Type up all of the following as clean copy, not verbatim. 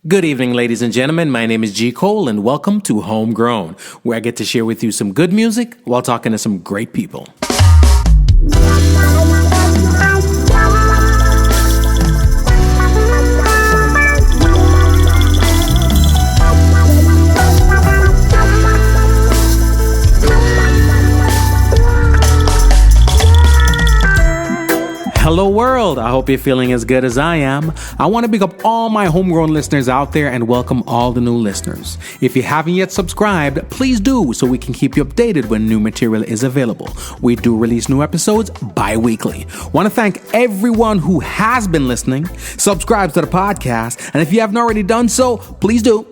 Good evening, ladies and gentlemen. My name is G. Cole, and welcome to Homegrown, where I get to share with you some good music while talking to some great people. Hello world, I hope you're feeling as good as I am. I want to pick up all my homegrown listeners out there and welcome all the new listeners. If you haven't yet subscribed, please do so we can keep you updated when new material is available. We do release new episodes bi-weekly. Want to thank everyone who has been listening, subscribe to the podcast, and if you haven't already done so, please do.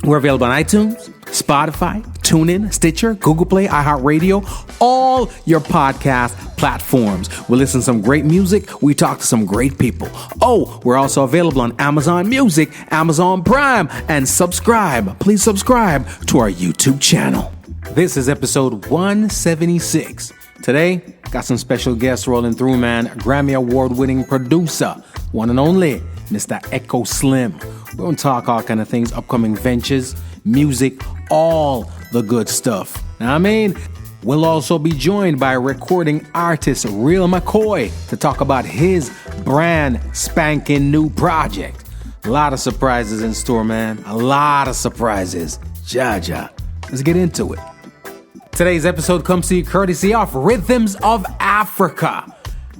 We're available on iTunes, Spotify, TuneIn, Stitcher, Google Play, iHeartRadio, all your podcast platforms. We listen to some great music. We talk to some great people. Oh, we're also available on Amazon Music, Amazon Prime, and subscribe. Please subscribe to our YouTube channel. This is episode 176. Today, got some special guests rolling through, man. Grammy Award-winning producer, one and only, Mr. EchoSlim. We're going to talk all kind of things, upcoming ventures, music, all the good stuff. Now, I mean, we'll also be joined by Recording Artist Real McKoy to talk about his brand spanking new project. A lot of surprises in store, man. A lot of surprises. Jaja. Let's get into it. Today's episode comes to you courtesy of Rhythms of Africa.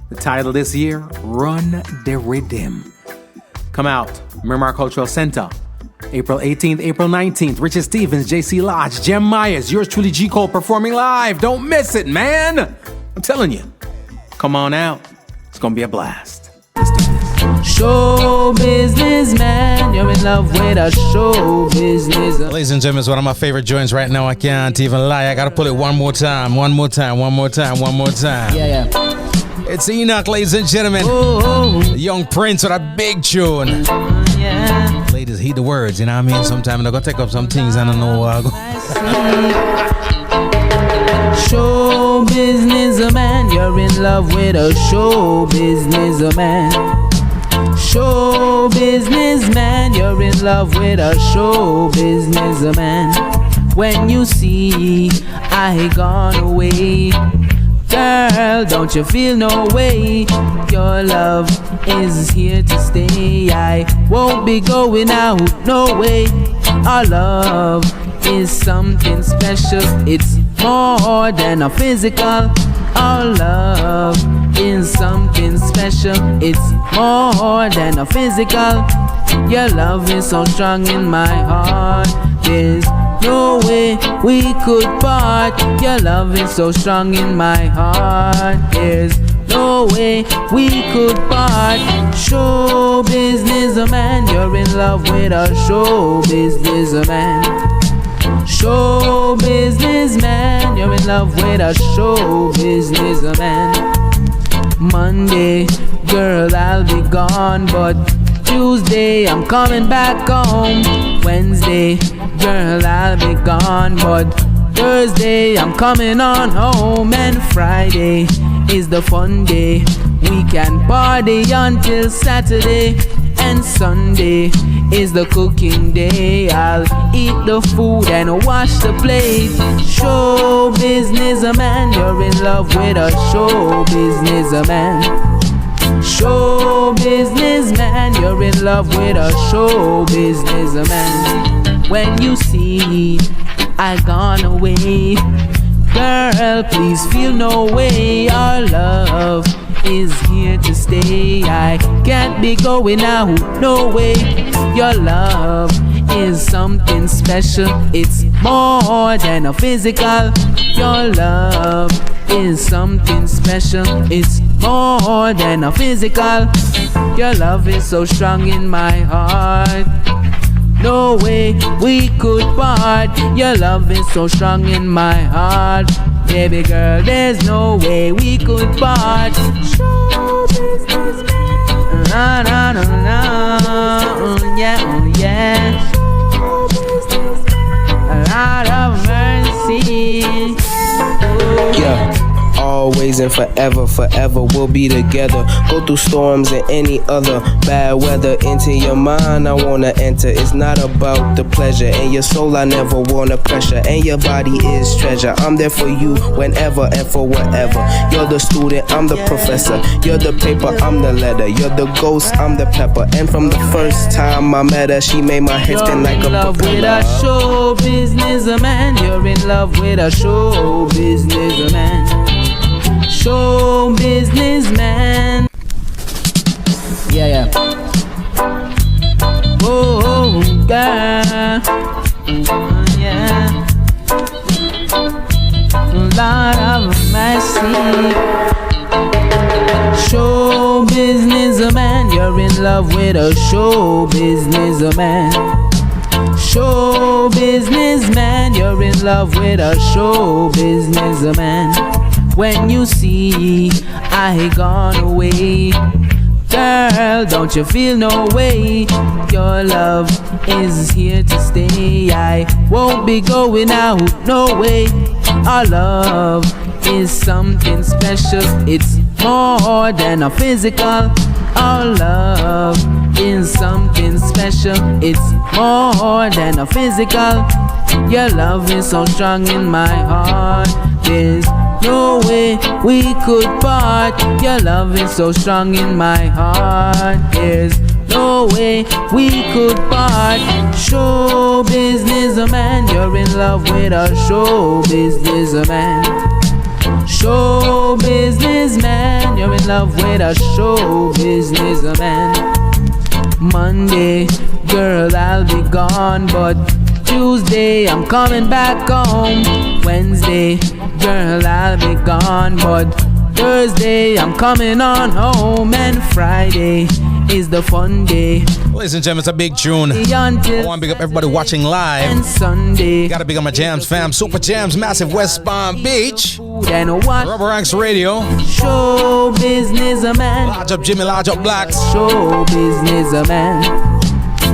The title this year, Run the Rhythm. Come out, Miramar Cultural Center, April 18th, April 19th. Richard Stevens, JC Lodge, Jem Myers, yours truly G. Cole performing live. Don't miss it, man. I'm telling you. Come on out. It's going to be a blast. Let's do this. Show business, man. You're in love with a show business. Ladies and gentlemen, it's one of my favorite joints right now. I can't even lie. I got to pull it one more time. Yeah. It's Enoch, ladies and gentlemen. The young prince with a big tune. Yeah. Ladies, heed the words, you know what I mean? Sometimes they're going to take up some things I don't know. Show business, man. You're in love with a show business, man. Show business, man. You're in love with a show business, man. When you see I gone away, girl, don't you feel no way? Your love is here to stay. I won't be going out, no way. Our love is something special. It's more than a physical. Our love is something special. It's more than a physical. Your love is so strong in my heart. There's no way we could part. Your love is so strong in my heart. There's no way we could part. Show business, man. You're in love with a show business, man. Show business, man. You're in love with a show business, man. Monday, girl, I'll be gone, but Tuesday, I'm coming back home. Wednesday, girl, I'll be gone, but Thursday, I'm coming on home. And Friday is the fun day. We can party until Saturday. And Sunday is the cooking day. I'll eat the food and wash the plate. Show business, man. You're in love with a show business, man. Show business, man. You're in love with a show business, man. When you see I gone away, girl, please feel no way. Our love is here to stay. I can't be going out, no way. Your love is something special. It's more than a physical. Your love is something special. It's more than a physical. Your love is so strong in my heart. No way we could part. Your love is so strong in my heart. Baby girl, there's no way we could part. Show business, man. Na, na, na, na. Yeah, oh yeah. Show business, man. A lot of mercy. Yeah. always and forever, forever we'll be together. Go through storms and any other bad weather. Into your mind I wanna enter. It's not about the pleasure, and your soul I never wanna pressure, and your body is treasure. I'm there for you whenever and for whatever. You're the student, I'm the professor. You're the paper, I'm the letter. You're the ghost, I'm the pepper. And from the first time I met her, she made my head spin like a love propeller. with a show business man. You're in love with a show business man. Show business man. Yeah. Oh, God. Yeah. Lord of mercy. Show business man. You're in love with a show business man. Show business man. You're in love with a show business man. When you see I gone away, girl, don't you feel no way? Your love is here to stay. I won't be going out, no way. Our love is something special. It's more than a physical. Our love is something special. It's more than a physical. Your love is so strong in my heart. There's no way we could part. Your love is so strong in my heart. There's no way we could part. Show business man. You're in love with a show business man. Show business man. You're in love with a show business man. Monday, girl, I'll be gone, but Tuesday, I'm coming back home. Wednesday, girl, I'll be gone, but Thursday, I'm coming on home. And Friday is the fun day. Ladies and gentlemen, it's a big tune. I want to big up everybody watching live. And Sunday, Gotta big up my jams fam. Super Jams, Massive West Palm Beach. and what? Rubber Ranks Radio. Show business man. Large up Jimmy, large up Blacks. Show business man.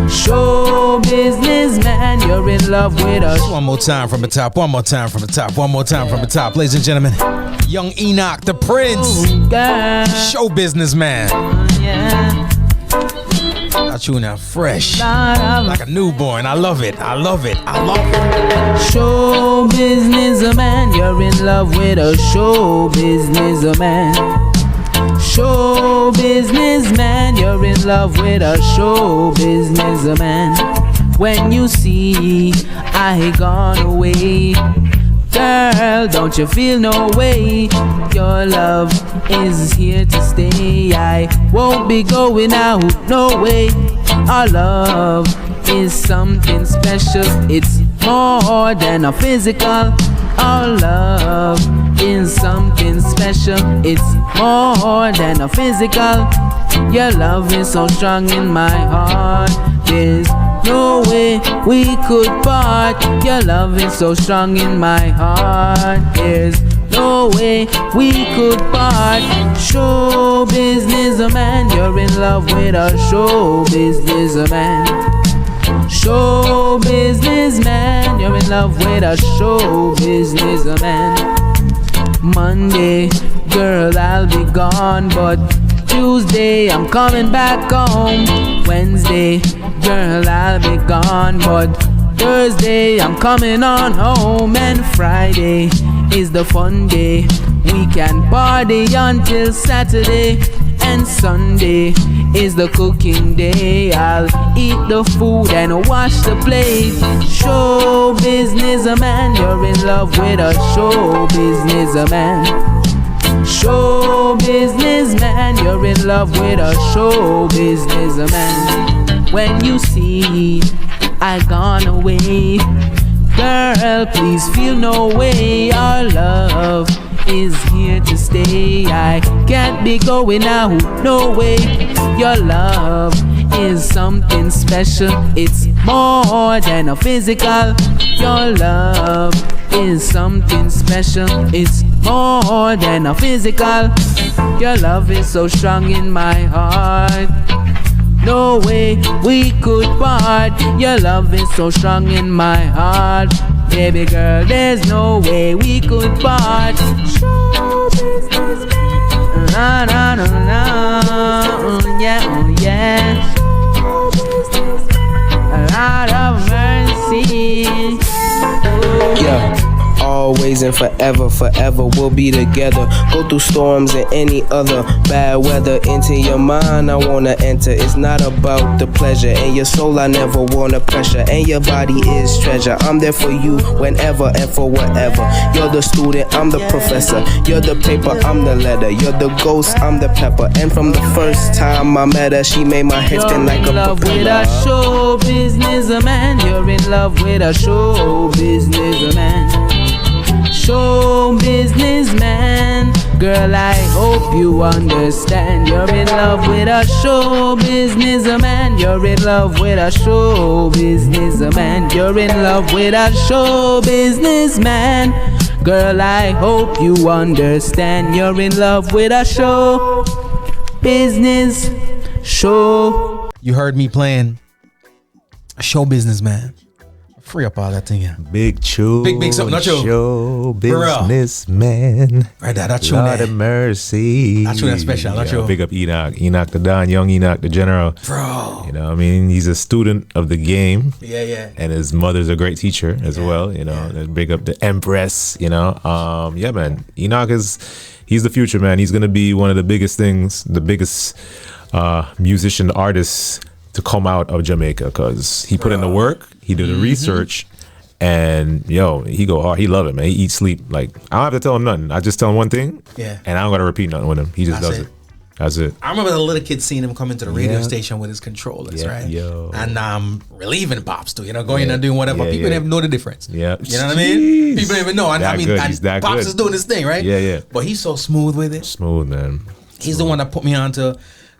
Show business man. You're in love with us. One more time from the top. One more time from the top. One more time from the top. Ladies and gentlemen, Young Enoch, the Prince. God. Show business man. Yeah. That tune out fresh. Like a newborn. I love it. I love it. I love it. Show business man. You're in love with a show business man. Show business man. You're in love with a show business man. When you see I gone away, girl, don't you feel no way? Your love is here to stay. I won't be going out, no way. Our love is something special. It's more than a physical. Our love is something special. It's more than a physical. Your love is so strong in my heart. There's no way we could part. Your love is so strong in my heart. There's no way we could part. Show business man. You're in love with a show business man. Show business man. You're in love with a show business man. Monday, girl, I'll be gone, but Tuesday, I'm coming back home. Wednesday, girl, I'll be gone, but Thursday, I'm coming on home. And Friday is the fun day. We can party until Saturday. And Sunday is the cooking day. I'll eat the food and wash the plate. Show business man. You're in love with a show business man. Show business man. You're in love with a show business man. When you see I gone away, girl, please feel no way. Our love is here to stay. I can't be going out, no way. Your love is something special. It's more than a physical. Your love is something special. It's more than a physical. Your love is so strong in my heart. No way we could part. Your love is so strong in my heart. Baby girl, there's no way we could part. Show Na na na na, oh yeah. A lot of mercy. Yeah. Always and forever, forever we'll be together. Go through storms and any other bad weather. Into your mind I wanna enter. It's not about the pleasure. And your soul I never wanna pressure. And your body is treasure. I'm there for you whenever and for whatever. You're the student, I'm the professor. You're the paper, I'm the letter. You're the ghost, I'm the pepper. And from the first time I met her, she made my head spin like a love propeller. with a show businessman. You're in love with a show businessman. Show businessman, girl, I hope you understand. You're in love with a show businessman. You're in love with a show businessman. You're in love with a show businessman. Girl, I hope you understand. You're in love with a show business show. You heard me playing a show businessman. Free up all that thing, yeah. Big Chew. Big something, not you. Show businessman. Right there, that tune Lord there. of mercy. That tune special, not you. Big up Enoch. Enoch the Don, young Enoch the General. Bro. You know what I mean? He's a student of the game. Yeah. And his mother's a great teacher as well, you know. And big up the Empress, you know. Yeah, man. Enoch he's the future, man. He's gonna be one of the biggest things, the biggest musician artists to come out of Jamaica, because he put in the work, he did the research, and he go hard. He love it, man. He eat, sleep. Like, I don't have to tell him nothing. I just tell him one thing, and I don't gotta repeat nothing with him. He just does it. That's it. I remember the little kid seeing him come into the radio station with his controllers, right? Yo. And relieving pops too, going in and doing whatever. People didn't even know the difference. Yeah. You know what I mean? People didn't even know. And That I mean, good. and He's that Pops good. is doing his thing, right? Yeah. But he's so smooth with it. Smooth, man. He's the one that put me on to.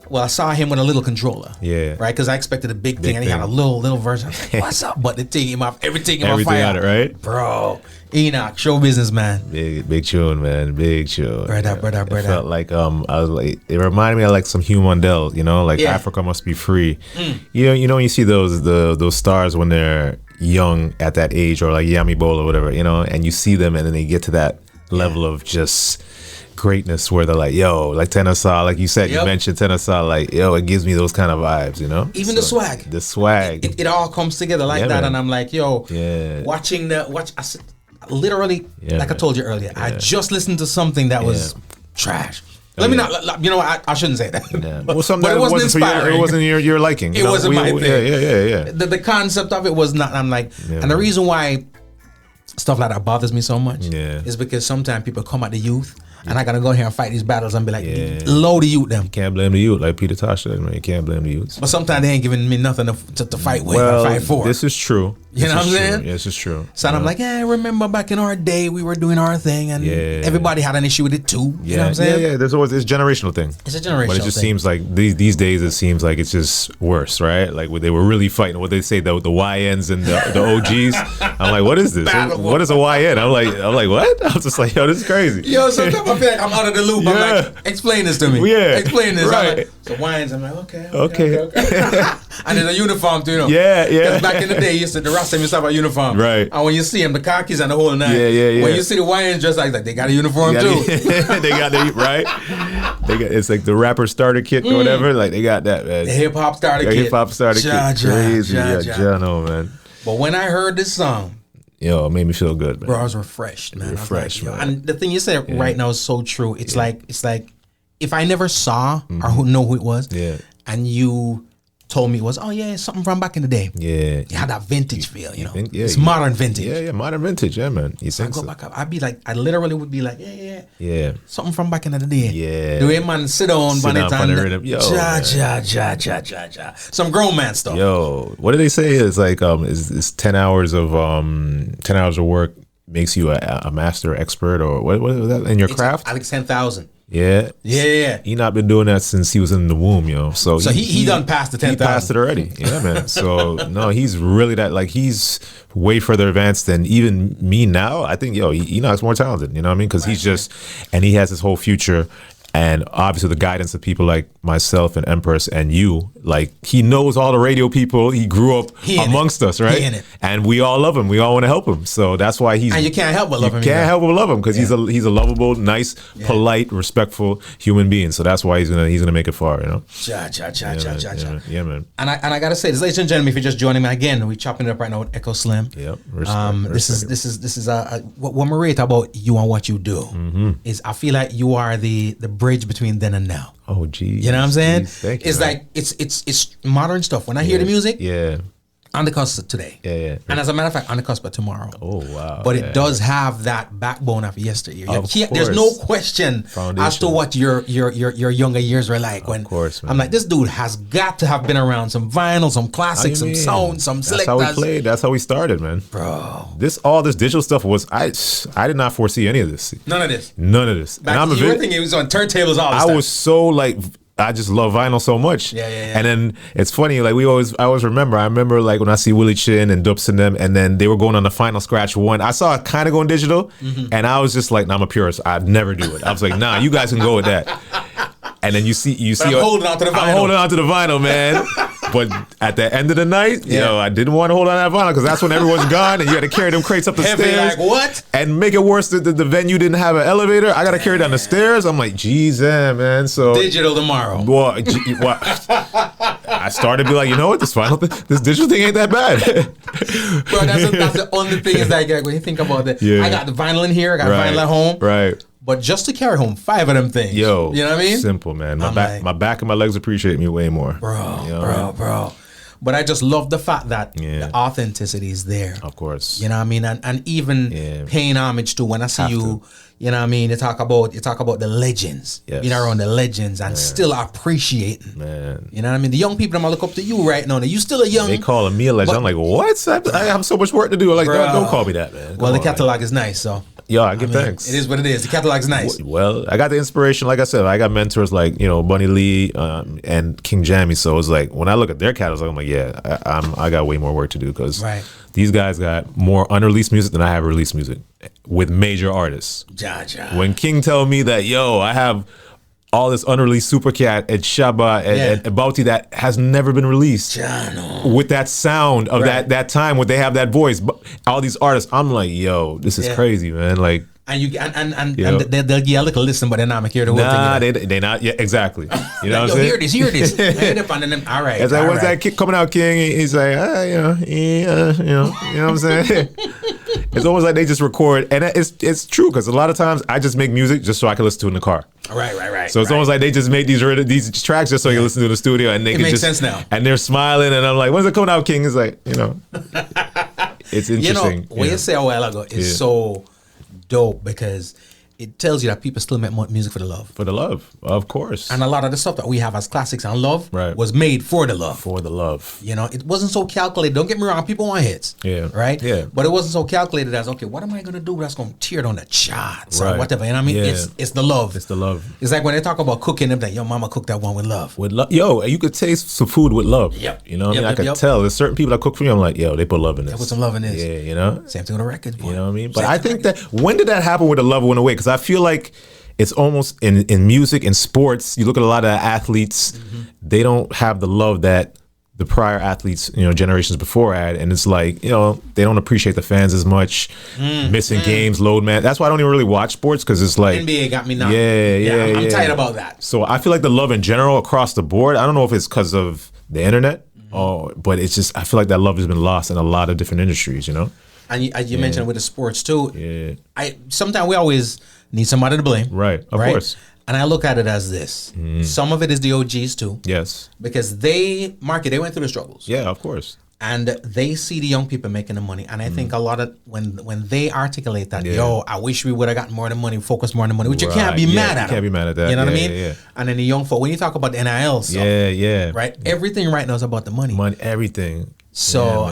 Well, I saw him with a little controller. Yeah. Right? Because I expected a big thing, and he had a little version. I was like, what's up? But the thing came off, everything came off fire. Everything on it, right? Bro. Enoch, show business, man. Big tune, man. Big tune. Brother. It felt like I was like, it reminded me of like some Hugh Mundell, like Africa Must Be Free. You know when you see those stars when they're young at that age, or like Yami Bola or whatever, and you see them and then they get to that level of just greatness where they're like, like Tennessee, like you said, you mentioned Tennessee, like, it gives me those kind of vibes, Even the swag. The swag. It all comes together like that, man. And I'm like, watching I said, literally, like I told you earlier, I just listened to something that was trash. Let me not, I shouldn't say that. Yeah. Well, something but that it wasn't inspiring. inspiring. It wasn't your liking. It wasn't my thing. Yeah. The concept of it was not, I'm like, and the reason why stuff like that bothers me so much is because sometimes people come at the youth, and I gotta go here and fight these battles and be like, load the youth them. You can't blame the youth, like Peter Tosh said, man. You can't blame the youth. But sometimes they ain't giving me nothing to fight with or fight for. This is true. You know what I'm saying? Yes, it's true. So I'm like, remember back in our day, we were doing our thing, and everybody had an issue with it too. You know what I'm saying? Yeah. There's always this generational thing. It's a generational thing. But it just seems like these days, it seems like it's just worse, right? Like they were really fighting. What they say, the YNs and the OGs. I'm like, what is this? What is a YN? I'm like, what? I was just like, this is crazy. Sometimes I feel like I'm out of the loop. I'm like, explain this to me. Yeah. Explain this. Right. I'm like, so YNs, I'm like, okay. And there's a uniform too, Yeah. Because back in the day, the Rasta used to have a uniform. Right. And when you see them, the khakis and the whole nine. Yeah. When you see the YNs dressed like that, they got a uniform too. They got right. It's like the rapper starter kit or whatever. Like they got that, man. The hip hop starter kit. Hip hop starter kit. Crazy. No, man. But when I heard this song, it made me feel good, man. Bro, I was refreshed, man. Refreshed, man. And the thing you said right now is so true. It's like if I never saw or know who it was, and you told me it was, it's something from back in the day. Yeah. You had that vintage feel, it's modern vintage. Yeah, modern vintage, man. You think so? Back up. I literally would be like, yeah. Something from back in the day. Yeah. The way man sit on on the rhythm. Some grown man stuff. What do they say? It's like is 10 hours of work makes you a master expert, or what was that in your craft? Alex 10,000. Yeah. He not been doing that since he was in the womb, So he done passed the 10,000. He passed it already. Yeah, man. So no, he's really he's way further advanced than even me now. I think Enoch's more talented. You know what I mean? Because he's just, and he has his whole future And obviously the guidance of people like myself and Empress and you, like he knows all the radio people. He grew up amongst us, right? And we all love him. We all want to help him. So that's why he's. And you can't help but love him. You can't help but love him because he's a lovable, nice, polite, respectful human being. So that's why he's gonna make it far, you know. Yeah, man. And I gotta say this, ladies and gentlemen, if you're just joining me again, we're chopping it up right now with EchoSlim. Yep. This is what we rate about you and what you do is I feel like you are the bridge between then and now. Oh, geez. You know what I'm saying? Thank you, it's man. like it's modern stuff. When I hear the music, on the cusp of today. And as a matter of fact, on the cusp of tomorrow. Oh, wow. But it does have that backbone of yesteryear. There's no question Foundation. as to what your younger years were like. Of course, man. I'm like, this dude has got to have been around some vinyl, some classics, some sound, some selectors. That's how we played. That's how we started, man. Bro. All this digital stuff was, I did not foresee any of this. None of this. And you were thinking it was on turntables all the time. I was so like, I just love vinyl so much. Yeah. And then it's funny, like I always remember like when I see Willie Chin and Dubs and them, and then they were going on the Final Scratch 1. I saw it kind of going digital, and I was just like, nah, I'm a purist. I'd never do it. I was like, nah, you guys can go with that. And then you see, I'm holding on to the vinyl. I'm holding on to the vinyl, man. But at the end of the night, you know, I didn't want to hold on to that vinyl because that's when everyone's gone and you got to carry them crates up the stairs. Like what? And make it worse, the venue didn't have an elevator. I got to carry down the stairs. I'm like, geez, man. So digital tomorrow. Well, I started to be like, you know what, this digital thing ain't that bad. Bro, that's the only thing is like when you think about it. Yeah. I got the vinyl in here. I got vinyl at home. Right. But just to carry home 5 of them things. Yo. You know what I mean? Simple, man. My back and my legs appreciate me way more. Bro. But I just love the fact that the authenticity is there. Of course. You know what I mean? And even paying homage to when I see you, you know what I mean? You talk about the legends. Yes. Being around the legends and still appreciating. Man. You know what I mean? The young people that might look up to you right now. You still a young. They calling me a legend. I'm like, what? I have so much work to do. Like, don't call me that, man. Well, the catalog is nice, so. Yo, I give thanks. It is what it is. The catalog's nice. Well, I got the inspiration. Like I said, I got mentors like, Bunny Lee and King Jammy. So it's like, when I look at their catalog, I'm like, I got way more work to do because these guys got more unreleased music than I have released music with major artists. When King tell me that, I have all this unreleased Supercat and Shabba and Bauti that has never been released with that sound of that time when they have that voice. All these artists, I'm like, this is crazy, man. Like, and they'll give you a little listen, but they're not making the whole thing. They not. Yeah, exactly. You know what I'm saying? Hear this. All right. It's like, what's that kid coming out, King? He's like, you know what I'm saying? It's almost like they just record, and it's true because a lot of times I just make music just so I can listen to it in the car. Right. So it's almost like they just make these tracks just so you can listen to the studio, and it makes sense now. And they're smiling, and I'm like, when's it coming out, King? It's like, it's interesting. What you said a while ago is so dope because it tells you that people still make music for the love. For the love, of course. And a lot of the stuff that we have as classics and love was made for the love. For the love. It wasn't so calculated. Don't get me wrong, people want hits. Yeah. Right? Yeah. But it wasn't so calculated as, okay, what am I going to do that's going to tear it on the charts or whatever. And I mean, it's the love. It's the love. It's like when they talk about cooking, they're like, yo, mama cooked that one with love. With love. Yo, you could taste some food with love. Yep. You know what I mean? I could tell. There's certain people that cook for me, I'm like, yo, they put love in this. They put some love in this. Yeah, Same thing with the record. You know what I mean? But I think that, when did that happen where the love went away? Because I feel like it's almost in music, in sports, you look at a lot of athletes, they don't have the love that the prior athletes, generations before had. And it's like, they don't appreciate the fans as much, missing games, load man. That's why I don't even really watch sports because it's like. NBA got me now. Yeah. I'm tired about that. So I feel like the love in general across the board, I don't know if it's because of the internet, but it's just, I feel like that love has been lost in a lot of different industries, And you mentioned with the sports too. Yeah. Sometimes we always need somebody to blame. Right, of course. And I look at it as this. Some of it is the OGs too. Yes. Because they went through the struggles. Yeah, of course. And they see the young people making the money. And I think a lot of, when they articulate that, I wish we would have gotten more of the money, focused more on the money, which you can't be mad at. You can't be mad at that. You know what I mean? Yeah. And then the young folk, when you talk about the NIL stuff, right? Everything right now is about the money. Everything. So,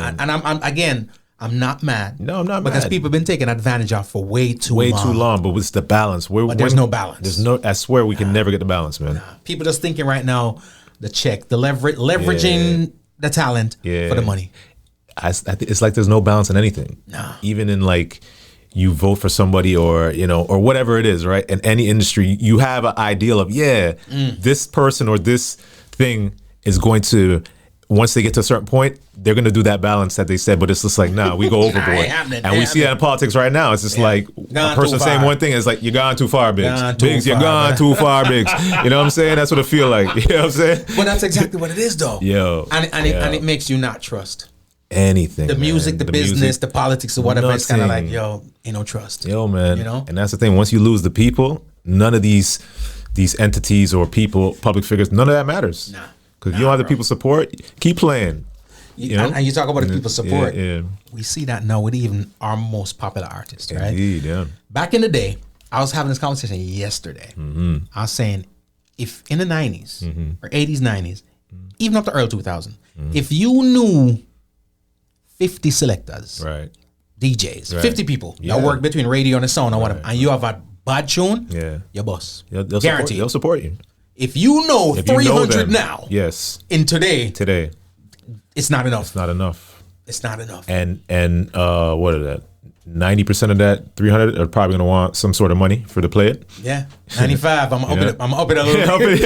I'm not mad. No, I'm not because mad. people have been taken advantage of for way too long. But it's the balance. There's no balance. I swear we can never get the balance, man. People just thinking right now, the check, the leveraging the talent for the money. It's like there's no balance in anything. No. Even in like, you vote for somebody or, you know, or whatever it is, right? In any industry, you have an ideal of, this person or this thing is going to, once they get to a certain point, they're going to do that balance that they said, but it's just like, nah, we go overboard. And we see that in politics right now. It's just like a person saying one thing, it's like, you're gone too far, Biggs. You're gone too far, Biggs. You know what I'm saying? That's what it feel like. You know what I'm saying? But that's exactly what it is, though. Yo. And it makes you not trust anything. The music, the business, the politics, or whatever. It's kind of like, yo, ain't no trust. Yo, man. You know? And that's the thing. Once you lose the people, none of these entities or people, public figures, none of that matters. Nah. Because you don't have the people support, keep playing. You know? And you talk about the people support. Yeah. We see that now with even our most popular artists, right? Indeed, yeah. Back in the day, I was having this conversation yesterday. I was saying, if in the 90s or 80s, 90s, even up to early 2000, if you knew 50 selectors, right, DJs, 50 people that work between radio and the sound or whatever, and you have a bad tune, your boss. They'll Guaranteed. They'll support you. If you know 300 now, yes, in today, it's not enough. It's not enough. It's not enough. And what are that? 90% of that 300 are probably gonna want some sort of money for to play it. Yeah, 95. I'm up it a little bit.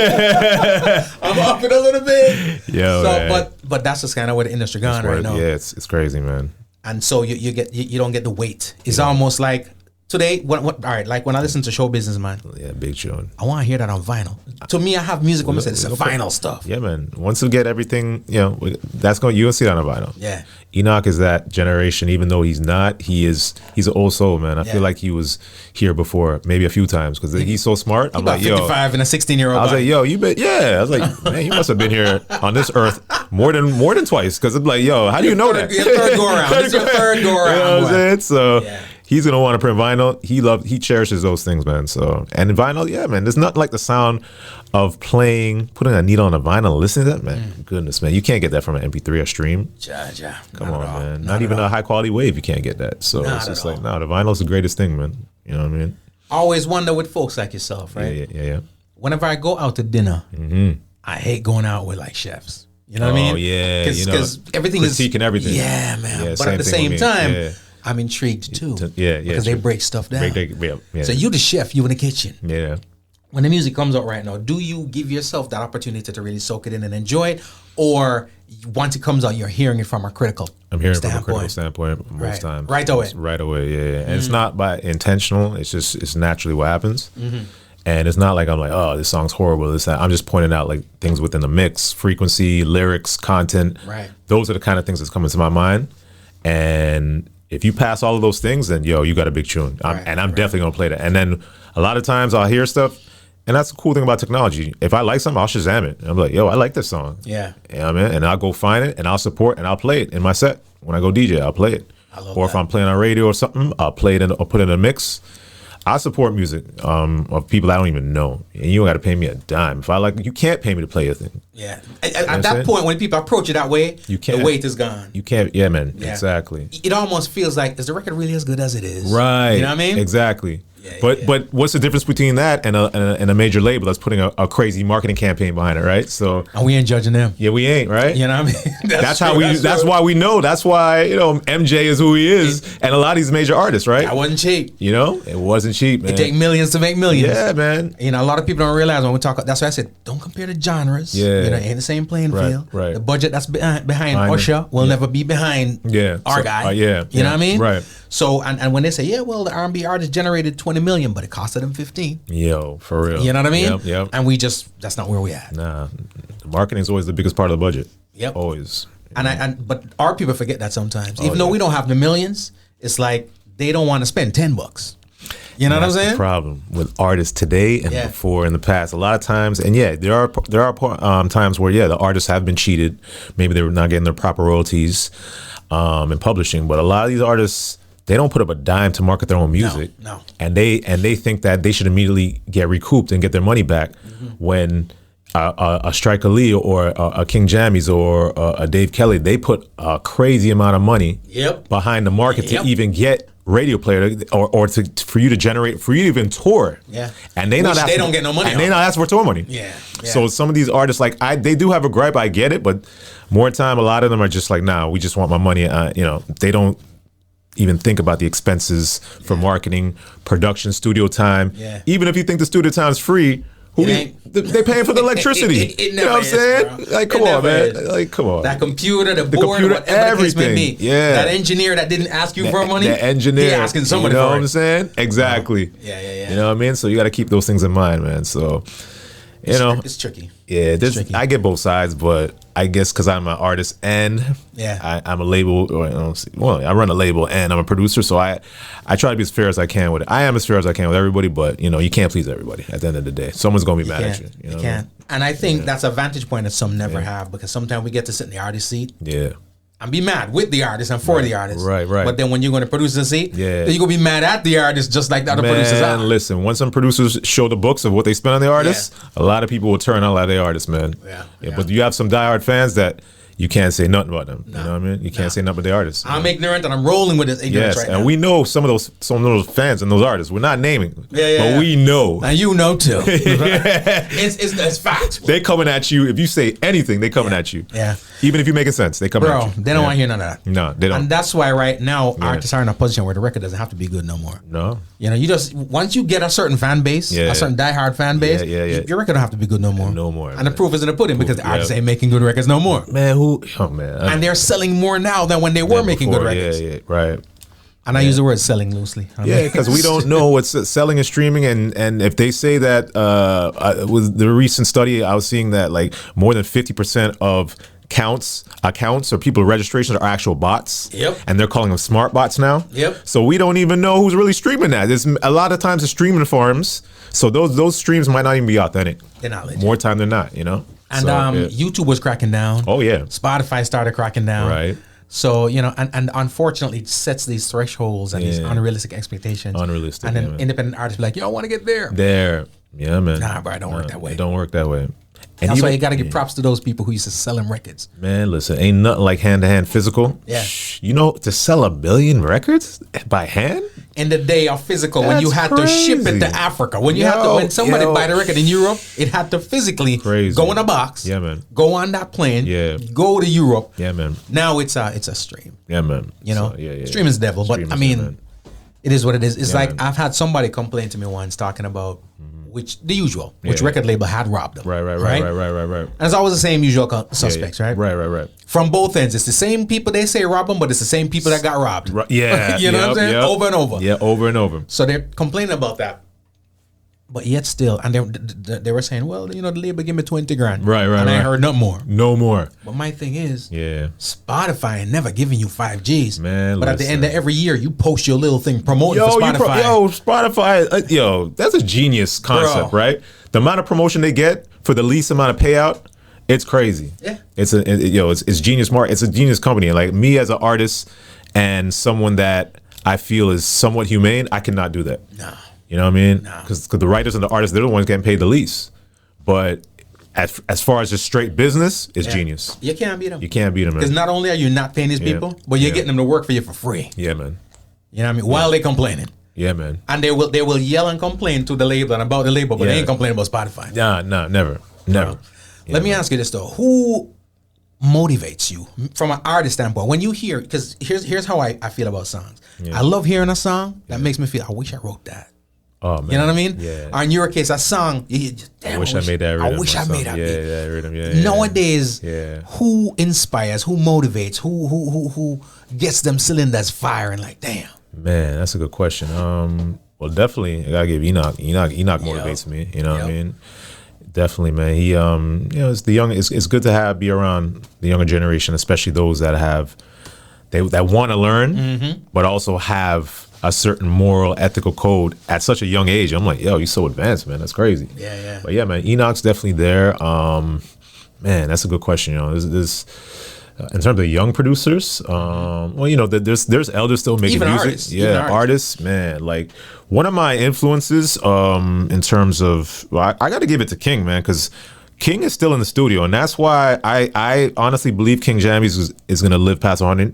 I'm up it a little bit. Yo, so, but that's just kind of where the industry gone right now. Yeah, it's crazy, man. And so you don't get the weight. It's almost like today. All right, like when I listen to Show Business, man. Yeah, big tune. I want to hear that on vinyl. To me, I have music when I say it's vinyl stuff. Yeah, man. Once you get everything, you know, you're gonna see that on vinyl. Yeah. Enoch is that generation, even though he's not. He's an old soul, man. I feel like he was here before, maybe a few times, because he's so smart. I'm like, 55 and a 16-year-old. I was like, yo, you bet. Yeah, I was like, man, you must have been here on this earth more than twice, because I'm like, yo, how do you know that? Your third go around. It's your third go around. You know what I'm saying? So. He's gonna want to print vinyl. He cherishes those things, man. So, and in vinyl, yeah, man. There's nothing like the sound of putting a needle on a vinyl, listening to that, man. Goodness, man, you can't get that from an MP3 or stream. Come on, man. Not even a high quality wave, you can't get that. So it's just like, the vinyl's the greatest thing, man. You know what I mean? I always wonder with folks like yourself, right? Yeah. Whenever I go out to dinner, I hate going out with like chefs. You know what I mean? Oh yeah, because everything is critiquing everything. Yeah, man. But at the same time. I'm intrigued too. Because they break stuff down. So you the chef, you in the kitchen. Yeah. When the music comes out right now, do you give yourself that opportunity to really soak it in and enjoy it? Or once it comes out, you're hearing it from a critical standpoint? I'm hearing it from a critical standpoint most times. Right away. Right away, yeah. And it's not by intentional. It's naturally what happens. And it's not like I'm like, oh, this song's horrible. I'm just pointing out like things within the mix, frequency, lyrics, content. Right. Those are the kind of things that's coming to my mind. And if you pass all of those things, then you got a big tune. I'm definitely gonna play that. And then a lot of times I'll hear stuff, and that's the cool thing about technology. If I like something, I'll Shazam it. I'm like, yo, I like this song. Yeah. You know what I mean? And I'll go find it, and I'll support, and I'll play it in my set. When I go DJ, I'll play it. If I'm playing on radio or something, I'll play it I'll put it in a mix. I support music of people I don't even know, and you don't got to pay me a dime. If I like, you can't pay me to play a thing. Yeah, at that point, when people approach it that way, the weight is gone. You can't. Yeah, man. Yeah. Exactly. It almost feels like, is the record really as good as it is? Right. You know what I mean? Exactly. But what's the difference between that and a major label that's putting a crazy marketing campaign behind it, right? So and we ain't judging them. Yeah, we ain't, right? You know what I mean? That's why we know. That's why MJ is who he is, and a lot of these major artists, right? That wasn't cheap. It wasn't cheap, man. It take millions to make millions. Yeah, man. A lot of people don't realize when we talk. That's why I said don't compare the genres. Yeah, ain't the same playing field. Right. The budget that's behind Usher will never be behind our guy. You know what I mean? Right. So and when they say, well, the R&B artist generated 20 million, but it costed them 15. Yo, for real. You know what I mean? Yep. And that's not where we at. Nah, the marketing is always the biggest part of the budget. Yep. Always. But our people forget that sometimes. Even though we don't have the millions, it's like they don't want to spend $10. You know what I'm saying? That's the problem with artists today and before in the past. A lot of times, and there are times where the artists have been cheated. Maybe they were not getting their proper royalties in publishing. But a lot of these artists, they don't put up a dime to market their own music. No. And they think that they should immediately get recouped and get their money back when a Striker Lee or a King Jammies or a Dave Kelly, they put a crazy amount of money behind the market to even get radio player or for you to even tour. Yeah. And they don't get no money. And they not ask for tour money. Yeah. So some of these artists, like they do have a gripe, I get it, but more time a lot of them are just like, nah, we just want my money. even think about the expenses for marketing, production, studio time. Yeah. Even if you think the studio time is free, they paying for the electricity. It you know what I'm saying? Bro. Like, come on, man. Like, come on. That computer, the board, computer, whatever the case may everything. be. Yeah. That engineer that didn't ask you for money. The engineer. He asking somebody you know for what it. I'm saying? Exactly. Yeah. You know what I mean? So you got to keep those things in mind, man. So, It's tricky. Yeah, tricky. I get both sides, but I guess because I'm an artist and I'm a label, I run a label and I'm a producer, so I try to be as fair as I can with it. I am as fair as I can with everybody, but you can't please everybody at the end of the day. Someone's gonna be mad at you. You can't. And I think that's a vantage point that some never have, because sometimes we get to sit in the artist seat. Yeah. And be mad with the artist and for the artist. Right. But then when you're going to produce a seat, then you're going to be mad at the artist just like the other producers are. Listen, once some producers show the books of what they spend on the artists, a lot of people will turn on a lot of the artists, man. Yeah. But you have some diehard fans that you can't say nothing about them. You know what I mean? You can't say nothing about the artists. I'm ignorant and I'm rolling with this ignorance right now. And we know some of those fans and those artists. We're not naming, but we know. And you know too. It's facts. They coming at you. If you say anything, they coming at you. Yeah. Even if you're making sense, they coming at you. Bro, they don't want to hear none of that. No, they don't. And that's why right now artists are in a position where the record doesn't have to be good no more. No. You just once you get a certain fan base, a certain diehard fan base, your record don't have to be good no more. No more. And the proof is in the pudding, because the artists ain't making good records no more. Man, and they're selling more now than when they were making good records. Yeah, right. And I use the word selling loosely. Because we don't know what's selling and streaming, and if they say that with the recent study, I was seeing that like more than 50% of accounts or people registrations are actual bots. Yep. And they're calling them smart bots now. Yep. So we don't even know who's really streaming that. There's a lot of times the streaming forums, so those streams might not even be authentic. They're not legit. More time than not, And YouTube was cracking down. Oh yeah. Spotify started cracking down. Right. So, and unfortunately it sets these thresholds and these unrealistic expectations. Unrealistic. And then independent artists be like, yo, I want to get there. Yeah, man. Nah, bro, it don't work that way. It don't work that way. And that's why you got to give props to those people who used to sell them records. Man, listen, ain't nothing like hand-to-hand physical. Yeah. To sell 1 billion records by hand? In the day of physical, when you had to ship it to Africa, when somebody buy the record in Europe, it had to physically go in a box. Yeah, man. Go on that plane. Yeah. Go to Europe. Yeah, man. Now it's a stream. Yeah, man. Stream is devil, but I mean, it is what it is. It's like I've had somebody complain to me once talking about which record label had robbed them. Right. And it's always the same usual suspects, right? Right. From both ends, it's the same people they say robbed them, but it's the same people that got robbed. Yeah. You know what I'm saying? Yep. Over and over. Yeah, over and over. So they're complaining about that. But yet still, and they were saying, well, the label give me 20 grand. Right. And I heard no more. No more. But my thing is, Spotify ain't never giving you 5 Gs. Man, but at the end of every year, you post your little thing promoting for Spotify. Spotify, that's a genius concept, right? The amount of promotion they get for the least amount of payout, it's crazy. Yeah. It's genius market. It's a genius company. And like me as an artist and someone that I feel is somewhat humane, I cannot do that. No. You know what I mean? No. Because the writers and the artists, they're the ones getting paid the least. But as far as just straight business, it's genius. You can't beat them. You can't beat them, man. Because not only are you not paying these people, but you're getting them to work for you for free. Yeah, man. You know what I mean? While they're complaining. Yeah, man. And they will yell and complain to the label and about the label, but they ain't complaining about Spotify. No, never. Let me ask you this though: who motivates you from an artist standpoint when you hear? Because here's how I feel about songs. I love hearing a song that makes me feel, I wish I wrote that. Oh, man. You know what I mean? Yeah. Or in your case, a song. I wish I made that rhythm. I wish I made that beat. Yeah, rhythm. Yeah. Nowadays, who inspires? Who motivates? Who gets them cylinders firing? Like, damn. Man, that's a good question. Well, definitely, I gotta give Enoch. Enoch motivates me. You know what I mean? Definitely, man. He, it's the young. It's good to be around the younger generation, especially those that that want to learn, but also have a certain moral, ethical code at such a young age. I'm like, yo, you're so advanced, man. That's crazy. Yeah. But yeah, man, Enoch's definitely there. Man, that's a good question. There's in terms of young producers, there's elders still making even music. Artists. Yeah, artists, man. Like one of my influences, in terms of, I got to give it to King, man, because King is still in the studio, and that's why I honestly believe King Jammies is gonna live past 100.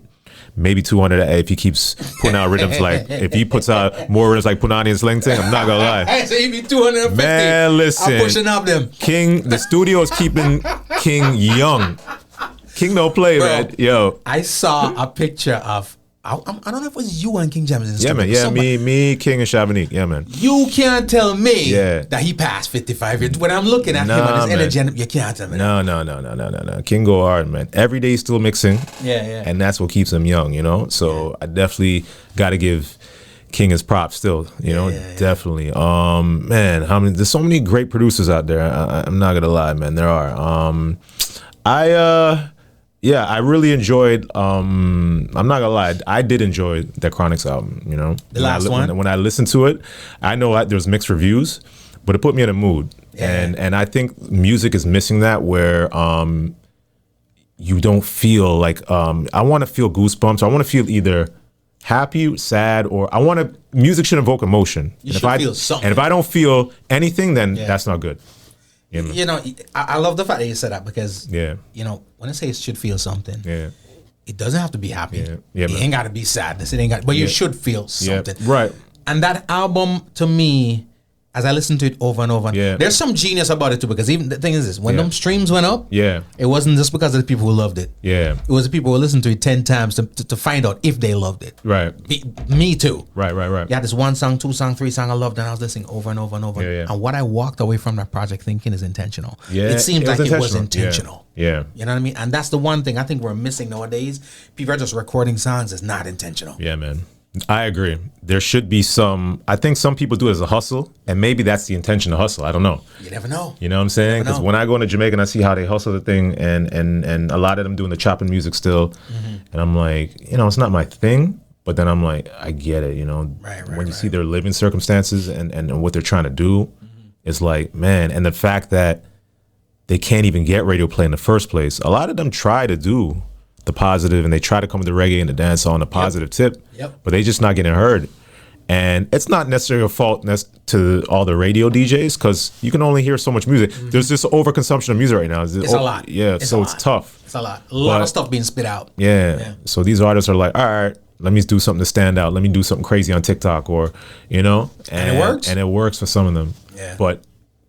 Maybe 200 if he keeps putting out rhythms if he puts out more rhythms like Punani and Sling Ting, I'm not gonna lie. I say he be 250. Man, listen. I'm pushing up them. King, the studio is keeping King young. King don't play, man. Yo. I saw a picture of I don't know if it was you and King James in the Yeah, studio. man. Yeah, Somebody. me, King and Shabanique. Yeah, man. You can't tell me Yeah. that he passed 55 years. When I'm looking at him Nah, and his man. energy, and you can't tell me that. No. King go hard, man. Every day he's still mixing. Yeah. And that's what keeps him young, you know? So I definitely got to give King his props still, you know? Definitely. Man, there's so many great producers out there. I'm not going to lie, man. There are. I really enjoyed, I'm not gonna lie, I did enjoy the Chronics album, you know? The last one? When I listened to it, I know there's mixed reviews, but it put me in a mood. Yeah. And I think music is missing that, where you don't feel like, I want to feel goosebumps. I want to feel either happy, sad, or music should evoke emotion. You should feel something. And if I don't feel anything, then that's not good. You know, I love the fact that you said that, because, Yeah. you know, when I say it should feel something, Yeah. it doesn't have to be happy. Yeah, It man. ain't got to be sadness. It ain't got, but you should feel something. Right. And that album, to me, as I listened to it over and over, there's some genius about it too, because even the thing is this, when them streams went up, it wasn't just because of the people who loved it. Yeah. It was the people who listened to it 10 times to find out if they loved it. Right. Me too. Right. You had this 1 song, 2 song, 3 song I loved, and I was listening over and over and over. Yeah. And what I walked away from that project thinking is intentional. Yeah, It seems like it was intentional. Yeah. You know what I mean? And that's the one thing I think we're missing nowadays. People are just recording songs that's not intentional. Yeah, man. I agree. There should be I think some people do it as a hustle, and maybe that's the intention to hustle. I don't know. You never know. You know what I'm saying? Because when I go into Jamaica and I see how they hustle the thing, and a lot of them doing the chopping music still, and I'm like, you know, it's not my thing, but then I'm like, I get it, you know. When you see their living circumstances and what they're trying to do, it's like, man, and the fact that they can't even get radio play in the first place. A lot of them try to do the positive, and they try to come with the reggae and the dancehall on a positive tip, but they just not getting heard. And it's not necessarily a fault to all the radio DJs, because you can only hear so much music. There's this overconsumption of music right now. It's a lot. Yeah, it's tough. It's a lot. A lot of stuff being spit out. Yeah. So these artists are like, all right, let me do something to stand out. Let me do something crazy on TikTok, or, you know. And it works. And it works for some of them. Yeah. But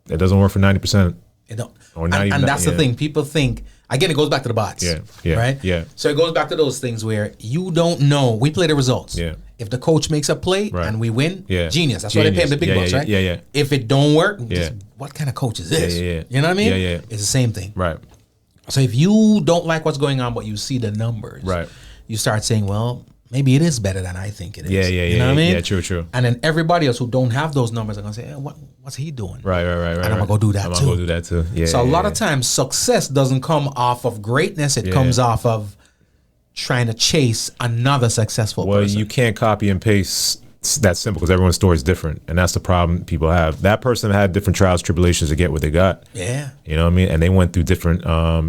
it doesn't work for 90%. It don't. Or not even and that's the yeah. thing. People think, again, it goes back to the bots. Yeah. Right? Yeah. So it goes back to those things where you don't know. We play the results. Yeah. If the coach makes a play and we win, genius. That's why they pay him the big bucks, right? Yeah. If it don't work, what kind of coach is this? Yeah. You know what I mean? Yeah. It's the same thing. Right. So if you don't like what's going on, but you see the numbers, Right. you start saying, well, maybe it is better than I think it is. Yeah. You know what I mean? Yeah, true. And then everybody else who don't have those numbers are going to say, hey, what's he doing? Right. And I'm going to go do that I'm too. going to go do that too. Yeah. So a lot of times success doesn't come off of greatness. It comes off of trying to chase another successful person. You can't copy and paste that simple, because everyone's story is different, and that's the problem people have. That person had different trials, tribulations to get what they got. Yeah. You know what I mean? And they went through different,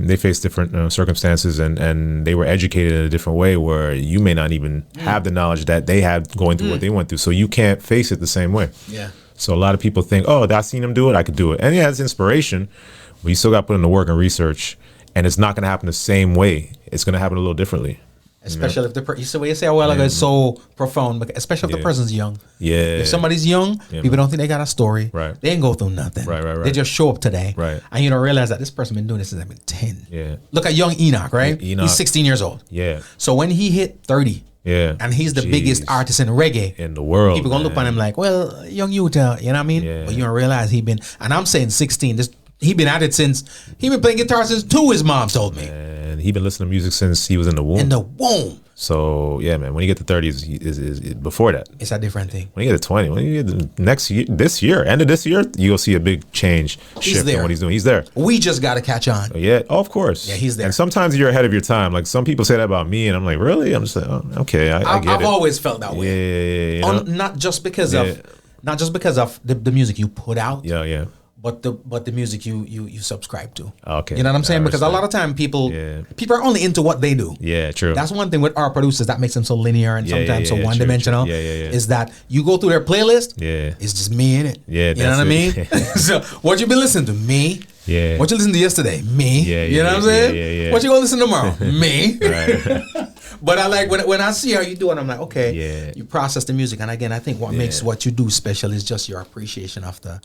they faced different circumstances, and they were educated in a different way, where you may not even have the knowledge that they had going through what they went through. So you can't face it the same way. Yeah. So a lot of people think, oh, I seen them do it, I could do it. And yeah, it's inspiration, but you still got to put in the work and research, and it's not going to happen the same way. It's going to happen a little differently. Especially if you see what you say a while ago is so profound, but especially if the person's young. Yeah. If somebody's young, people don't think they got a story. Right. They ain't go through nothing. Right. They just show up today. Right. And you don't realize that this person been doing this since I've been 10. Yeah. Look at young Enoch, right? Enoch. He's 16 years old. Yeah. So when he hit 30, Yeah. and he's the biggest artist in reggae in the world, people gonna look on him like, well, young Utah, you know what I mean? Yeah. But you don't realize and I'm saying 16, he been at it since, he been playing guitar since 2, his mom told me. And he been listening to music since he was in the womb. In the womb. So yeah, man, when you get to 30s, is before that. It's a different thing. When you get to 20, when you get to next year, end of this year, you'll see a big shift in what he's doing. He's there. We just got to catch on. Yeah, of course. Yeah, he's there. And sometimes you're ahead of your time. Like some people say that about me, and I'm like, really? I'm just like, oh, okay, I get it. I've always felt that way. Yeah. You know? Not just because of the music you put out. Yeah. But the music you subscribe to. Okay. You know what I'm saying? I Because a understand. lot of time people are only into what they do. Yeah, true. That's one thing with our producers that makes them so linear and sometimes so one dimensional. True. Is that you go through their playlist, it's just me in it. Yeah, you know what I mean? So what you been listening to? Me. Yeah. What you listened to yesterday? Me. Yeah, you know what I'm saying? Yeah. What you gonna listen tomorrow? Me. Right. But I like when I see how you do it, I'm like, okay, Yeah. you process the music. And again, I think what makes what you do special is just your appreciation of the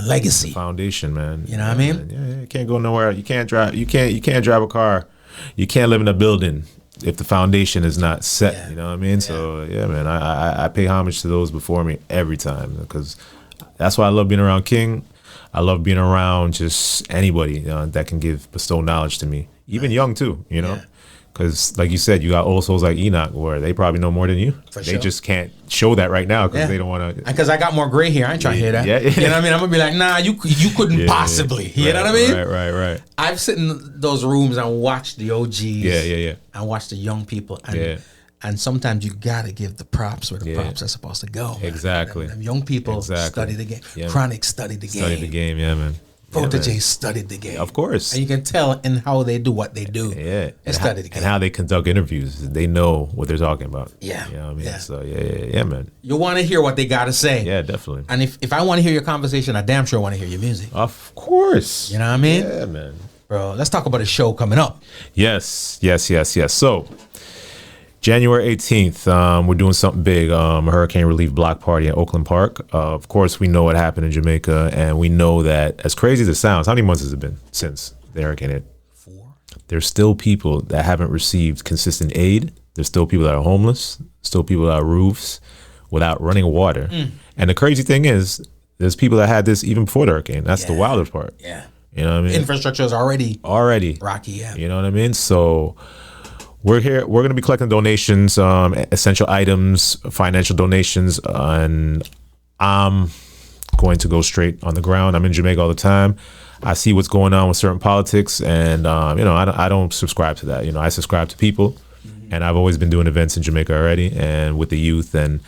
legacy. Foundation, man. You know what I mean? Man. Yeah, you can't go nowhere. You can't drive a car. You can't live in a building if the foundation is not set. Yeah. You know what I mean? So yeah, man, I pay homage to those before me every time, because that's why I love being around King. I love being around just anybody that can bestow knowledge to me, even young too. You know. Yeah. Because, like you said, you got old souls like Enoch, where they probably know more than you. They just can't show that right now because they don't want to. Because I got more gray hair, I ain't trying to hear that. Yeah. You know what I mean? I'm gonna be like, nah, you couldn't possibly. You know what I mean? Right. I've sit in those rooms and watched the OGs. Yeah. And watch the young people. And sometimes you gotta give the props where the props are supposed to go. Man. Exactly. Them young people study the game. Yeah. Chronic study the game. Study the game, yeah, man. Protege studied the game. Of course. And you can tell in how they do what they do. Yeah. They study the game. And how they conduct interviews. They know what they're talking about. Yeah. You know what I mean? Yeah. So, yeah, man. You want to hear what they got to say. Yeah, definitely. And if I want to hear your conversation, I damn sure want to hear your music. Of course. You know what I mean? Yeah, man. Bro, let's talk about a show coming up. Yes. So, January 18th, we're doing something big, a hurricane relief block party at Oakland Park. Of course, we know what happened in Jamaica, and we know that, as crazy as it sounds, how many months has it been since the hurricane hit? 4. There's still people that haven't received consistent aid. There's still people that are homeless, still people that are roofs without running water. And the crazy thing is, there's people that had this even before the hurricane. That's the wildest part. Yeah. You know what I mean? Infrastructure is already rocky, yeah. You know what I mean? So we're here. We're going to be collecting donations, essential items, financial donations, and I'm going to go straight on the ground. I'm in Jamaica all the time. I see what's going on with certain politics, and I don't subscribe to that. I subscribe to people, and I've always been doing events in Jamaica already, and with the youth, and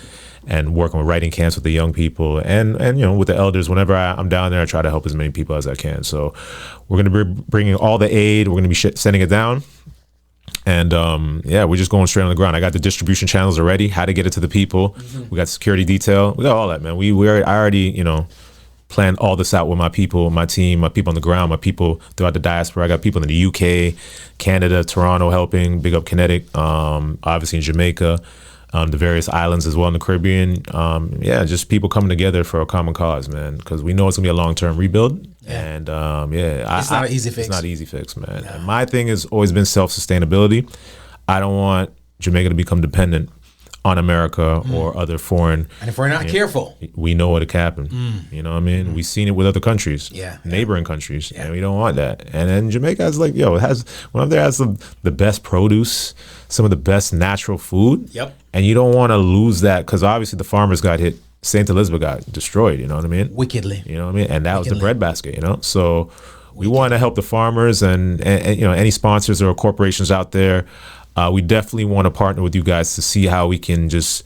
working with writing camps with the young people, and with the elders. Whenever I'm down there, I try to help as many people as I can. So we're going to be bringing all the aid. We're going to be sending it down. And we're just going straight on the ground. I got the distribution channels already, how to get it to the people. We got security detail. We got all that, man. I already, planned all this out with my people, my team, my people on the ground, my people throughout the diaspora. I got people in the UK, Canada, Toronto helping, big up Kinetic, obviously in Jamaica, the various islands as well in the Caribbean. Just people coming together for a common cause, man, because we know it's going to be a long-term rebuild. Yeah. And it's not an easy fix. It's not an easy fix, man. No. And my thing has always been self-sustainability. I don't want Jamaica to become dependent on America or other foreign. And if we're not careful, we know what can happen. You know what I mean? We've seen it with other countries, neighboring countries, and we don't want that. And then Jamaica has one of there has the best produce, some of the best natural food. Yep. And you don't want to lose that, because obviously the farmers got hit. St. Elizabeth got destroyed, you know what I mean? Wickedly. You know what I mean? And that was the breadbasket, So we want to help the farmers and any sponsors or corporations out there. We definitely want to partner with you guys to see how we can just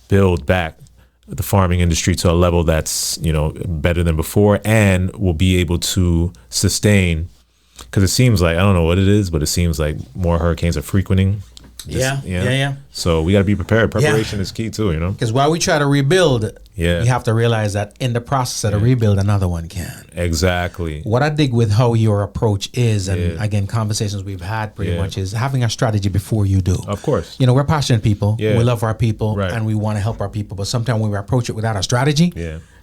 build back the farming industry to a level that's, better than before, and will be able to sustain, because it seems like, I don't know what it is, but it seems like more hurricanes are frequenting. Yeah. So we got to be prepared. Preparation is key too, Because while we try to rebuild, you have to realize that in the process of the rebuild, another one can. Exactly. What I dig with how your approach is, and again, conversations we've had pretty much, is having a strategy before you do. Of course. We're passionate people. Yeah. We love our people, right, and we want to help our people. But sometimes when we approach it without a strategy,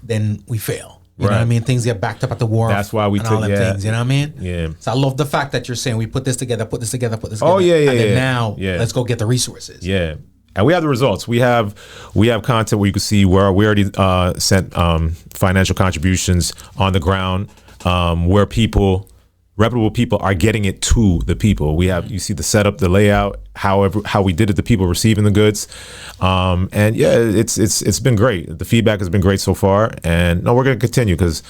then we fail. You know what I mean? Things get backed up at the wharf. That's why we took all them things. You know what I mean? Yeah. So I love the fact that you're saying we put this together. Oh yeah. And then now let's go get the resources. Yeah. And we have the results. We have content where you can see where we already sent financial contributions on the ground, where reputable people are getting it to the people. You see the setup, the layout, how we did it, the people receiving the goods, and it's been great. The feedback has been great so far, and we're going to continue, because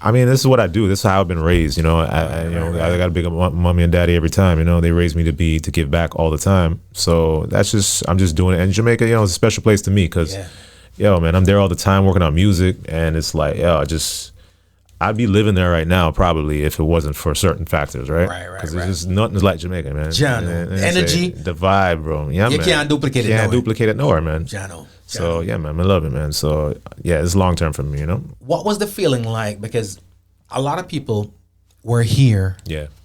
this is what I do. This is how I've been raised. I got to big up mommy and daddy every time. They raised me to give back all the time. So I'm just doing it. And Jamaica, it's a special place to me, because man, I'm there all the time working on music, and it's like, I'd be living there right now probably if it wasn't for certain factors, right? Right. Because there's just nothing like Jamaica, man. Jano, energy, the vibe, bro. Yeah, you man. can't duplicate it. Can't duplicate it nowhere, man. Jano. So yeah, man, I love it, man. So yeah, it's long term for me, What was the feeling like? Because a lot of people were here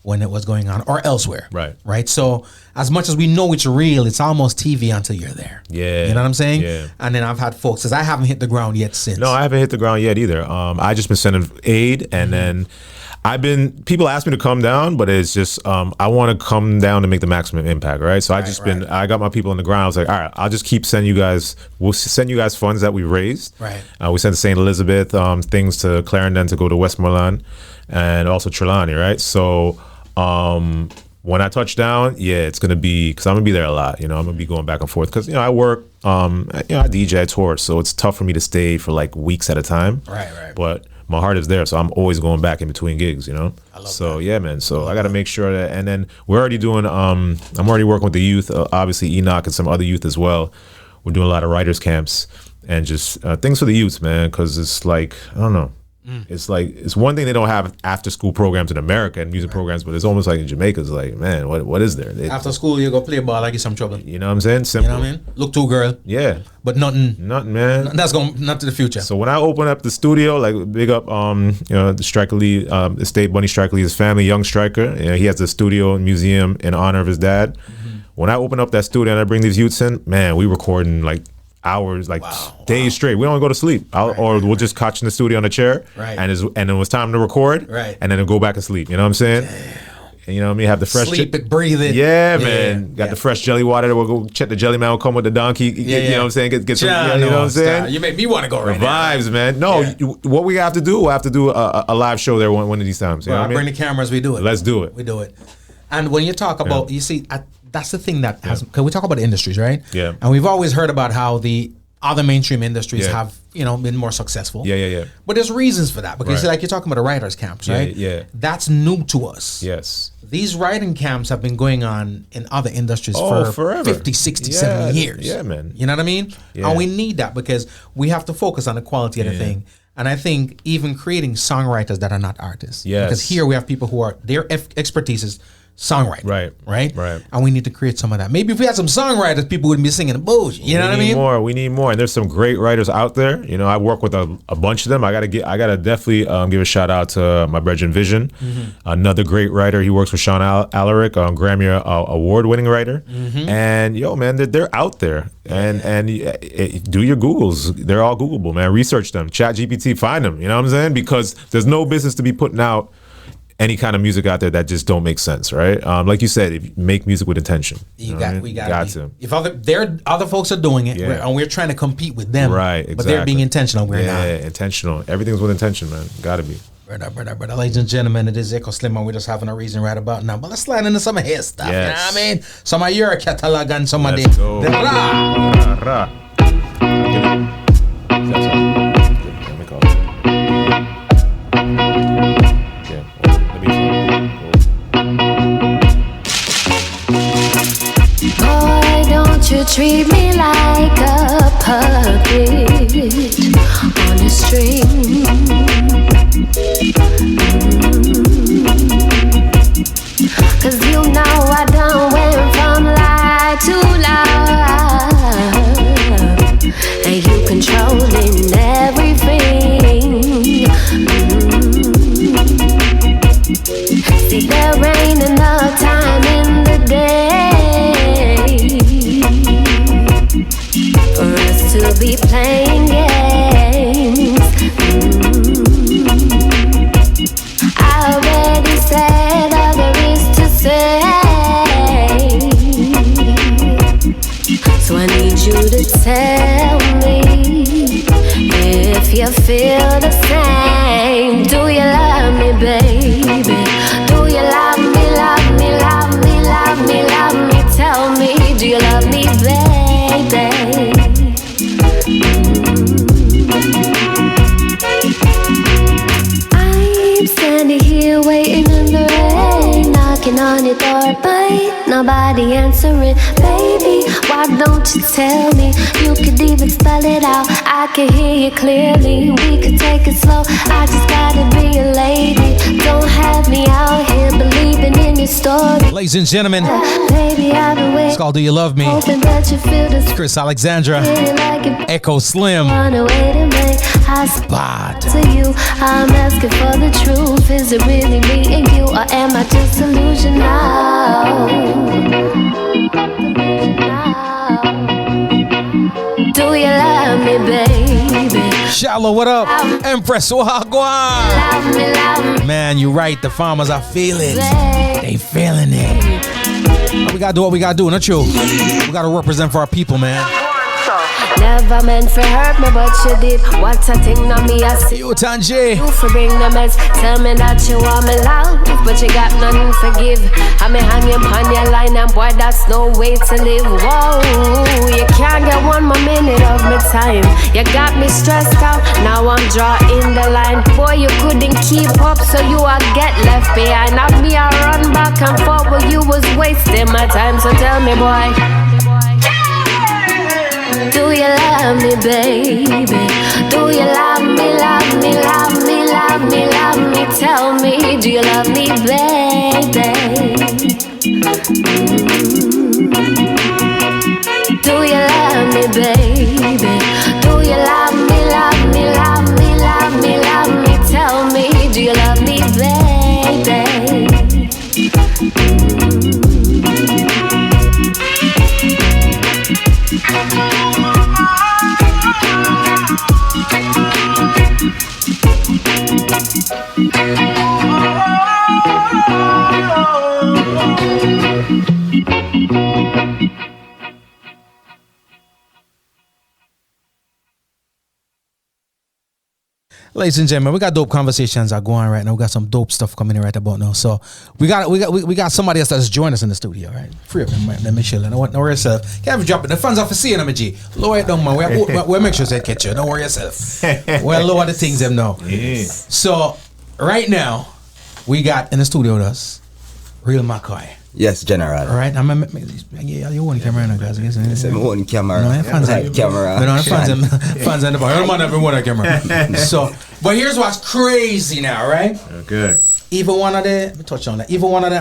when it was going on, or elsewhere. Right. So as much as we know it's real, it's almost TV until you're there. Yeah. You know what I'm saying? Yeah. And then I've had folks, because I haven't hit the ground yet since. No, I haven't hit the ground yet either. I just been sending aid, and then people ask me to come down, but it's just I want to come down to make the maximum impact, right? So I got my people on the ground. I was like, all right, I'll just keep sending you guys. We'll send you guys funds that we raised. Right. We sent to St. Elizabeth things to Clarendon to go to Westmoreland, and also Trelawney, right? So when I touch down, it's gonna be because I'm gonna be there a lot. I'm gonna be going back and forth because I work. I DJ, I tour, so it's tough for me to stay for like weeks at a time. Right. But my heart is there, so I'm always going back in between gigs, I love so that. Yeah, man. So I got to make sure that, and then we're already doing. I'm already working with the youth, obviously Enoch and some other youth as well. We're doing a lot of writers camps and just things for the youth, man, because it's like I don't know. It's like it's one thing they don't have after school programs in America and music programs, but it's almost like in Jamaica. It's like, man, what is there? After school, you go play ball, I get some trouble. You know what I'm saying? Simple. You know what I mean? Look to a girl. Yeah. But nothing, man. That's going not to the future. So when I open up the studio, like big up, the Striker Lee, estate Bunny Striker Lee, his family, young Striker. He has the studio and museum in honor of his dad. Mm-hmm. When I open up that studio and I bring these youths in, man, we recording like hours, like days straight. We don't go to sleep, we'll just catch in the studio on a chair, and then it was time to record, and then go back to sleep. You know what I'm saying? And you know what I mean? Have the fresh sleep it, breathe it. Yeah, man. Got the fresh jelly water. We'll go check the jelly man. Will come with the donkey. You know what I'm saying? Get some, you know what I'm saying? You make me want to go right now. Vibes, man. No, what we have to do? We'll have to do a live show there one of these times. You know what I mean? Bring the cameras. We do it. Let's do it. We do it. And when you talk about, you see, that's the thing that has. Because we talk about the industries, right? Yeah. And we've always heard about how the other mainstream industries have, been more successful. Yeah. But there's reasons for that. Because like you're talking about the writers' camps, right? Yeah. That's new to us. Yes. These writing camps have been going on in other industries for forever. 50, 60, 70 years. Yeah, man. You know what I mean? Yeah. And we need that because we have to focus on the quality of the thing. And I think even creating songwriters that are not artists. Yes. Because here we have people who are, their expertise is songwriting. Right. And we need to create some of that. Maybe if we had some songwriters, people wouldn't be singing the bullshit. You know what I mean? We need more. And there's some great writers out there. I work with a bunch of them. I gotta definitely give a shout out to my brethren Vision, another great writer. He works with Sean Alaric, Grammy award-winning writer. And man, they're out there. And do your Googles. They're all Googleable, man. Research them. ChatGPT, find them. You know what I'm saying? Because there's no business to be putting out any kind of music out there that just don't make sense, right? Like you said, if you make music with intention. We got to. If other folks are doing it, and we're trying to compete with them, right? Exactly. But they're being intentional. We're not. Yeah, intentional. Everything's with intention, man. Got to be. Brother. Ladies and gentlemen, it is EchoSlim, and we're just having a reason right about now. But let's slide into some of his stuff. Yes. You know what I mean? Some of your catalog and some of the ra. Boy, don't you treat me like a puppet on a string. Cause you know I done went from lie to love, and you controlling everything. See, there ain't enough time in the day for us to be playing games. I already said all there is to say, so I need you to tell me if you feel the same. Do you love me, baby? Do you love me, love me, love me, love me, love me? Tell me, do you love me, baby? I'm standing here waiting in the rain, knocking on your door, but nobody answering. Baby, why don't you tell me? You could even spell it out, I can hear you clearly. We could take it slow, I just gotta be a lady. Don't have me out here believing in your story. Ladies and gentlemen, baby, I've been waiting. It's called Do You Love Me? Hoping that you feel this. Chris Alexandra, EchoSlim. Bad. To you, I'm asking for the truth. Is it really me and you, or am I just illusion now? Do you love me, baby? Shallow, what up? Empress, what go on? Man, you're right. The farmers are feeling it. They feeling it. We gotta do what we gotta do, not you. We gotta represent for our people, man. Never meant for hurt me, but you did. What a thing on me, I see. You, Tanji. You for bring the mess. Tell me that you want me love, but you got nothing to give. I me hanging on your line, and boy, that's no way to live. Whoa, you can't get one more minute of my time. You got me stressed out, now I'm drawing the line. Boy, you couldn't keep up, so you are get left behind. Now me, I run back and forward, you was wasting my time. So tell me, boy, do you love me, baby? Do you love me, love me, love me, love me, love me? Tell me, do you love me, baby? Do you love me, baby? Do you love me, love me, love me, love me, love me? Tell me, do you love me, baby? Ladies and gentlemen, we got dope conversations that are going right now. We got some dope stuff coming in right about now. So we got somebody else that's joined us in the studio, right? Free up them, let me chill. Don't worry yourself. Can't drop it. The fans are for seeing them, G. Lower it down, man. We'll make sure they catch you. Don't worry yourself. We'll lower the things them now. Yeah. So right now, we got in the studio with us Real McKoy. Yes, General. All right, yeah, you want camera now, guys. It's my own camera. No, fans like camera. No, fans in the bar. I don't want everyone on camera. So, but here's what's crazy now, right? Okay. Even one of the, let me touch on that. Even one of the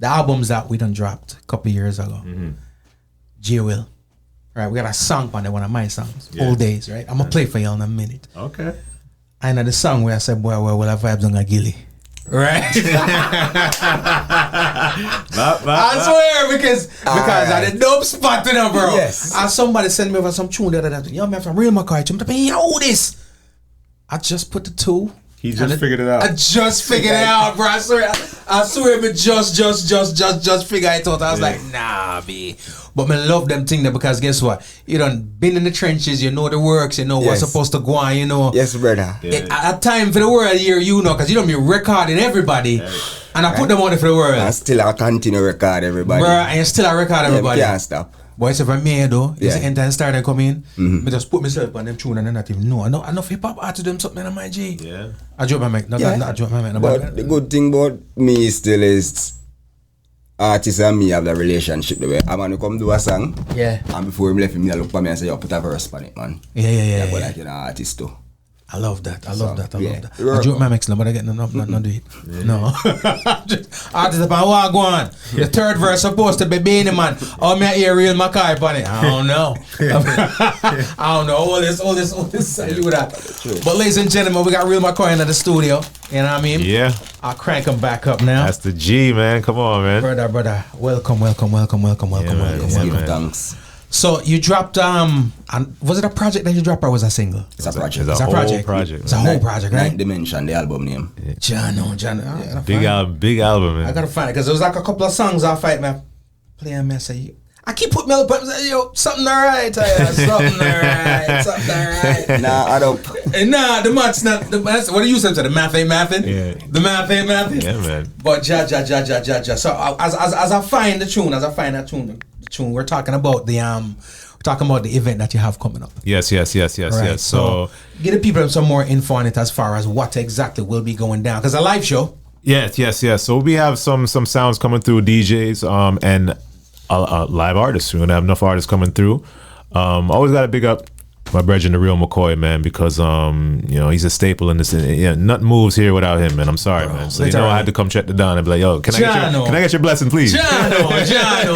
albums that we done dropped a couple of years ago, J Will. Right, we got a song on there, one of my songs, Old Days. Right, I'm gonna play for you in a minute. Okay. I know the song where I said, "Boy, well, have vibes on a gilly." Right. I swear because I did dope spot to them, bro. Yes. And somebody sent me over some tune the other day. Yo, man, from Real McKoy. You know this. I just put the two. He just figured it out. I just figured it out, bro. I swear, but just figure it out. I was like, nah, B. But I love them thing there because guess what? You done been in the trenches, you know the works, you know what's supposed to go on, you know. Yes, brother. At time for the world here, you know, because you don't be recording everybody. And I put them on it for the world. And still I continue record everybody. Bro, and still I record everybody. Can't stop. But it's for me though, it's the entire start and come in. I just put myself on them tune and then not even know. I know hip hop artists them something in my G. Yeah. I drop my mic. No, I drop my mic. But the good thing about me still is artists and me have the relationship the way I'm gonna come do a song. Yeah. And before him left me, I look for me and say, yo, put a verse on it, man. Yeah. But like you know, artist too. I love that. I love that. Yeah. I drop my mix now, but I get not do it. No. Artists about what go on. The third verse supposed to be Beanie Man. Oh, me hear Real McKoy on it. I don't know. I don't know. All this. You with that. But ladies and gentlemen, we got Real McKoy in the studio. You know what I mean? Yeah. I'll crank him back up now. That's the G, man. Come on, man. Brother. Welcome. Thanks. So you dropped and was it a project that you dropped or was it a single? It's a project. It's a whole project. It's a whole project, right? Ninth Dimension, the album name. John. Big album, man. I gotta find it because there was like a couple of songs I fight, man. Play and I say, I keep putting Mel up and say, yo, something alright. Something alright. Nah, I don't. Nah, the math's not. What do you say? The math ain't mathin'. Yeah. The math ain't mathin'. Yeah, man. But ja. So as I find the tune, we're talking about the event that you have coming up. Yes. Right. So give the people some more info on it as far as what exactly will be going down because a live show. Yes. So we have some sounds coming through, DJs and live artists. We're gonna have enough artists coming through. Always gotta big up my brethren, the Real McKoy, man, because he's a staple in this. Nothing moves here without him, man. I'm sorry, man. So I had to come check the Don and be like, yo, can I get your blessing, please? Jano. Yeah.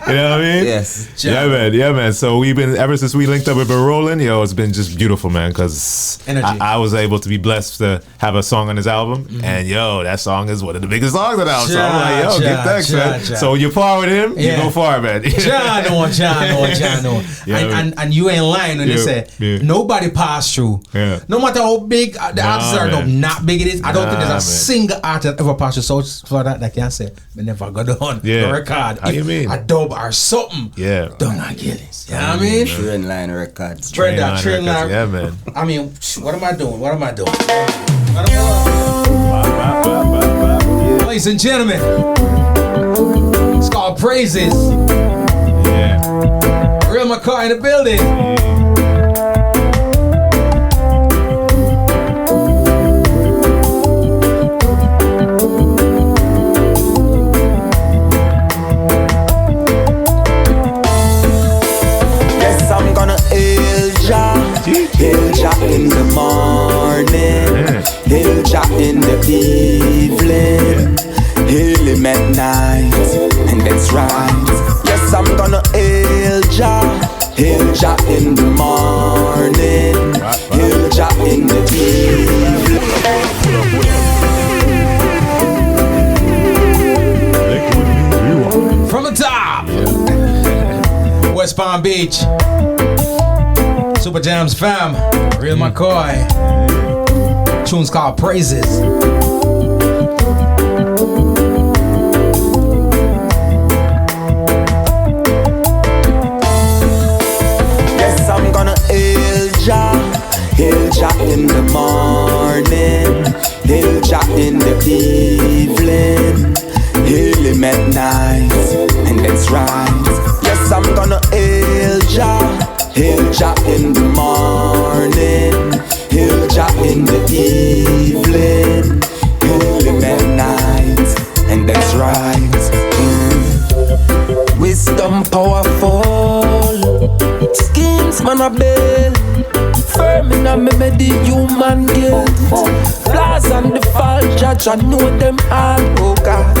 You know what I mean? Yes. Yeah, man. So we've been, ever since we linked up, we've been rolling. It's been just beautiful, man, because I was able to be blessed to have a song on his album, and that song is one of the biggest songs on the album. So I'm like, get thanks, man. So when you're far with him, you go far, man. Jano. Yeah, I know. Yeah, and you ain't lying when you say nobody passed through. Yeah. No matter how big the artists are, no, not big it is. I don't think there's a single artist ever passed through South Florida that can say, "Me never got on the record." How you mean? A dub or something. Yeah. Done again. You know what I mean? Train line records. Train line. Yeah, man. I mean, what am I doing? Ladies and gentlemen, it's called Praises. Yeah. Real McKoy in the building. Yes, I'm gonna hail Jah in the morning, hail Jah in the evening, hail him at night, and that's right. Yes, I'm gonna hail Jah in the morning, hail Jah in the evening. From the top, West Palm Beach, Super Jams fam, Real McKoy. Tunes called Praises. Yes, I'm gonna hail Jah in the morning, hail Jah in the evening, hail him at night, and that's right. Yes, I'm gonna hail Jah in the morning, hail Jah in the evening, hail him at night, and that's right. Wisdom powerful, schemes man a build, firm in a me human guilt, flaws and the fall, judge I know them all, oh God.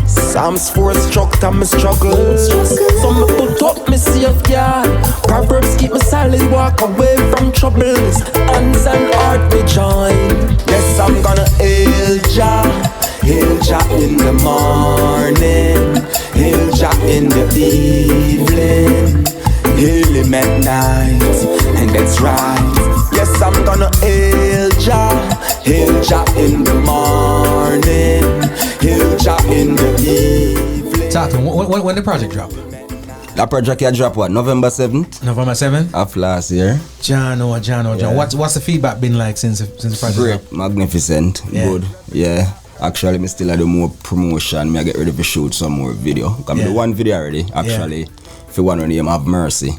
Psalms 4 structure my struggles. So me put up me safeguard. Proverbs keep me silent, walk away from troubles. Hands and heart me join. Yes, I'm gonna hail Jah in the morning, hail Jah in the evening, hail him at night, and that's right. Yes, I'm gonna hail Jah in the morning, hail Jah in the evening. Talk to me. When the project drop? That project you drop what? November 7th? November 7th? Of last year. John. Yeah. What's the feedback been like since the project Great, drop? magnificent, good. Yeah. Actually, me still do more promotion. Me I get ready to shoot some more video. Cause me do one video already. Actually, if you want to name Have Mercy.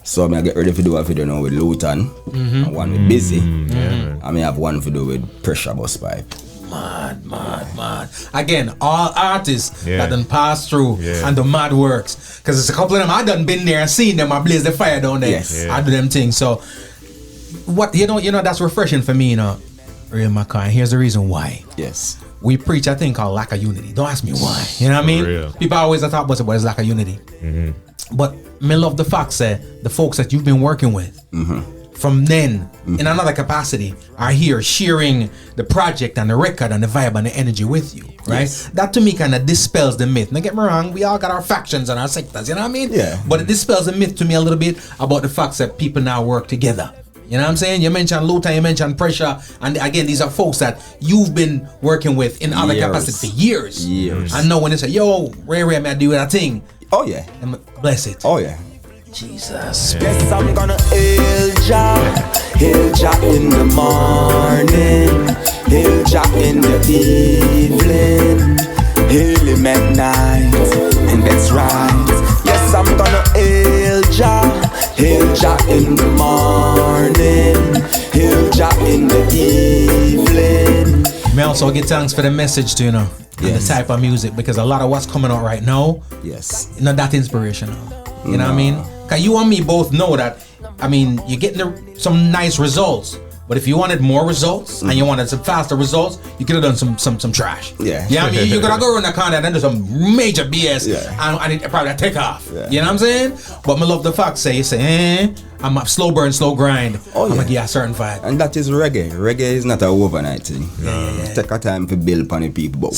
So me I get ready to do a video now with Luton. And one with Busy. I may have one video with Pressure Bus Pipe. Mad. Again, all artists that done pass through and the mad works. Because there's a couple of them I done been there and seen them. I blaze the fire down there. Yes. I do them things. So what you know that's refreshing for me, Real McKoy. Here's the reason why. Yes. We preach a thing called lack of unity. Don't ask me why. You know what I mean? Real. People always talk about it's lack of unity. But me love the fact that the folks that you've been working with from then in another capacity are here sharing the project and the record and the vibe and the energy with you, right? Yes. That to me kind of dispels the myth. Now get me wrong, we all got our factions and our sectors, you know what I mean? Yeah. But it dispels the myth to me a little bit about the fact that people now work together. You know what I'm saying? You mentioned Luton, you mentioned Pressure, and again, these are folks that you've been working with in other capacity for years. I know when they say, yo, Ray, may I do that thing? Oh yeah. And bless it. Oh yeah. Jesus. Yes, I'm gonna hail Jah in the morning, hail Jah in the evening, hail him at night, and that's right. Yes, I'm gonna hail Jah in the morning, hail Jah in the evening. May also give thanks for the message too, and the type of music, because a lot of what's coming out right now, Yes. not that inspirational. You know what I mean? Cause you and me both know that. I mean, you're getting some nice results, but if you wanted more results and you wanted some faster results, you could have done some trash. Yeah. You know what I mean? You gotta go around the corner and do some major BS, Yeah. and it probably take off. Yeah. You know what I'm saying? But me love the fact you say, I'm a slow burn, slow grind. Oh, I'm yeah. gonna give you a certain vibe. And that is reggae. Reggae is not an overnight thing. Take a time to build upon the people, but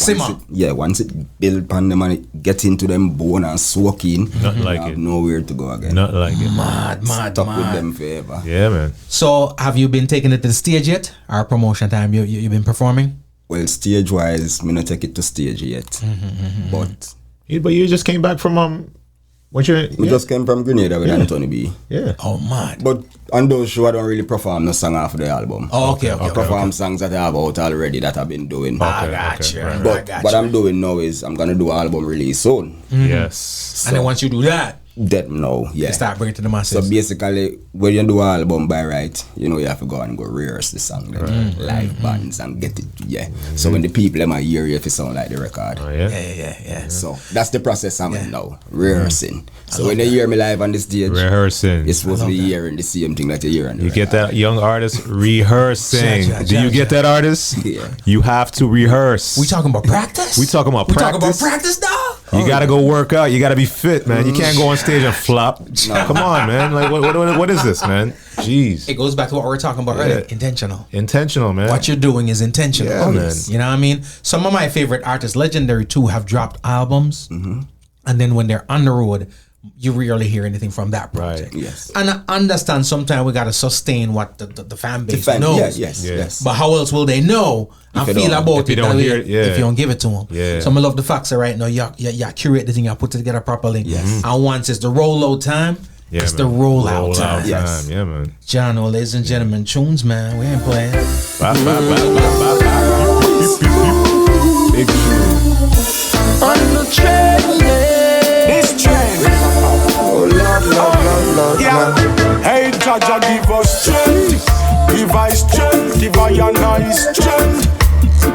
once it build upon them and it get into them bone and soak in, Not like have it. nowhere to go again. Not like it. Mad. Stuck with them forever. Yeah, man. So, have you been taking it to the stage yet? Our promotion time, you've been performing? Well, stage wise, me not take it to stage yet. But But you just came back from we just came from Grenada with Anthony B. Yeah. Oh, mad. But on those shows, I don't really perform no song off the album. Oh, okay. I perform songs that I have out already that I've been doing. I got you. But what I'm doing now is I'm gonna do an album release soon. Yes. And then once you do that, you start bringing it to the masses. So basically, when you do an album by right, you know you have to go and go rehearse the song, live bands and get it. So when the people them hear you, if it sound like the record. Oh, yeah. So that's the process I'm in now, rehearsing. So when they hear me live on the stage, rehearsing, it's supposed to be hearing the same thing that you hear on the You record. get that young artist rehearsing. Do you get that, artist? Yeah. You have to rehearse. We talking about practice? We talking about practice, dog? You gotta go work out. You gotta be fit, man. You can't go on stage and flop. Come on, man. Like, what is this, man? Jeez. It goes back to what we were talking about earlier. Intentional, man. What you're doing is intentional. Yeah, man. You know what I mean? Some of my favorite artists, legendary too, have dropped albums, and then when they're on the road, you rarely hear anything from that project. Right. Yes. And I understand sometimes we gotta sustain what the fan base knows. Yes. But how else will they know and feel about it if you don't give it to them? Yeah. So I love the facts that right now you curate the thing, you put it together properly. Yes. And once it's the rollout time, it's the rollout time. Yes. Yeah, man. John, ladies and gentlemen, tunes, man. We ain't playing. Big tune. On the train, this train. Oh Lord. Hey, Jaja, give us strength. Give us strength. Give us your nice strength.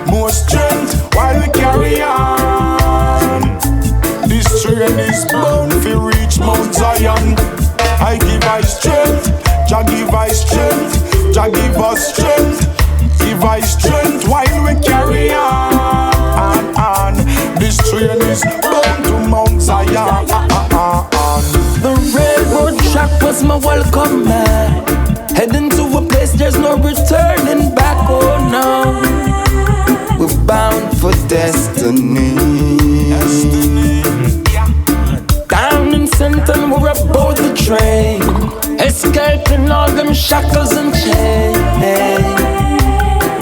More strength while we carry on. This train is bound to reach Mount Zion. I give us strength. Jah give us strength. Jah give us strength. Give us strength while we carry on. This train is bound to Mount Zion. The railroad track was my welcome mat. Heading to a place there's no returning back. Oh no, we're bound for destiny. Down in Centon we're aboard the train, escaping all them shackles and chains.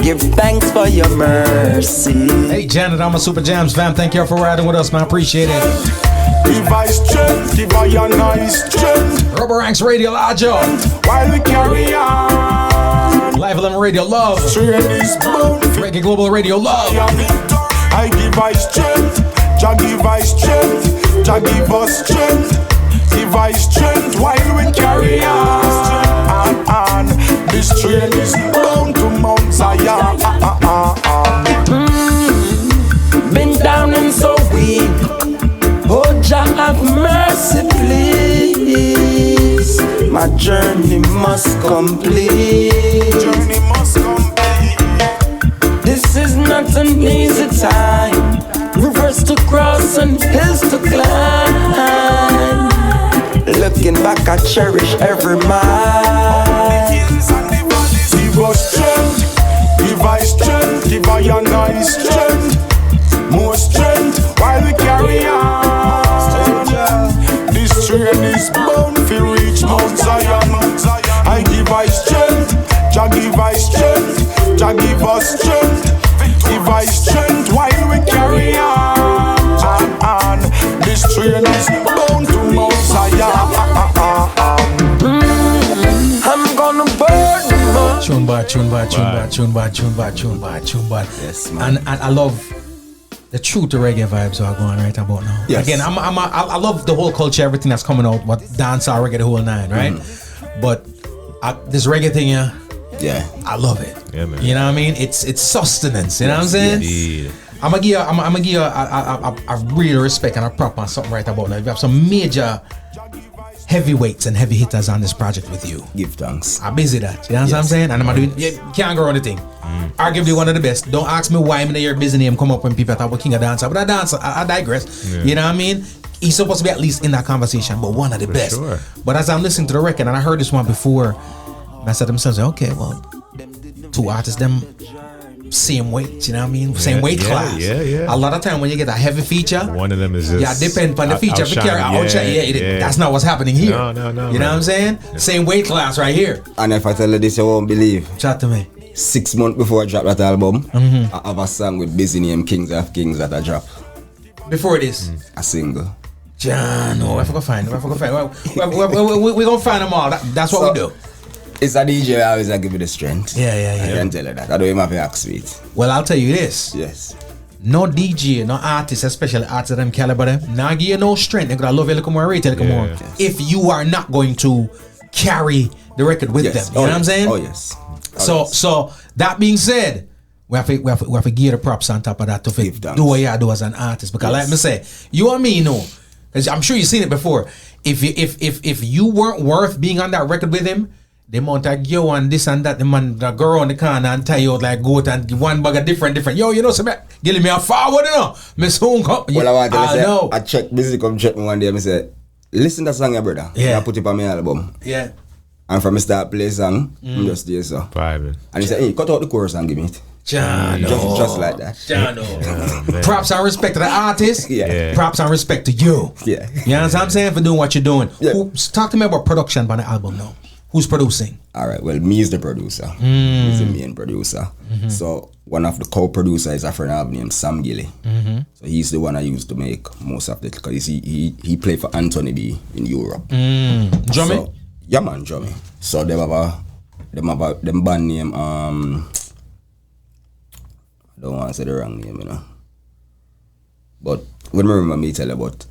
Give thanks for your mercy. Hey Janet, I'm a Super Jams fam. Thank y'all for riding with us, man. Appreciate it. Give us strength, give us your nice strength. Rubber Ranks Radio Lajo. While we carry on. Live 11 Radio Love. Train is bound. Reggae Global Radio Love. I give us strength. Jah give us strength. Jah give us strength. Give us strength while we carry on. This train is bound to Mount Zion. Been down and so weak. Oh, Jah have mercy, please. My journey must complete. This is not an easy time. Rivers to cross and hills to climb. Looking back, I cherish every mile. Give us strength, give us strength, give us your nice strength. More strength while we carry on. This train is bound to reach Mount Zion. I give us strength, Jah give us strength, Jah give us strength. Give us strength while we carry on. This train is bound to Mount Zion. I'm gonna burn them. Tune bad. Yes, man. And I love the true to reggae vibes are going right about now. Yes. Again, I love the whole culture, everything that's coming out, what dancehall, reggae, the whole nine, right? But this reggae thing, Yeah. I love it. Yeah, man. You know what I mean? It's sustenance. You know what I'm saying? Indeed. I'm gonna give you a real respect and a prop on something right about now. You have some major heavyweights and heavy hitters on this project with you. Give thanks. I'm busy that. You know what I'm saying? And I'm doing. You can't go on the thing. Arguably one of the best. Don't ask me why I'm in your busy name come up when people talk about King of Dancer, but I dance. I digress. Yeah. You know what I mean? he's supposed to be at least in that conversation, but one of the best. Sure. But as I'm listening to the record, and I heard this one before, I said to myself, okay, well, two artists, them same weight, you know what I mean? Same weight class. Yeah. A lot of time when you get a heavy feature, one of them is just depend on the feature. That's not what's happening here. No. You know what I'm saying? Same weight class right here. And if I tell you this, you won't believe. Chat to me. 6 months before I drop that album, I have a song with busy name Kings of Kings that I drop. Before this? A single. John, I forgot to find them. We're going to find them all. That's what we do. It's a DJ I always give you the strength. Yeah. I can tell you that. I don't even have to act sweet. Well, I'll tell you this. Yes. No DJ, no artist, especially artists of them caliber, them, now give you no strength. They're going to love you a little more, rate you a little more. Yes. If you are not going to carry the record with them. You know what I'm saying? Oh, yes. So that being said, we have to give the props on top of that to do what you do as an artist. Because like me say, you and me know, because I'm sure you've seen it before. If you weren't worth being on that record with him, they mount a yo and this and that, the man the girl on the corner and tie you out like goat and one bag of different. Yo, you know something? Give me a forward, you know. Miss Home come. Well, I want to say, I check busy come check me one day and I say, listen to that song, brother. Yeah. I put it on my album. Yeah. And from the start play song, I'm just there, so. Vibing. And he said, hey, cut out the chorus and give me it. Just like that. Props and respect to the artist. Yeah. Props and respect to you. Yeah. You know what I'm saying? For doing what you're doing. Yeah. Talk to me about production on the album now. Who's producing? All right. Well, me is the producer. He's the main producer. So one of the co-producers is a friend I have named Sam Gilly. So he's the one I used to make most of it because he played for Anthony B in Europe. Drummy? So, yeah, man, Drummy. So them band name I don't want to say the wrong name, you know. But when I remember me tell you about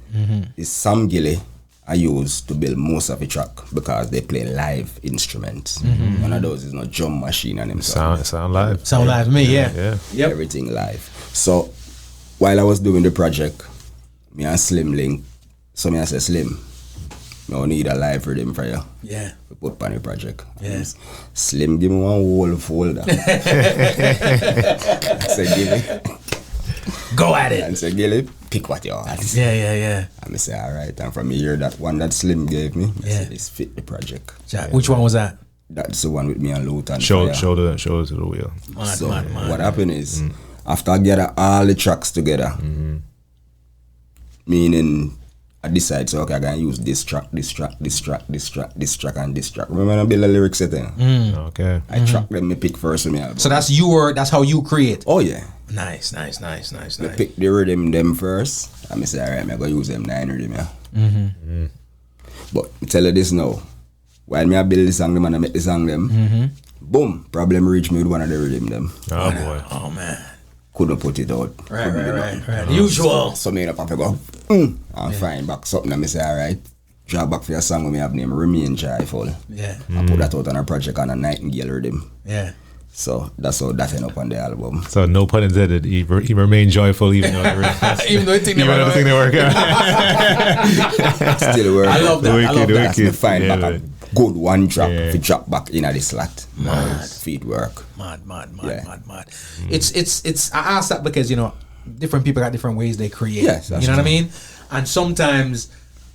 it's Sam Gilly I use to build most of the track because they play live instruments. One of those is not drum machine and them sound live. Sound live to me, yeah. Yep. Everything live. So while I was doing the project, me and Slim link. So me I say Slim, I need a live rhythm for you. Yeah. We put on the project. Yeah. Slim give me one whole folder. I said give me. Go at it. And say Gilly, pick what you want. Yeah. And I say, all right. And from here, that one that Slim gave me, I said, this fit the project. Which one was that? That's the one with me and Luton. Show it to the wheel. Mad. What happened is, after I gather all the tracks together, meaning I decide, so okay, I'm going to use this track, and this track. Remember when I build the lyrics set there? Okay. I track them, me pick first with me. So that's how you create? Oh, yeah. Nice. Me pick the rhythm them first, and I say, all right, I'm going to use them 9 rhythm, yeah. But I tell you this now, while me I build the song them and I make the song them, boom, problem reach me with one of the rhythm them. Oh, boy. Oh, man. Couldn't put it out. Right. Usual. So me up and go, I'm fine back something and I say, all right, draw back for your song when me have name Remain Joyful. Yeah. I put that out on a project on a Nightingale rhythm. Yeah. So that's how that ended up on the album. So no pun intended, he remained joyful even though even though everything didn't work out. Still work. I love that. That's me find back a good one drop if you drop back in the slot. Mad. Feet work. Mad. It's I ask that because, you know, different people got different ways they create. Yes, you know what I mean? And sometimes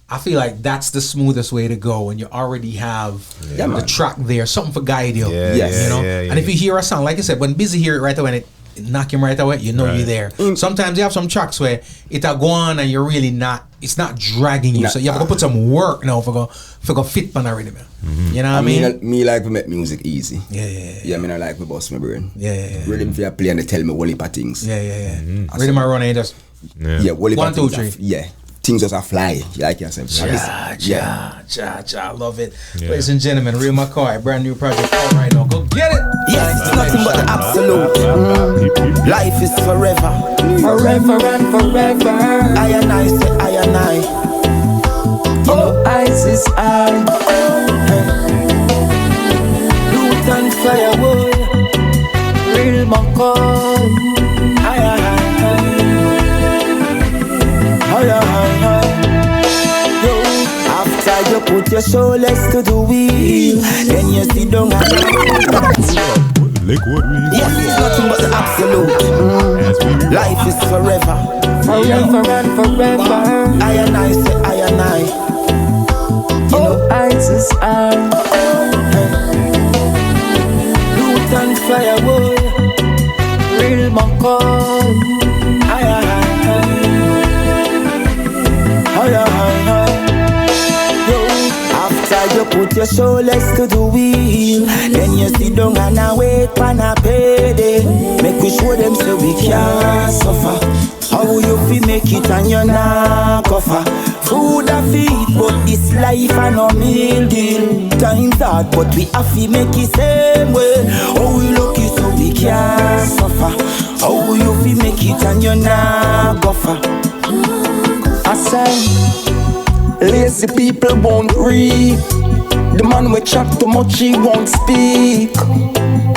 I feel like that's the smoothest way to go when you already have the track there, something for guide you. Yes. You know? And if you hear a song, like I said, when Busy hear it right away and it knock him right away, you know you're there. Sometimes you have some tracks where it'll go on and you're really not, it's not dragging you. So you have to put some work now for go fit on the rhythm. You know what I mean? Me like to make music easy. Yeah. I mean, I like to bust my brain. Yeah. Rhythm for you play and they tell me whole heap of things. Yeah. Rhythm I run and just whole heap 1, of 2, things 3. Yeah. Things just are fly, like yourself. I love it. Ladies and gentlemen, Real McKoy, brand new project out right now. Go get it. Yes, it's nothing but the absolute. Life is forever. Forever and forever. I and I say I and I. You know, ice is high. Loot and firewood. Real McKoy. After you put your shoulders to the wheel, then you sit down and Liquid weed. Yes, it's nothing but the absolute. Life is forever. Forever and forever. I and I say I and I. You know, ice is on. Loot and firewood. Real McKoy. After you put your shoulders to the wheel, then you sit down and wait for a payday. Make we show them so we can't suffer. How you feel make it and you're not cover. Food a feed, but this life a no meal deal. Times hard, but we have to make it same way. How we lucky so we can't suffer. How you feel make it and you're not buffer. I say, lazy people won't read. The man we chat too much, he won't speak.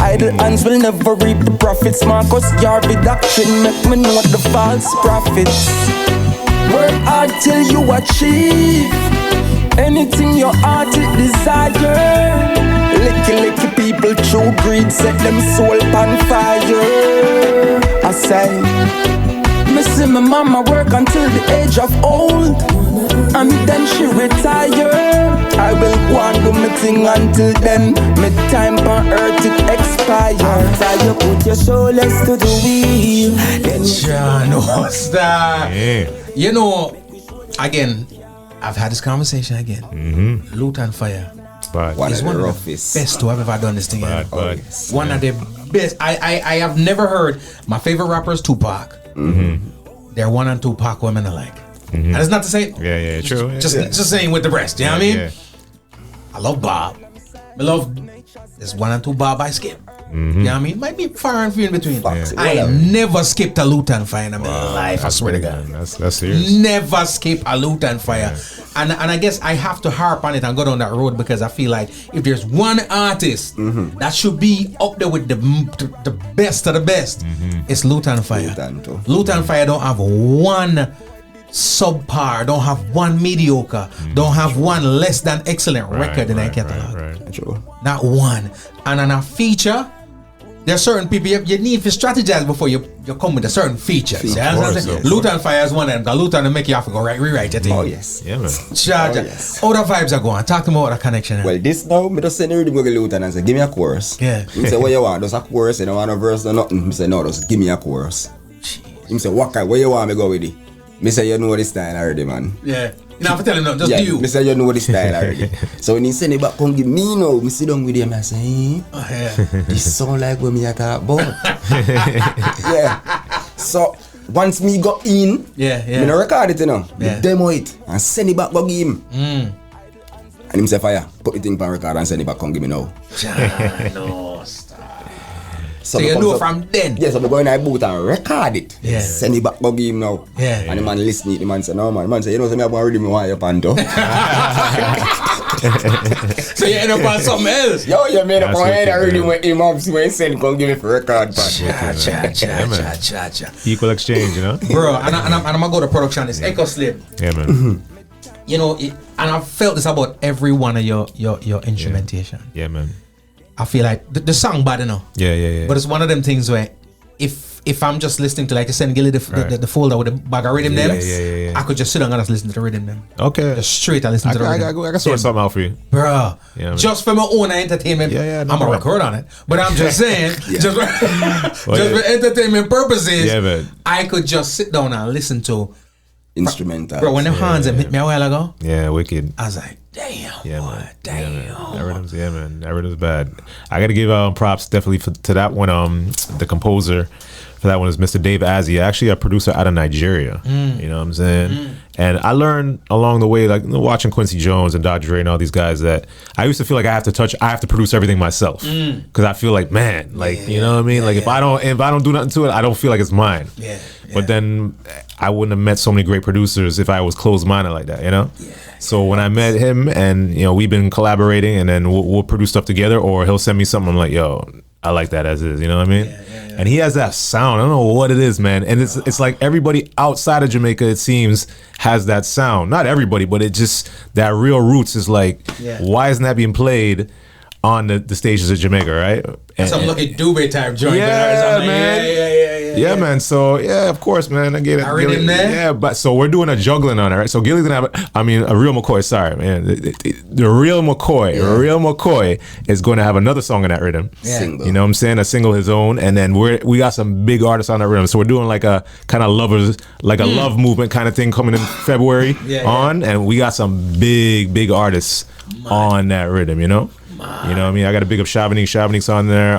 Idle hands will never reap the profits. Marcus Garvey doctrine make me know the false prophets. Work hard till you achieve anything your heart desire. Licky people through greed set them soul on fire. I say, me see my mama work until the age of old, and then she retire. I will go and do my thing until then. My time on earth it expire. After you put your shoulders to the wheel, then John, what's that? Yeah. You know, again, I've had this conversation again. Loot and Fire. But One It's of one the of the roughest. best to have ever done this thing. Bad, Yeah. bad. yes. One of the best. I have never heard my favorite rapper is Tupac. They're one and Tupac women alike. And it's not to say yeah, true. Yeah, just saying with the rest. You know what I mean? Yeah. I love Bob. I love this 1 and 2 Bob I skip. You know what I mean? Might be far and few in between. Foxy, I whatever. never skipped a Loot and Fire in my life. I swear to cool, God. man. That's serious. Never skip a Loot and Fire. And I guess I have to harp on it and go down that road because I feel like if there's one artist that should be up there with the best of the best, it's Loot and Fire. Loot and Fire don't have one subpar, don't have one mediocre, don't have one less than excellent record in their catalog. Right. True. Not one. And on a feature, there are certain people you need to strategize before you come with a certain feature. See, Of course, of Loot and Fire is one of them. The Loot and make you have to go rewrite your thing. Oh yes. Yeah, man. Charge. Oh, yes. How the vibes are going? Talk to me about the connection. Well, this now, me just send the rhythm go to Luton and say, give me a chorus. Yeah. He say, what you want? Just a chorus, you don't want a verse or nothing. Me say, no, just give me a chorus. He say, what kind? Where you want me go with it? Me say, you know this style already, man. Yeah. You don't have to tell him nothing, just Yeah, do you. me say, you know this style already. So when he send it back, come give me now. Me sit down with him and say, Oh, yeah. this sound like what me a talk about. Yeah. So once me go in, Yeah. me no record it, you know. Yeah. Me demo it and send it back, go give him. And him say, fire, put the thing on record and send it back, come give me now. No, stop. So me you come know so- from then. Yes, so me go in the booth and record it. Yeah. Send it back, go give him now. Yeah. And the man listen it, the man say, no man. The man say, you know, so me have one rhythm me want you pan to. So you end up on something else. Yo, you made up That's one head wicked, already man. when him up, so when send, come give me for record pan. Cha. Equal exchange, you know? Bro, and I'm gonna go to production. It's EchoSlim. Yeah, man. You know, and I've felt this about every one of your instrumentation. Yeah, man. I feel like the song bad enough, Yeah. but it's one of them things where if I'm just listening to like you send Gilly the folder with the bag of rhythm them, Yeah. I could just sit down and just listen to the rhythm them. Okay. Just straight I listen I to the rhythm. can sort something out for you. Bro, Yeah, man. just for my own entertainment, Yeah, no I'm gonna problem. record on it. But I'm just saying, just for entertainment purposes, Yeah, man. I could just sit down and listen to. Instrumental. Bro, when them hands them hit me a while ago, Yeah, wicked. I was like, damn, Yeah, boy, man. damn. That rhythm's, that rhythm's bad. I got to give props definitely to that one. The composer for that one is Mr. Dave Azzi, actually a producer out of Nigeria. You know what I'm saying? And I learned along the way, like watching Quincy Jones and Dr. Dre and all these guys, that I used to feel like I have to produce everything myself because I feel like, man, like you know what I mean? Like if I don't do nothing to it, I don't feel like it's mine. Yeah. But then I wouldn't have met so many great producers if I was closed-minded like that, you know? So when I met him and, you know, we've been collaborating and then we'll produce stuff together or he'll send me something, I'm like, yo, I like that as is, you know what I mean? And he has that sound. I don't know what it is, man. And it's like everybody outside of Jamaica, it seems, has that sound. Not everybody, but it just, that real roots is like, why isn't that being played on the stages of Jamaica, right? Some lucky Dubé type joint. Yeah, man. Yeah, man. So yeah, of course, man. I get it. I read him there. Yeah, but so we're doing a juggling on it, right? So Gilly's gonna have, a Real McKoy. Sorry, man. The Real McKoy is going to have another song in that rhythm. Yeah. Single. You know what I'm saying? A single his own, and then we got some big artists on that rhythm. So we're doing like a kind of lovers, like a love movement kind of thing coming in February and we got some big artists on that rhythm. You know. You know what I mean? I got a big up Shabanique's on there.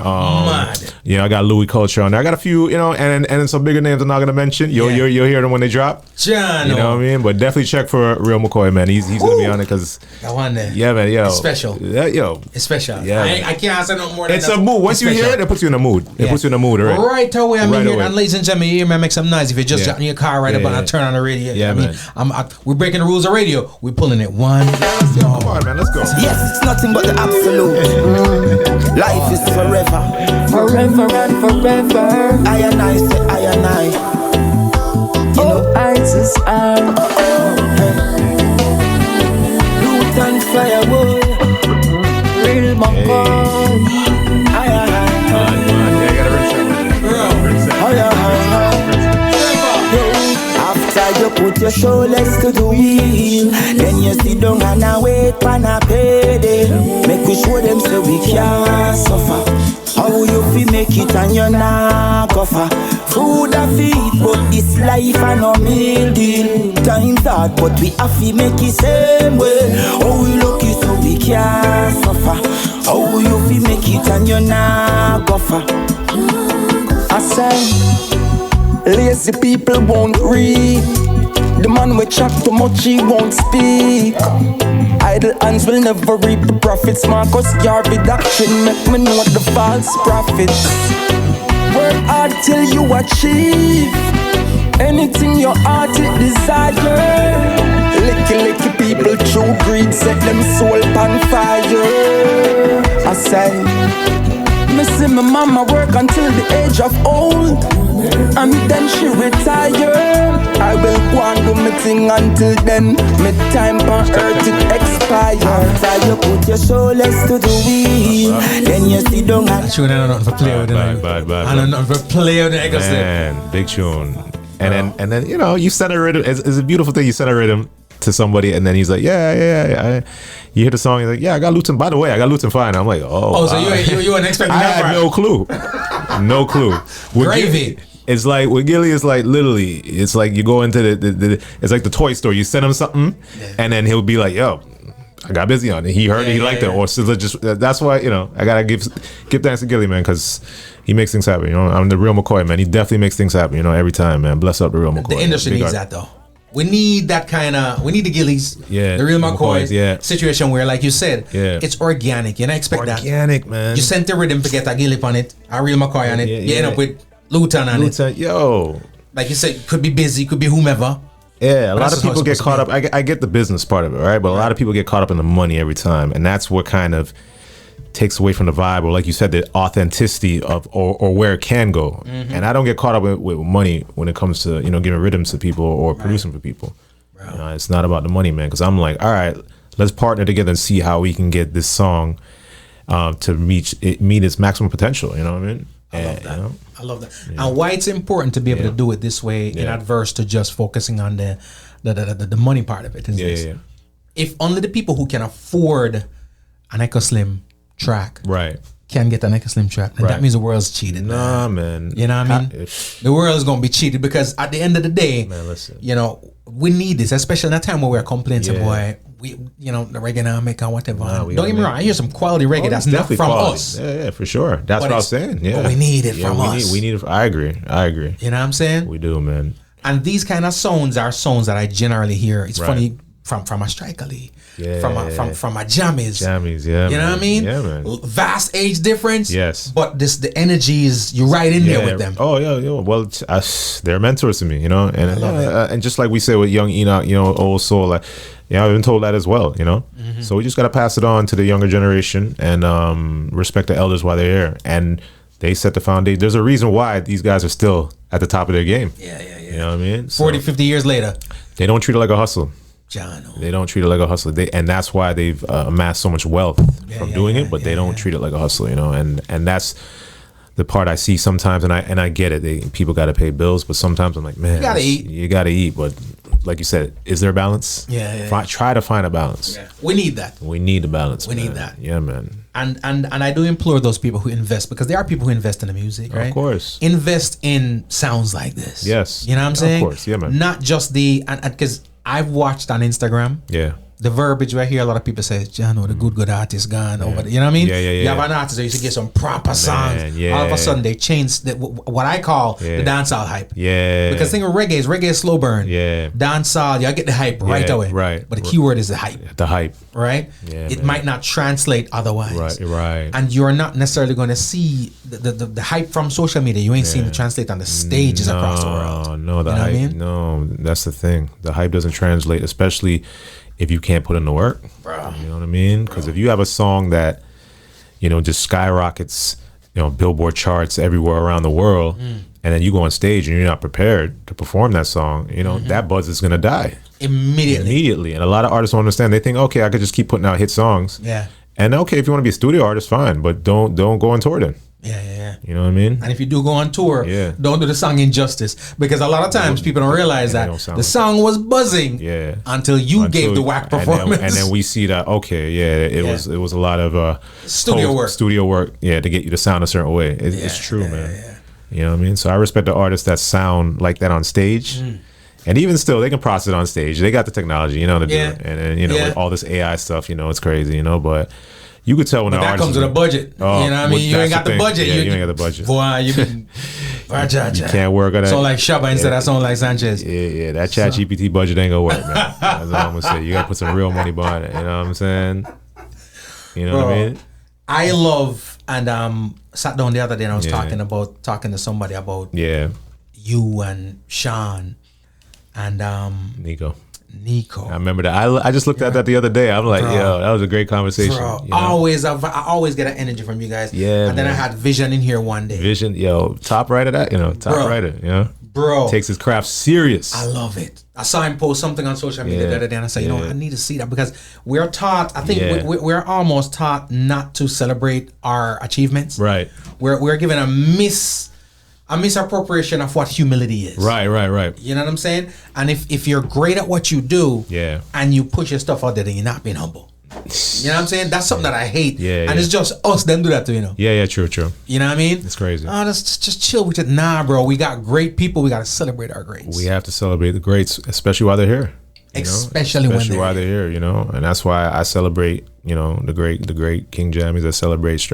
You know, I got Louis Culture on there. I got a few, you know, and then some bigger names I'm not gonna mention. You'll hear them when they drop. John. You know what I mean? But definitely check for Real McKoy, man. He's gonna be on it because I want that. Yeah, man. Yo, it's special. Yeah, yo, it's special. Yeah, I can't say no more. Than it's a mood. Once you hear it, it puts you in a mood. It puts you in a mood, right? Right away. I'm right here, away. and ladies and gentlemen, you hear me make some noise. If you just got in your car right about, I turn on the radio. Yeah, man. We're breaking the rules of radio. We're pulling it one. Come on, man. Let's go. Yes, it's nothing but the absolute. Life is forever. Forever and forever. I and I say I and I. You know, eyes is on. Loot and firewood. Real McKoy. I and I. Yeah, you gotta After you put your shoulders to the wheel, then you sit down and wait for a payday. Make we show them so we can't suffer. How you feel make it and you're not offer. Food a feed, but this life and no meal deal. Times hard, but we have to make it same way. How we lucky so we can't suffer. How you feel make it and you're not offer. I say, lazy people won't read. The man we chat too much, he won't speak. Idle hands will never reap the profits. Marcus Garvey doctrine make me know the false prophets. Work hard till you achieve anything your heart it desire. Licky people through greed set them soul on fire. I say, me see my mama work until the age of old, and then she retire. I will go and do my thing until then. My time on earth it expire. After you put your shoulders to the wheel, then you sit down and tune. I don't know for play with it. I don't know for play with the EchoSlim. Man, big tune. And then you know you send a rhythm. It's a beautiful thing. You send a rhythm to somebody, and then he's like, yeah. You hear the song, he's like, yeah, I got Luton. By the way, I got Luton fine. I'm like, oh. So you weren't expecting I that had part? no clue. No clue. Gravy. It's like with Gilly, it's like literally, it's like you go into the it's like the toy store. You send him something, and then he'll be like, yo, I got busy on it. He heard it, he liked it, or so just that's why I gotta give thanks to Gilly, man, because he makes things happen. I'm the Real McKoy, man. He definitely makes things happen. Every time, man. Bless up the Real McKoy. The industry needs that though. We need that kind of. We need the Gillies, the Real McKoys, situation where, like you said, it's organic. You don't expect that. Organic, man. You sent the rhythm to get a Gilly on it, a Real McKoy on it. You end up with Luton on it. Yo. Like you said, could be busy, could be whomever. Yeah, a lot of people get caught up. I get the business part of it, right? But a lot of people get caught up in the money every time, and that's what kind of takes away from the vibe, or like you said, the authenticity of or where it can go. And I don't get caught up with money when it comes to giving rhythms to people or producing for people. It's not about the money, man. Because I'm like, all right, let's partner together and see how we can get this song to meet its maximum potential. You know what I mean? I love that. Yeah. And why it's important to be able to do it this way, in adverse to just focusing on the money part of it. If only the people who can afford an EchoSlim track can get an EchoSlim track, and that means the world's cheated. Nah, man. You know what I mean? The world is gonna be cheated, because at the end of the day, man, listen. We need this, especially in a time where we're complaining, boy, the reggae now make and whatever. Don't get me wrong, I hear some quality reggae that's not from us. Yeah, for sure. That's what I was saying. Yeah. But we need it from us. We need it. I agree. You know what I'm saying? We do, man. And these kind of sounds are sounds that I generally hear. It's funny from a Striker Lee. From a Jammies. Yeah. You know what I mean? Yeah, man. Vast age difference. Yes. But the energy is, you're right in there with them. Oh yeah. Well, they're mentors to me, and just like we say with young Enoch, old soul, like, I've been told that as well, So we just gotta pass it on to the younger generation and respect the elders while they're here. And they set the foundation. There's a reason why these guys are still at the top of their game. Yeah. You know what I mean? 40, 50 years later. They don't treat it like a hustle. John. They don't treat it like a hustle. And that's why they've amassed so much wealth from doing it, but they don't treat it like a hustle, you know, and that's the part I see sometimes, and I get it. People got to pay bills, but sometimes I'm like, man, you gotta eat. But like you said, is there a balance? Try to find a balance. Yeah. We need that. We need a balance. We need that. Yeah, man. And I do implore those people who invest, because there are people who invest in the music, right? Of course. Invest in sounds like this. Yes. You know what I'm saying? Of course. Yeah, man. Not just because I've watched on Instagram. Yeah. The verbiage right here, a lot of people say, John, the good artist gone over there. You know what I mean? You have an artist that used to get some proper songs. All of a sudden, they changed what I call the dancehall hype. Yeah. Because think of reggae is slow burn. Yeah. Dancehall, you get the hype right away. Right. But the key word is the hype. The hype. Right? Yeah, it might not translate otherwise. Right. And you're not necessarily going to see the hype from social media. You ain't seeing it translate on the stages across the world. No, the hype. I mean? No, that's the thing. The hype doesn't translate, especially if you can't put in the work. Bro. You know what I mean? Because if you have a song that, you know, just skyrockets, you know, Billboard charts everywhere around the world, and then you go on stage and you're not prepared to perform that song, you know, that buzz is going to die. Immediately. And a lot of artists don't understand. They think, okay, I could just keep putting out hit songs. Yeah. And okay, if you want to be a studio artist, fine, but don't go on tour then. Yeah. You know what I mean? And if you do go on tour, don't do the song injustice, because a lot of times people don't realize that the song was buzzing until you gave the whack performance. And then we see that, okay, it was a lot of studio work, to get you to sound a certain way. It's true, man. Yeah. You know what I mean? So I respect the artists that sound like that on stage. And even still, they can process it on stage. They got the technology, you know, to do it. And then, you know, with all this AI stuff, you know, it's crazy, you know, but you could tell when but the that artist comes with a budget. You know what I mean? You ain't got the budget. Yeah, you ain't got the budget. Boy, you can't work on that. So like Shabba instead of someone like Sanchez. Yeah. That chat GPT budget ain't gonna work, man. That's all I'm gonna say. You gotta put some real money behind it. You know what I'm saying? You know what I mean? I love, and sat down the other day and I was talking to somebody about you and Sean and Nico. I remember that. I just looked at that the other day. I'm like, yo, that was a great conversation. Bro, you know? I always get an energy from you guys. Yeah. And then I had Vision in here one day. Vision, top writer that, writer, you know. Bro. Takes his craft serious. I love it. I saw him post something on social media the other day and I said, you know, I need to see that, because we're taught, I think we're almost taught not to celebrate our achievements. Right. We're given a misappropriation of what humility is. Right. You know what I'm saying? And if you're great at what you do, and you push your stuff out there, then you're not being humble. You know what I'm saying? That's something that I hate. And it's just us them do that too, you know. Yeah, true. You know what I mean? It's crazy. Oh, just chill with it. Nah, bro. We got great people. We got to celebrate our greats. We have to celebrate the greats, especially while they're here. Especially while they're here, you know. And that's why I celebrate, you know, the great King Jammies. I celebrate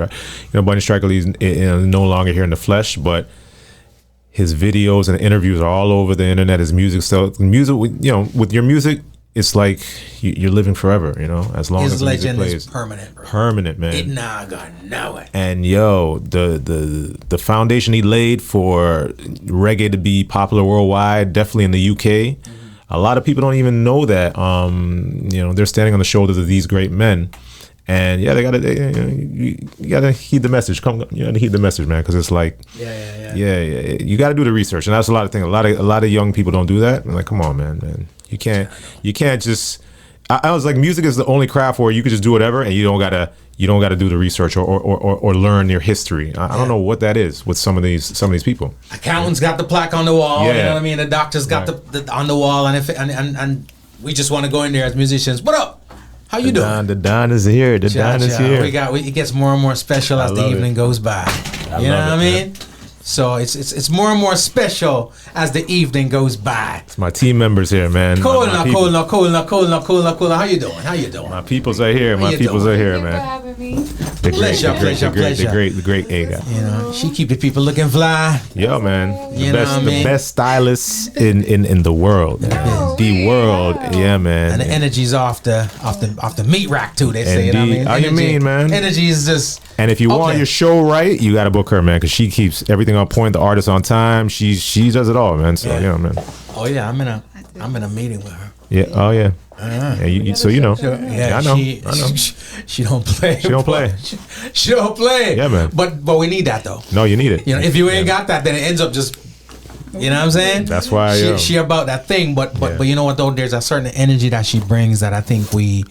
Bunny Striker Lee's no longer here in the flesh, but his videos and interviews are all over the internet. His music, with your music, it's like you're living forever, you know, as long as the music plays. Is permanent, bro. Permanent, man. It not gonna know it. And the foundation he laid for reggae to be popular worldwide, definitely in the UK. A lot of people don't even know that. They're standing on the shoulders of these great men. And you gotta heed the message. You gotta heed the message, man, because it's like, you gotta do the research, and that's a lot of things. A lot of young people don't do that. I'm like, come on, man, you can't just. I was like, music is the only craft where you could just do whatever, and you don't gotta do the research or learn your history. I don't know what that is with some of these people. Accountants got the plaque on the wall. You know what I mean? The doctors got the on the wall, and we just want to go in there as musicians. What up? How you doing? The Don is here. The Don is here. It gets more and more special as the evening goes by. You know what I mean? Man. So it's more and more special as the evening goes by. It's my team members here, man. Cool. How you doing? My peoples are here. My peoples are here, man. Having me. The great AGuy. You know, she keep the people looking fly. Yo, man. The best stylist in the world. The world. Yeah, man. And the energy's off the meat rack too, they say. How you mean, man? Energy is just. And if you want your show right, you gotta book her, man, because she keeps everything on point. The artist on time. She does it all, man. So man. Oh yeah, I'm in a meeting with her. Yeah. Oh yeah. So you know. Yeah, I know. She don't play. She don't play. She don't play. Yeah, man. But we need that though. No, you need it. You know, if you ain't got that, then it ends up just. You know what I'm saying? That's why she about that thing. But you know what though? There's a certain energy that she brings that I think we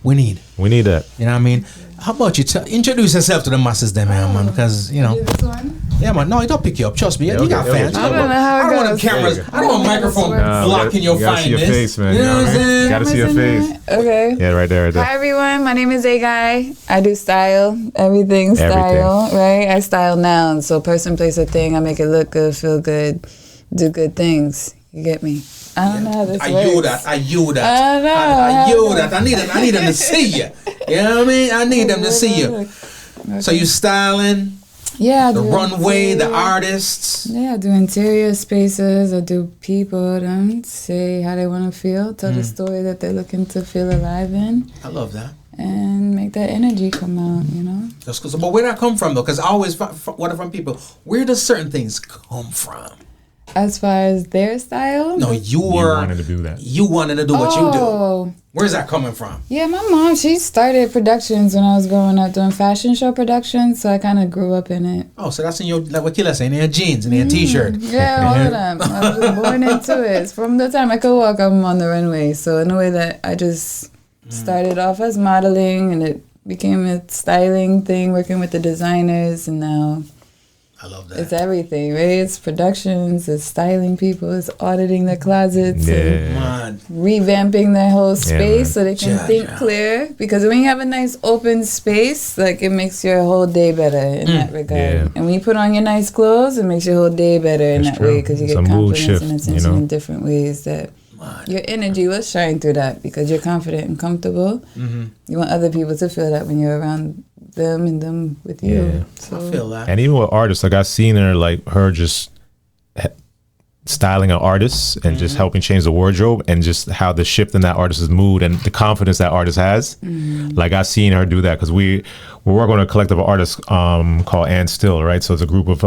need. We need that. You know what I mean? How about you introduce yourself to the masses then, man, because, you know. This one? Yeah, man. No, it don't pick you up. Trust me. You got fans. I don't know how I it don't want goes. them cameras. I don't want a microphone blocking your gotta see your fineness. face, man. You know what I'm saying? Gotta see your face. Okay. Yeah, right there, right there. Hi everyone, my name is AGuy. I do style, everything style, right? I style nouns, so person, place, or thing. I make it look good, feel good, do good things. You get me? I don't know how this works. I you that. I know. I need them to see you. You know what I mean? I need them to see you. Okay. So you styling? Yeah, I the do runway, interior. the artists. Yeah, I do interior spaces. I do people, them say how they want to feel, tell the story that they're looking to feel alive in. I love that. And make that energy come out, you know. That's cool. But where did that come from though? Because I always wonder from people, where does certain things come from? As far as their style? No, you wanted to do that. You wanted to do what you do. Oh. Where's that coming from? Yeah, my mom, she started productions when I was growing up, doing fashion show productions, so I kind of grew up in it. Oh, so that's in your, like what Killa saying, in your jeans and in your t-shirt. Yeah, all of them. I was just born into it. From the time I could walk, I'm on the runway. So in a way that I just started off as modeling, and it became a styling thing, working with the designers, and now I love that. it's everything, right? It's productions, it's styling people, it's auditing their closets, and revamping their whole space so they can think clear. Because when you have a nice open space, like it makes your whole day better in that regard. Yeah. And when you put on your nice clothes, it makes your whole day better in that way, because you get confidence and attention in different ways that your energy will shine through that, because you're confident and comfortable. You want other people to feel that when you're around them and them with you. Yeah. So. I feel that. And even with artists, like I've seen her, like her just styling an artist and just helping change the wardrobe, and just how the shift in that artist's mood and the confidence that artist has. Like I've seen her do that, because we're working on a collective of artists called And Still, right? So it's a group of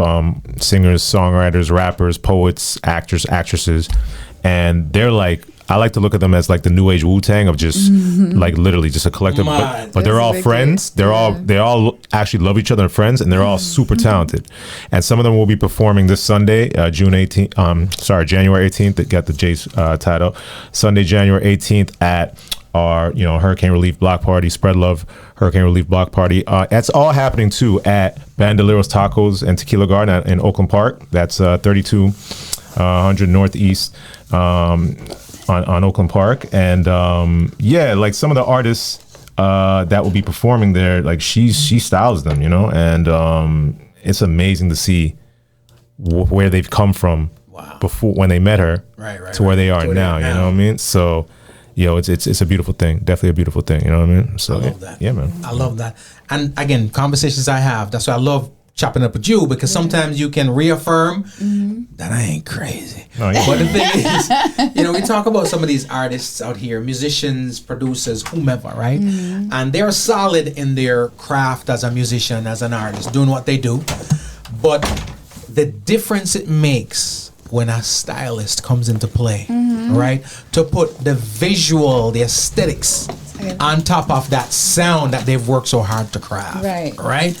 singers, songwriters, rappers, poets, actors, actresses, and they're like, I like to look at them as like the new age Wu-Tang of just like literally just a collective, but they're all friends. They all actually love each other and friends, and they're all super talented. And some of them will be performing this Sunday, January 18th. That got the J's title. Sunday, January 18th at our Hurricane Relief Block Party, Spread Love Hurricane Relief Block Party. That's all happening too at Bandoleros Tacos and Tequila Garden in Oakland Park. That's 3200 Northeast. On Oakland Park. And like some of the artists that will be performing there, like she styles them, and it's amazing to see where they've come from before, when they met her, to where they are now, you know what I mean? So it's a beautiful thing, definitely a beautiful thing, you know what I mean? So I love that. Yeah, man, I love that. And again, conversations I have, that's why I love chopping up with you, because sometimes you can reaffirm that I ain't crazy. But the thing is, we talk about some of these artists out here, musicians, producers, whomever, right? And they're solid in their craft as a musician, as an artist, doing what they do. But the difference it makes when a stylist comes into play, right? To put the visual, the aesthetics on top of that sound that they've worked so hard to craft. Right?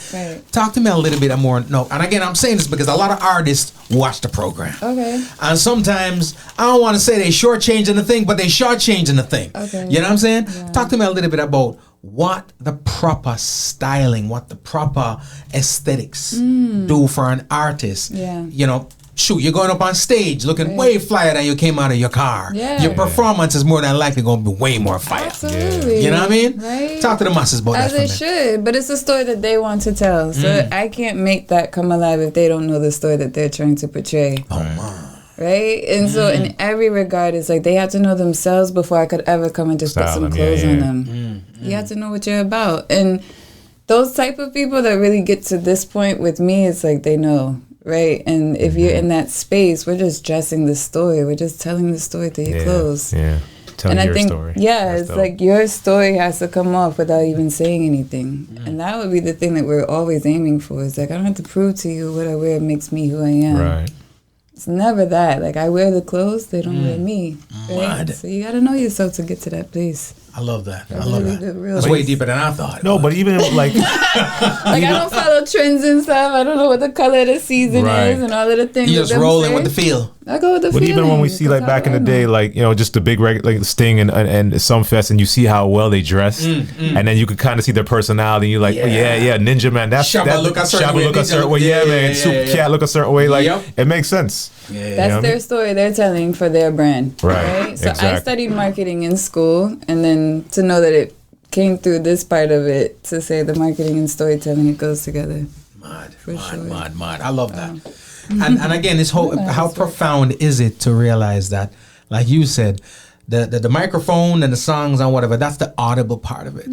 Talk to me a little bit more. No, and again, I'm saying this because a lot of artists watch the program. Okay. And sometimes, I don't want to say they shortchanging the thing, but they shortchanging the thing. Okay. You know what I'm saying? Yeah. Talk to me a little bit about what the proper styling, what the proper aesthetics do for an artist. Yeah. Shoot, you're going up on stage looking way flyer than you came out of your car. Yeah. Your performance is more than likely going to be way more fire. Absolutely. You know what I mean? Right. Talk to the masses about As that for they me. should, but it's a story that they want to tell. So I can't make that come alive if they don't know the story that they're trying to portray. Right? And so in every regard, it's like they have to know themselves before I could ever come and just put some clothes on them. You have to know what you're about. And those type of people that really get to this point with me, it's like they know. Right, and if you're in that space, we're just dressing the story. We're just telling the story through your clothes. Yeah, telling your story. Yeah, it's like your story has to come off without even saying anything, and that would be the thing that we're always aiming for. Is like I don't have to prove to you what I wear makes me who I am. Right. It's never that. Like I wear the clothes, they don't wear me. Right. So you got to know yourself to get to that place. I love that. That's I love really that. the That's way deeper than I thought. No, but even like I don't follow trends and stuff. I don't know what the color of the season is and all of the things. You just rolling with the feel. I go with the But even when we see like back in the day, like, you know, just the big like Sting and Sumfest, and you see how well they dressed, and then you could kind of see their personality. And you're like, yeah, Ninja Man. That's Shabba look a certain way. Yeah, man. Super Cat look a certain way. Like, it makes sense. Yeah. That's their story they're telling for their brand. Right. So I studied marketing in school, and then to know that it came through this part of it, to say the marketing and storytelling, it goes together. Mad. I love that. And again, this whole how profound is it to realize that, like you said, the microphone and the songs and whatever, that's the audible part of it.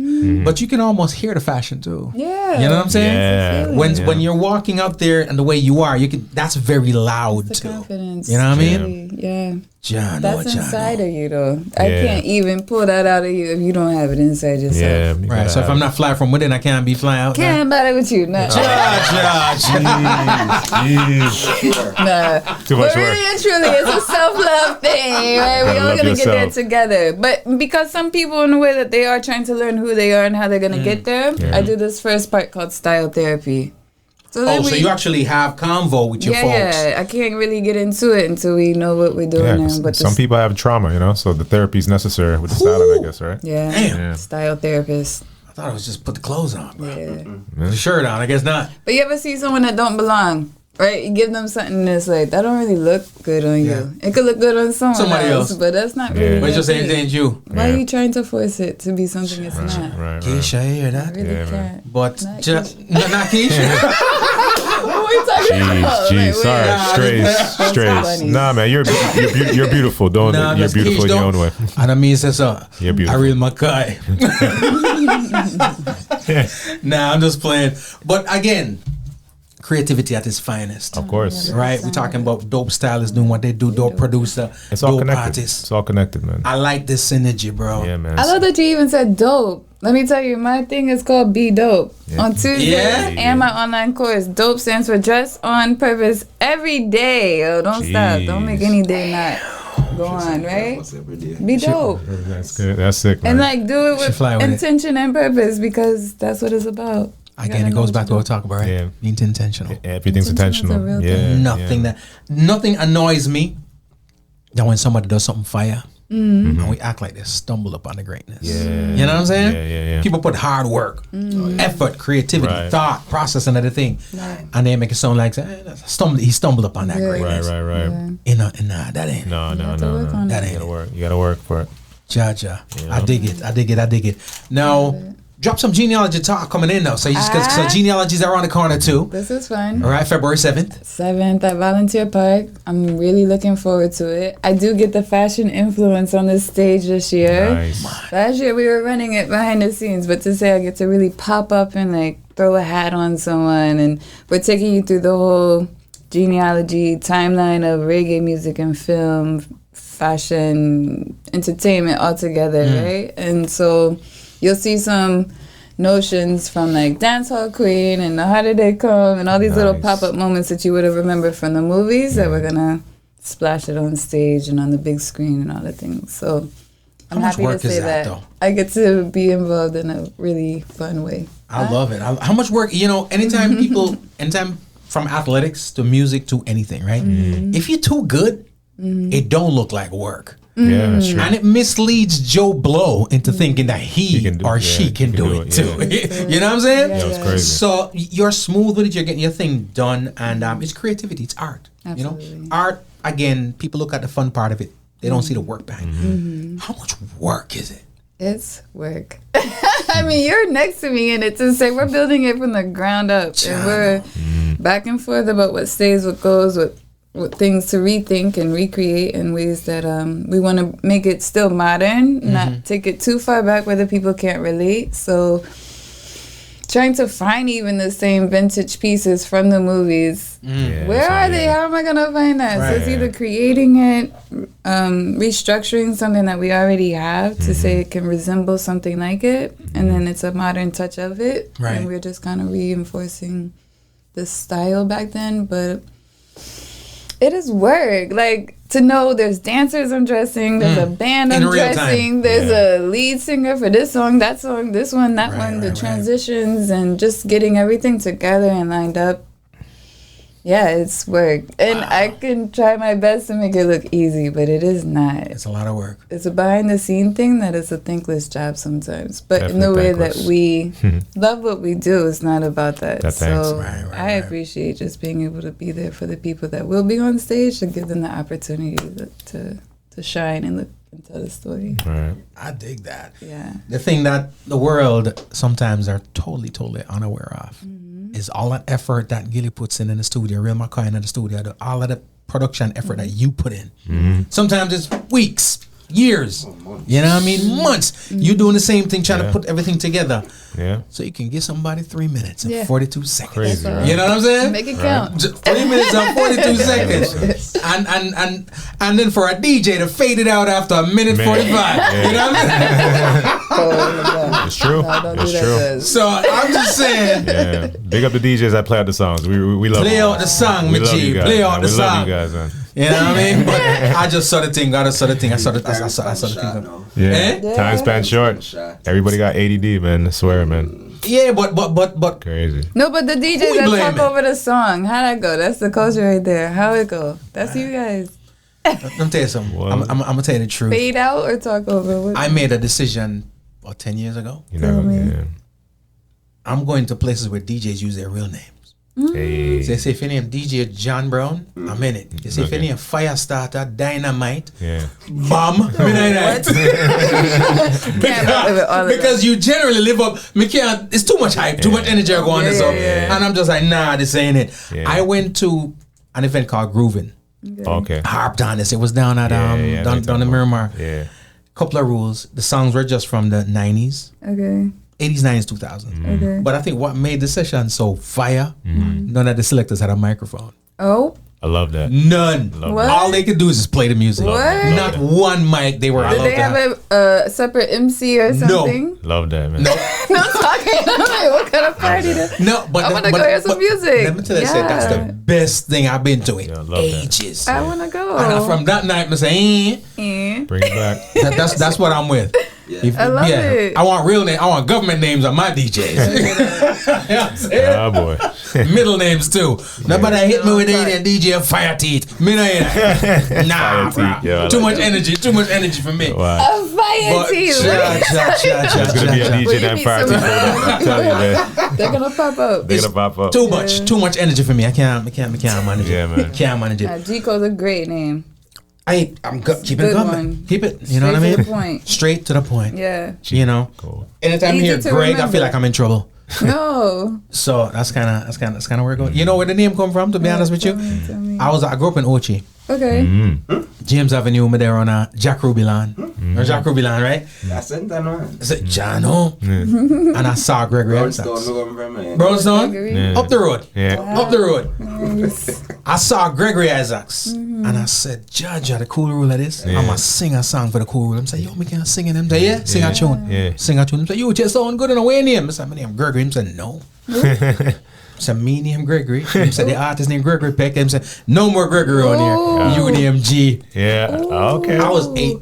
But you can almost hear the fashion too. Yeah. You know what I'm saying? Yeah. When you're walking out there and the way you are, that's very loud too. Confidence. You know what I mean? Yeah. John, that's inside of you though. I can't even pull that out of you if you don't have it inside yourself. Yeah, right. So if I'm not fly from within, I can't be fly out. Can't bother with you. Nah. Nah. Too much but really and truly, it's a self-love thing. Right? We're all gonna get there together. But because some people, in the way that they are trying to learn who they are and how they're gonna get there, I do this first part called style therapy. So you actually have convo with your folks. Yeah, I can't really get into it until we know what we're doing. Yeah, but some people have trauma, you know, so the therapy is necessary with the styling, I guess, right? Yeah. Damn. Style therapist. I thought it was just put the clothes on, bro. Yeah. The shirt on, I guess not. But you ever see someone that don't belong? Right, you give them something that's like, that don't really look good on you. It could look good on somebody else, but that's not really. But just saying it ain't you. Why are you trying to force it to be something it's not? Right. Keisha, you hear that? I really can't. But not not Keisha. What are we talking about? Jeez, sorry, strays. Nah, man, you're beautiful. Don't you're beautiful in your own way. And I mean, says you're beautiful. Real McKoy. Nah, I'm just playing. But again, creativity at its finest. Of course. Right? We're talking about dope stylists doing what they do, dope producer, it's all dope connected. artists. It's all connected, man. I like this synergy, bro. Yeah, man. I love that you even said dope. Let me tell you, my thing is called Be Dope. On Tuesdays and my online course. Dope stands for dress on purpose every day. Oh, don't stop. Don't make any day not go on, right? Be dope. That's good. That's sick, man. And like do it with intention and purpose, because that's what it's about. Again, it goes back to what we talk about, right? Yeah. Being intentional. Everything's intentional. Yeah. Nothing annoys me than when somebody does something fire and we act like they stumbled upon the greatness. Yeah. You know what I'm saying? Yeah. People put hard work, effort, creativity, thought, process, and everything, and they make it sound like he stumbled upon that greatness. Right. Nah, that ain't. No. That ain't. You gotta work for it. Ja. I dig it. Now. Drop some genealogy talk coming in though. So genealogies are around the corner too. This is fun. All right, February 7th. 7th at Volunteer Park. I'm really looking forward to it. I do get the fashion influence on this stage this year. Nice. Last year we were running it behind the scenes, but to say I get to really pop up and like throw a hat on someone, and we're taking you through the whole genealogy timeline of reggae music and film, fashion, entertainment all together, right? And so you'll see some notions from like Dancehall Queen and How Did They Come and all these little pop-up moments that you would have remembered from the movies that we're gonna splash it on stage and on the big screen and all the things. So I'm happy to say that I get to be involved in a really fun way. I love it. How much work, anytime from athletics to music to anything, right? If you're too good, it don't look like work. Yeah, that's true. And it misleads Joe Blow into thinking that he or she can do it too. You know what I'm saying? Yeah, it's crazy. So you're smooth with it. You're getting your thing done, and it's creativity. It's art. Absolutely. You know, art. Again, people look at the fun part of it. They don't see the work behind. How much work is it? It's work. I mean, you're next to me in it to say we're building it from the ground up, and we're back and forth about what stays, what goes, with things to rethink and recreate in ways that we want to make it still modern, not take it too far back where the people can't relate. So trying to find even the same vintage pieces from the movies. Where are they? How am I going to find that? So it's either creating it, restructuring something that we already have to say it can resemble something like it, and then it's a modern touch of it. And we're just kind of reinforcing the style back then, but it is work. Like, to know there's dancers I'm dressing, there's a band I'm dressing, there's a lead singer for this song, that song, this one, that one, the transitions, and just getting everything together and lined up. Yeah, it's work. And I can try my best to make it look easy, but it is not. It's a lot of work. It's a behind the scene thing that is a thankless job sometimes. But in the way that we love what we do, it's not about that. So I appreciate just being able to be there for the people that will be on stage, to give them the opportunity to shine and look and tell the story. Right. I dig that. Yeah. The thing that the world sometimes are totally unaware of is all that effort that Gilly puts in the studio, Real McKoy in the studio, all of the production effort that you put in. Sometimes it's weeks, years, you know what I mean? Months. You doing the same thing, trying to put everything together. Yeah. So you can give somebody 3 minutes and 42 seconds. Crazy, right? You know what I'm saying? Make it count. 3 minutes and 42 seconds. And then for a DJ to fade it out after a minute 45. You know what I'm saying? It's true. It's true. So I'm just saying. Yeah. Big up the DJs that play out the songs. We love Play them. out the song, We my love G. you guys, Play out man. the We song. love you guys, man. You know what I mean? But I just saw the thing. I saw the thing. Yeah. Eh? Time span short. Everybody got ADD, man. I swear, man. Yeah, but Crazy. No, but the DJs we that blaming? talk over the song, how'd that go? That's the culture right there. How it go? That's you guys. let me tell you something. I'm gonna tell you the truth. Fade out or talk over? What? I made a decision about 10 years ago. You know, yeah. I'm going to places where DJs use their real names. Hey. So they say if your name DJ John Brown, I'm in it. They say if your name Firestarter, Dynamite, Yeah. Bomb, because you generally live up. Me can't. It's too much hype, too much energy go on this up, and I'm just like, nah, this ain't it. Yeah. I went to an event called Groovin'. Okay. Harped on this. It was down at down in Miramar. Yeah. Couple of rules. The songs were just from the 90s. Okay. 80s, 90s, 2000s. Okay. But I think what made the session so fire, none of the selectors had a microphone. Oh. I love that. None. What? All they could do is just play the music. What? Not one mic they were Did allowed they to have a separate MC or something? Love that, man. No. No talking. I'm like, what kind of party? No, but I want to go hear some music. Let me tell you, that's the best thing I've been to in love ages. I want to go. And from that night, I say, Bring it back. that's what I'm with. I love it. I want real name. I want government names on my DJs. You know what I'm saying? Oh boy. Middle names too. Nobody hit me with any DJ Fire Teeth. Me nah, Fire Teeth, yeah, I too like much energy. Too much energy for me. Wow. A fire team. There's gonna be a DJ named Fire Teeth. I'm telling you, man. They're gonna pop up. They're gonna pop up. Too much energy for me. I can't manage it. Yeah, man. Can't manage it. G-Code's a great name. I'm keep it Good coming. one. Keep it. You know what I mean? Straight to the point. Straight to the point. Yeah. You know. Cool. Anytime I Easy hear to Greg, I remember. feel like I'm in trouble. No. So that's kind of where it goes. You know where the name come from? To be honest with you, Tell me. I grew up in Ochi, Okay. James Avenue, over there on Jack Ruby Land, or Jack Ruby Land, right? That's it, then, man. I said Jano, and I saw Gregory Brownstone, Yeah. up the road, Yeah. up the road. I saw Gregory Isaacs, and I said, Jaja, the cool rule of this, Yeah. I'ma sing a song for the cool rule. I'm saying, yo, me can sing it. I'm saying, yeah, sing a tune, Yeah. sing a tune. I'm saying, yo, just sound good in a way name. I said, my name Gregory. He said, no. I said, me name Gregory. He said, the artist named Gregory Peck. He said, no more Gregory on here. You name G. Yeah. Okay. I was 8.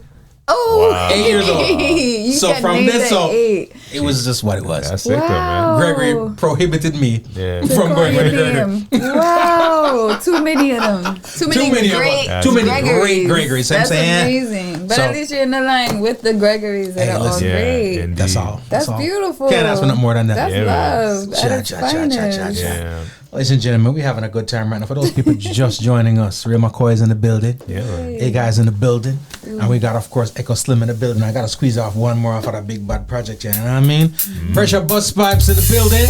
Oh, Wow. 8 years old. You So got from named this at up, 8. it was just what it was. That's it, though, man. Gregory prohibited me Yeah. from going with Gregory. Name. Wow, too many of them. Too many Too many of great them. Too many great Gregories. That's I'm saying. amazing. But So- at least you're in the line with the Gregories that are all listen. Yeah. great. Indeed. That's all. That's all. beautiful. Can't ask for no more than that. That's Yeah, man. love. At its finest. Yeah. Ladies and gentlemen, we're having a good time right now. For those people just joining us, Real McKoy is in the building. Yeah. Man. Hey guys in the building. And we got, of course, EchoSlim in the building. I got to squeeze off one more off of that big bad project, you know what I mean? Pressure bus pipes in the building.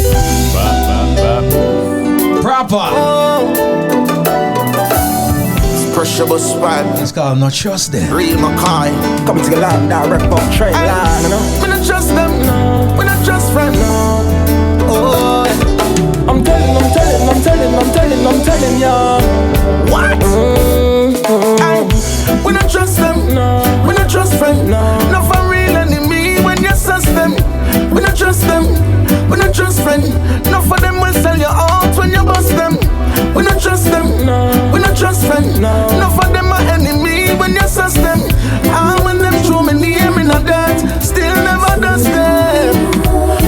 Proper. Pressure bus pipe. It's called No Trust Them. Real McKoy. Come to the land, direct from train line, you know. We not trust them, no. We not trust friend, no. Oh, I'm telling ya. what? Aye. We not trust them, no. We not trust friend, no. Not for real enemy when you sus them. We not trust them. We not trust friend. Not for them will sell you out when you bust them. We not trust them, no. We not trust friend, no. Not for them are enemy when you sus them. And when them throw me name in a dirt, still never dust them.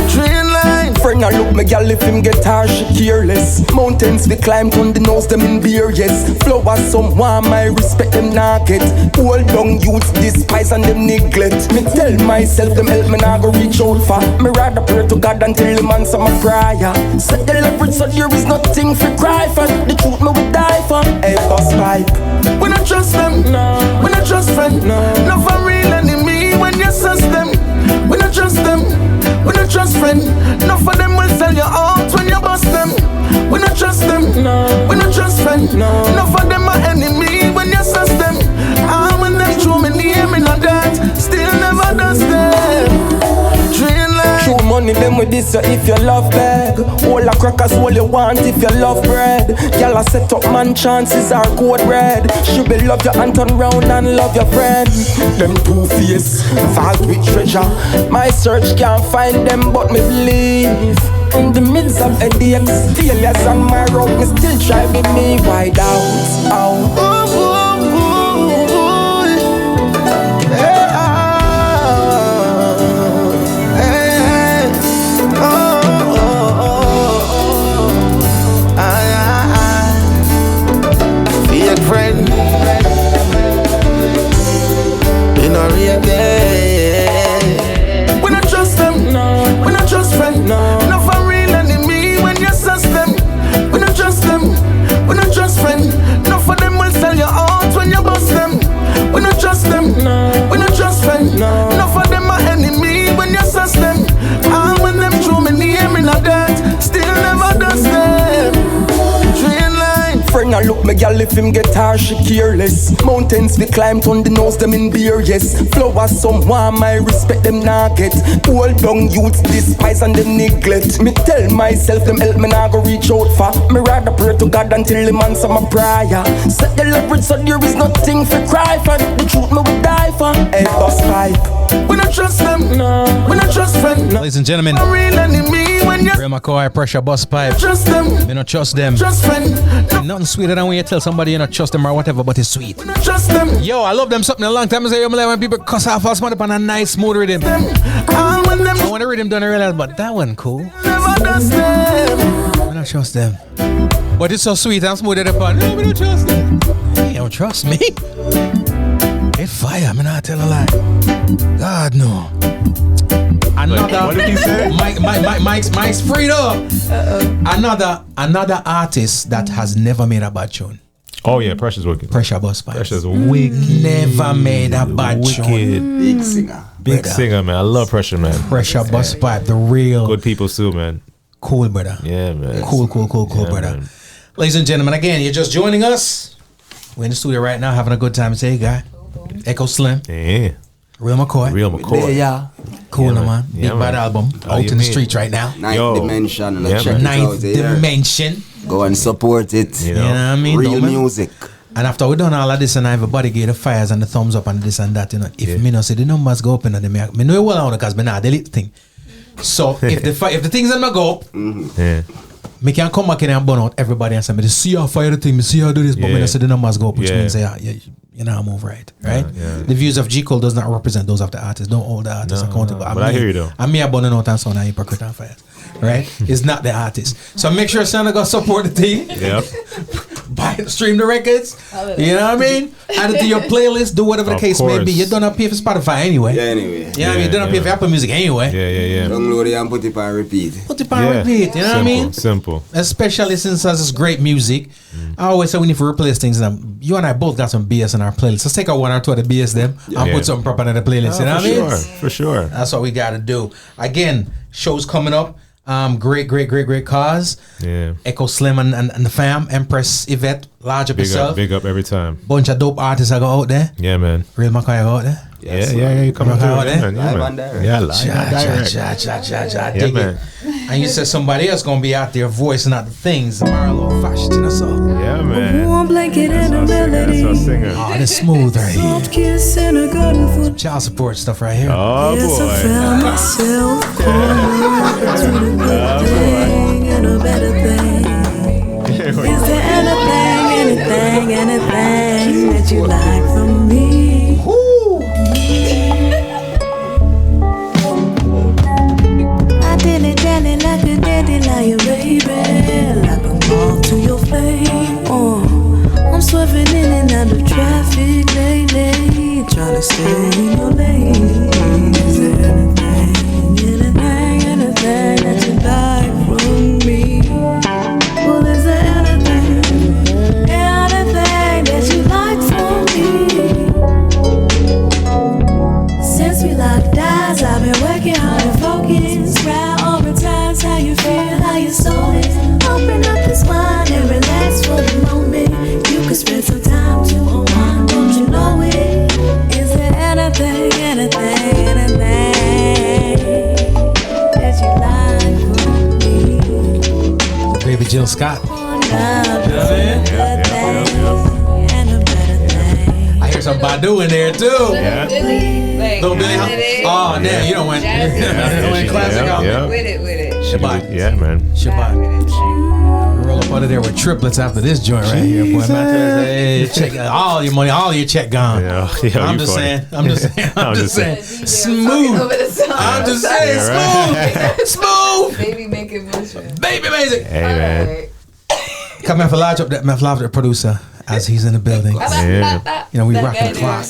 Train line, Friend Friend, I look, me gal if him get harsh, she careless. Mountains we climb on the nose, them in beer, yes. Flowers, some warm, I respect them not get. Old young youths despise and them neglect. Me tell myself, them help me not go reach out for. Me rather pray to God until the man some my prayer. Set the leverage so there is nothing for cry for. The truth me would die for. Hey, boss pipe. We not trust them, no. We not trust friend, no. No for real enemy when you sus them. We not trust them. We not trust friend. No for them will sell you out when you bust them. We not trust them. No. We not trust friend. No. No for them are enemy when you sus them. And when them throw me name in a dirt, still never does them. Train like true money them with this so if you love bag. All the crackers all you want if you love bread. Y'all a set up man chances are code red. She will love you and turn round and love your friend. Them two-face, fault with treasure. My search can't find them but me believe. In the midst of headaches, failures on my road, me still driving me wide out. Ow. Friend, in a real day. We not trust them, no. We not trust friend, no. No for real enemy when you sus them. We not trust them. We not trust friend. No for them will sell you out when you bust them. We not trust them, no. We not trust friend, no. No for them are enemy when you sus them. And when them throw me name in a dirt, still never does them. Friend, I look, me gal if him get harsh, she careless. Mountains we climb on the nose, them in beer, yes. Flowers, some warm, I respect them not get. Old young youths despise and them neglect. Me tell myself, them help me not go reach out for. Me rather pray to God until the man some my prayer. Set the leverage so there is nothing for cry for. The truth me would die for. Hey, boss pipe. We not trust them, no. We not trust friend, no. Ladies and gentlemen, real enemy when you Real McKoy, pressure bus pipe. Trust them. You don't trust them. Trust friend. Nothing sweeter than when you tell somebody you don't trust them or whatever, but it's sweet. Trust them. Yo, I love them something a long time. I say, yo, when people cuss off us, man, upon a nice smooth rhythm. And when them I want the rhythm done, I realize, but that one cool. never does them. I don't trust them. But it's so sweet and smooth at the pan. No, I don't trust them. You don't trust me? It's fire, I'm not tell a lie. God, no. Another, what did he say? Mike's freed up. Another artist that has never made a bad tune. Oh yeah, Pressure's wicked. Pressure Bus Pipes. Pressure's wicked. Never made a bad tune. Big singer. Big singer, man. I love Pressure, man. Pressure Bus Pipe, the real Good people too, man. cool brother. Yeah, man. Cool, Yeah, brother. man. Ladies and gentlemen, again, you're just joining us. We're in the studio right now having a good time. Say, guy. EchoSlim. Yeah. Real McKoy. Real McKoy. Yeah. Cool, Yeah, man. man. Big Yeah, bad man. album. How Out you in the mean? streets right now. Ninth Yo. Dimension. And Yeah, check man. it out Ninth there. Dimension. Go and support it. You You know know. what I mean? Real Don't man? music. And after we done all of this and everybody gave the fires and the thumbs up and this and that, you know, if me not say the numbers go up and then me know it well out because me not delete the thing. So if the things that me go up, Yeah. me can come back in and burn out everybody and say me see how fire the thing, me see how do this, but me Yeah. not say the numbers go up, which Yeah. means you know I move right. Yeah. The views of G. Cole does not represent those of the artist. Don't hold the artist No, accountable. no. But I hear you though. I'm me a burning out and sound a hypocrite and fire. Right? It's not the artist. So make sure Santa go support the team. Yep. Buy stream the records. You know what I mean? Add it to your playlist. Do whatever the Of case may be. course. You don't have to pay for Spotify anyway. Yeah, anyway. Yeah, I mean, you don't have to pay for Apple Music anyway. Yeah. Download it and put it on repeat. Put it on repeat. You know what I mean? Simple. Especially since this great music. I always say we need to replace things. And you and I both got some BS in our playlist. Let's take out one or two of the BS them and Yeah. put something proper in the playlist. You know what I mean? For sure. That's what we got to do. Again, shows coming up. Great cause. Yeah. EchoSlim and the fam, Empress Yvette, large up yourself. Big up every time. Bunch of dope artists I go out there. Yeah, man. Real McKoy go out there. Yeah. You coming Come through, out there? man. Yeah, Live man. and direct. Yeah, live and direct. Ja, Yeah, dig man. it. And you said somebody else gonna be out there voicing out the things. Marlo Fashion and us all. Yeah, man. Warm blanket and a melody. That's our singer. Oh, this smooth right here. Soft kiss and a garden for Child support stuff right here. Oh, yes, I boy. found myself between a good thing and a better thing. Is there anything that you like from me? I dilly dally like a dandelion, baby, like a moth to your flame. I'm swerving in and out of traffic lately, trying to stay in your lane. Is there anything that you like from me? Well, is there anything that you like from me? Since we locked eyes, I've been working hard and focused. Prioritize how you feel, how your soul is. Open up this mind and relax for the moment. You could spend some time to unwind, don't you know it? Is there anything that you like from me? Baby Jill Scott. I hear some Badu in there too. Little Billy. Oh, damn, you don't want classic. With it. Shabbat. Yeah, man. Shabbat. Roll up under there with triplets after this joint right here, boy. Hey, check all your money, all your check gone. I'm just saying. Smooth. I'm just saying, smooth. Baby making motion. Baby amazing. Hey, man. Come in for Lodge up that Meth Lodge, the producer, as he's in the building. Yeah. You know, we rocking the clock.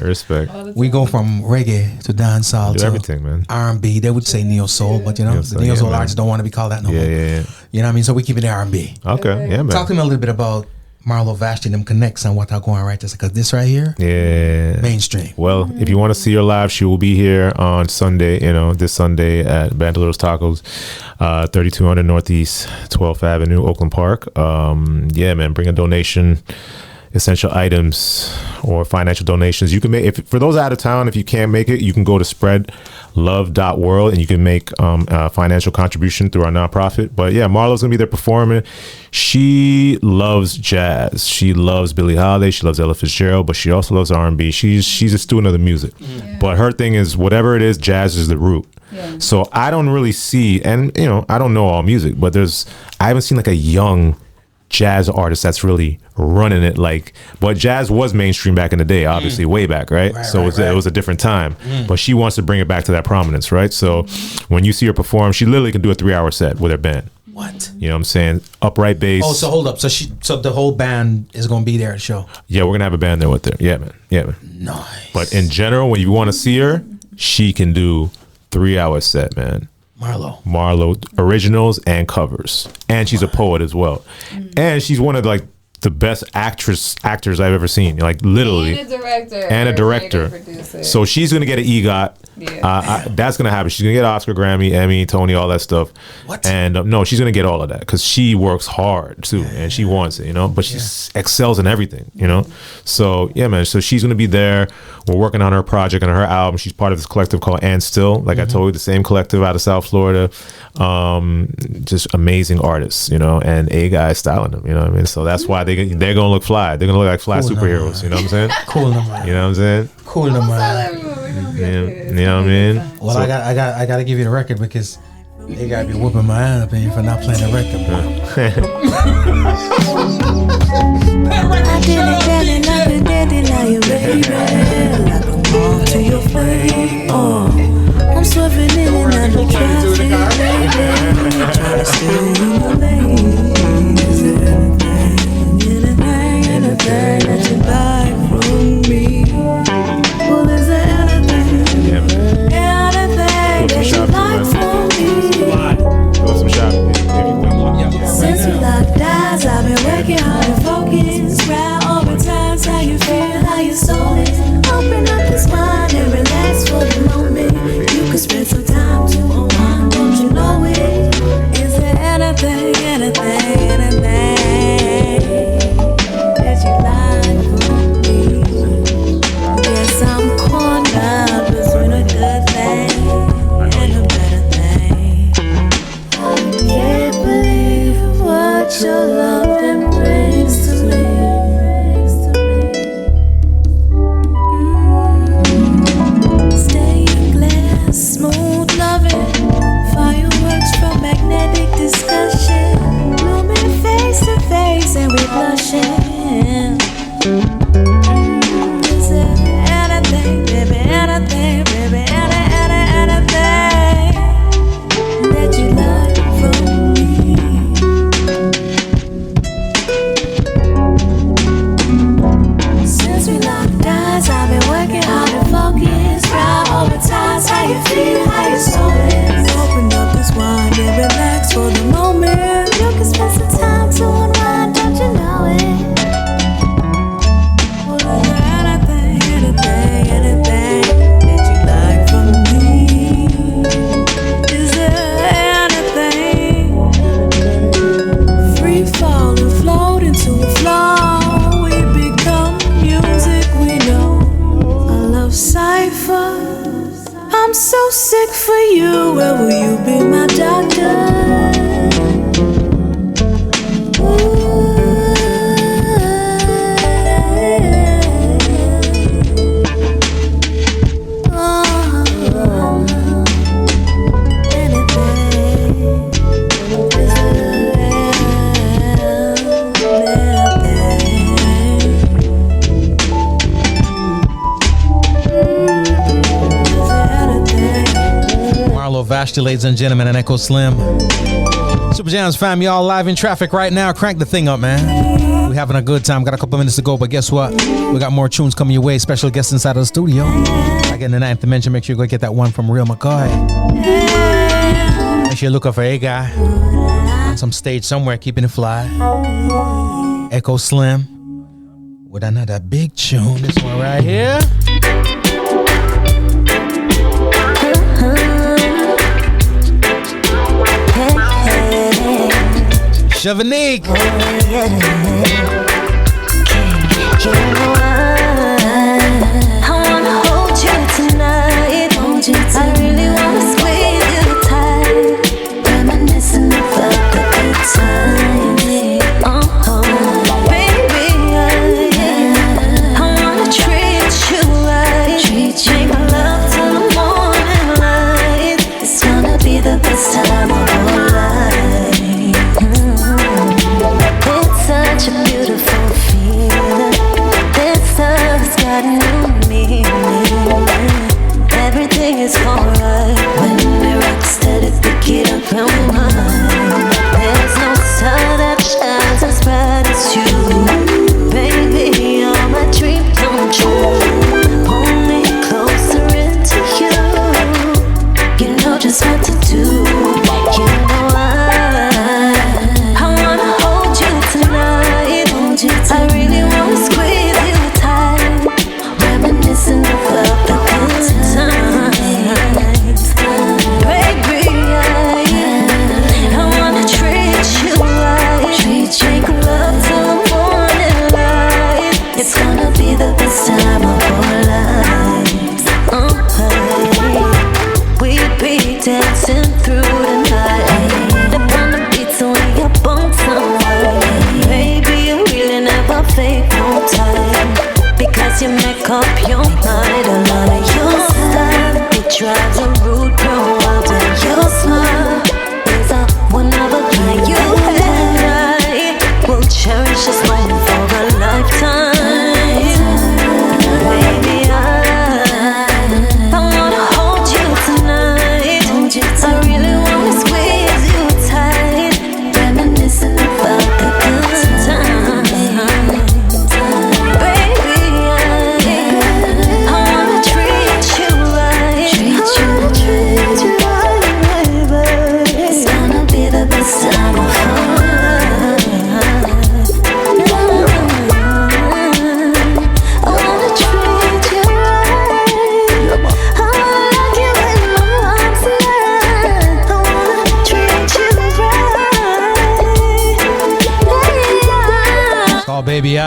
Respect. We go from reggae to dancehall to everything, man. R&B. They would say neo soul, but you know, the neo soul artists don't want to be called that no more. Yeah. You know what I mean? So we keep it R&B. Okay, yeah, man. Talk to me a little bit about Marlo Vashti and them connects and what are going right there, because this right here, mainstream. Well, if you want to see her live, she will be here on Sunday, this Sunday at Bandoleros Tacos, 3200 Northeast 12th Avenue, Oakland Park. Yeah, man, bring a donation, essential items or financial donations. You can make, for those out of town, if you can't make it, you can go to spreadlove.world and you can make a financial contribution through our nonprofit. But yeah, Marlo's gonna be there performing. She loves jazz. She loves Billie Holiday. She loves Ella Fitzgerald, but she also loves R&B. She's a student of the music. Yeah. But her thing is, whatever it is, jazz is the root. Yeah. So I don't really see, and I don't know all music, but I haven't seen like a young jazz artist that's really running it, but jazz was mainstream back in the day, obviously, way back, right? It was a different time, but she wants to bring it back to that prominence, right? So when you see her perform, she literally can do a 3-hour set with her band. What? You know what I'm saying? Upright bass. Oh, so hold up. So the whole band is going to be there at the show? Yeah, we're going to have a band there with her. Yeah, man. Nice. But in general, when you want to see her, she can do 3-hour set, man. Marlo, originals and covers, and she's a poet as well, and she's one of the best actors I've ever seen, literally, and a director. So she's gonna get an EGOT. Yeah. That's gonna happen. She's gonna get Oscar, Grammy, Emmy, Tony, all that stuff. What? And no, she's gonna get all of that because she works hard too, and she wants it, but she excels in everything, So yeah, man. So she's gonna be there. We're working on her project and her album. She's part of this collective called And Still, I told you, the same collective out of South Florida. Just amazing artists, and AGuy styling them, you know what I mean? So that's why they're gonna look fly. They're gonna look like fly superheroes, you know what I'm saying? Cool number. You know what I'm saying? Cool number. You know what I mean? Well, so, I got to give you the record because they got to be whooping my ass for not playing the record. I'm swerving in and out of traffic, baby, trying to stay in your lane. Is there anything that you like from me? Well, is there anything that you like from me? Go some shopping. Since we locked eyes, I've been working hard and focused. Prioritize how you feel, how your soul is. Open up this mind and relax for the moment. You can spend some time to unwind. Ashley, ladies and gentlemen, and EchoSlim. Super Jams fam, y'all live in traffic right now. Crank the thing up, man. We're having a good time. Got a couple minutes to go, but guess what? We got more tunes coming your way. Special guests inside of the studio. Again, the 9th dimension. Make sure you go get that one from Real McKoy. Make sure you look up for AGuy on some stage somewhere, keeping it fly. EchoSlim with another big tune. This one right here. Shavanique. I wanna hold you tonight. I really wanna squeeze you tight, reminiscing about the good times. Baby, I wanna treat you right. Make love till the morning light. It's gonna be the best time of our life. It's such a beautiful feeling. This love's got a new meaning. Everything is alright when we rock steady, pick it up and mine. There's no star that shines as bright as you. Baby, you're my dream come true. Pull me closer into you. You know just what to do. You know I wanna hold you tonight. I really wanna squeeze you tight, reminiscing about the good times. Baby, I wanna treat you right. Make love till the morning light. It's gonna be the best time of our lives. We'd be dancing through the night. Up on the beat till we up on somewhere. Baby, you really never fake no time, because you make up your mind. A lot of your style, it drives a rude girl wild, and your smile is a one of a kind. You and I will cherish this moment for a lifetime. Baby, I wanna hold you tonight. I really wanna squeeze you tight, reminiscing about the good times. Baby, I wanna treat you right. It's gonna be the best time of our life. I wanna treat you right. I wanna lock you in my arms tonight. I wanna treat you right. It's called Baby I.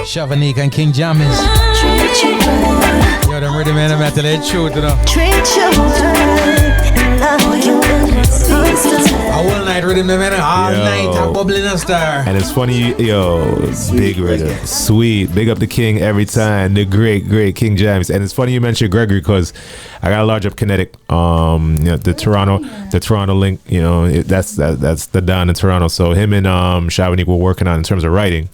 Shavanique and King Jammys. Treat you right. Yo, them rhythm man, I'm at the truth, you know. Treat you right. And love you in the season. A whole night rhythm man, all Yo. night, a bubbling a star. And it's funny, yo, big rhythm, sweet, big up the king every time, the great King James. And it's funny you mentioned Gregory, because I got a large up Kinetic, the Toronto link, that's the Don in Toronto. So him and Shavanique were working on in terms of writing,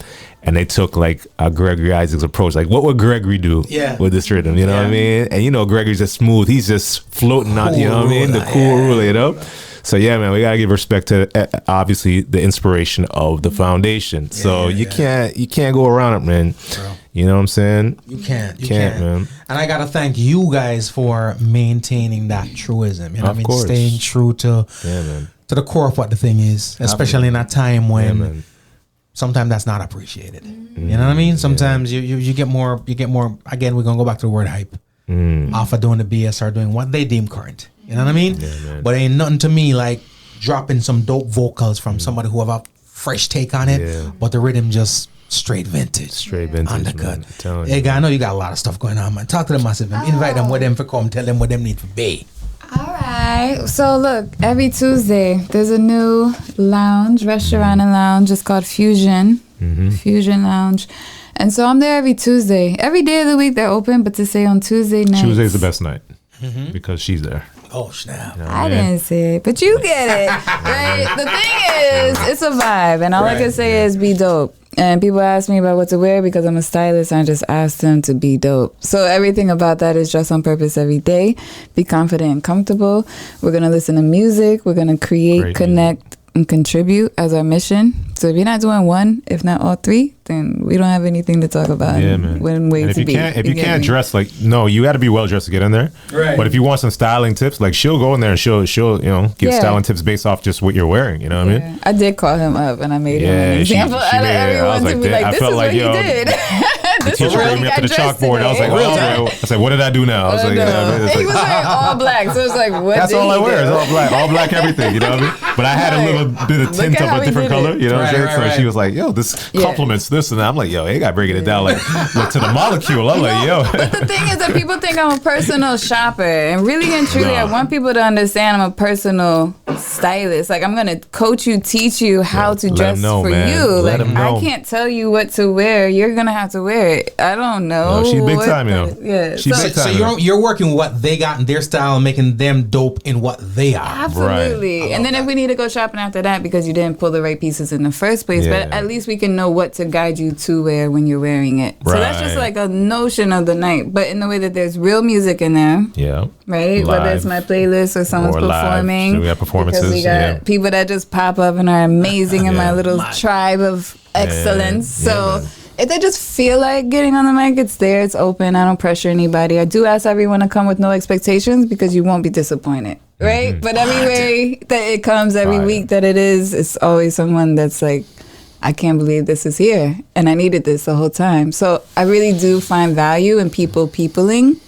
and they took like a Gregory Isaacs approach, like what would Gregory do with this rhythm, you know what I mean? And Gregory's just smooth, he's just floating out, you know what I mean? The cool ruler, So yeah, man, we gotta give respect to obviously the inspiration of the foundation. So you can't go around it, man. Bro. You know what I'm saying? You can't, man. And I gotta thank you guys for maintaining that truism. You know what I mean? Course. Staying true to the core of what the thing is, especially in a time when sometimes that's not appreciated. You know what I mean? Sometimes you get more. Again, we're gonna go back to the word hype. Off of doing the BS or doing what they deem current. You know what I mean? But ain't nothing to me like dropping some dope vocals from somebody who have a fresh take on it, but the rhythm just straight vintage. Undercut. Hey, guy, I know you got a lot of stuff going on, man. Talk to the massive. Invite them with them for come. Tell them what them need to be. All right. So look, every Tuesday there's a new restaurant and lounge. It's called Fusion. Fusion Lounge. And so I'm there every Tuesday. Every day of the week they're open, but to say on Tuesday night. Tuesday's the best night because she's there. Oh, snap. I didn't say it, but you get it. Right? The thing is, it's a vibe, and all I can say is be dope. And people ask me about what to wear because I'm a stylist. And I just ask them to be dope. So everything about that is dress on purpose every day. Be confident and comfortable. We're going to listen to music. We're going to create, connect, and contribute as our mission. So if you're not doing one, if not all three, then we don't have anything to talk about. Yeah, man. When way and if to you be. can't, if you can't dress like, no, you got to be well dressed to get in there. Right. But if you want some styling tips, like she'll go in there and she'll give styling tips based off just what you're wearing. You know what I mean? I did call him up and I made him an example out of everyone to be like, this is what he did. The teacher brought me up to the chalkboard. I was like, I was like, what did I do now? I was like, he was wearing all black, so it's like, what? That's all I wear. It's all black everything. You know what I mean? But I had a little bit of tint of a different color. You know what I'm saying? So she was like, yo, this compliments this, and I'm like, yo, they got breaking it down like to the molecule. I'm like, yo. But the thing is that people think I'm a personal shopper, and really and truly, I want people to understand I'm a personal stylist. Like, I'm gonna coach you, teach you how to dress for you. Like, I can't tell you what to wear. You're gonna have to wear it. I don't know. No, she's big time, you know. Yeah. She's big time. So you're working with what they got in their style and making them dope in what they are. Absolutely. Right. And then if we need to go shopping after that because you didn't pull the right pieces in the first place, but at least we can know what to guide you to wear when you're wearing it. So that's just like a notion of the night, but in the way that there's real music in there. Yeah. Right? Live. Whether it's my playlist or someone's performing. So we got performances. Because we got people that just pop up and are amazing in my little tribe of excellence. So if they just feel like getting on the mic, it's there, it's open. I don't pressure anybody. I do ask everyone to come with no expectations because you won't be disappointed. Right? But every way that it comes, every week that it is, it's always someone that's like, I can't believe this is here. And I needed this the whole time. So I really do find value in peopling.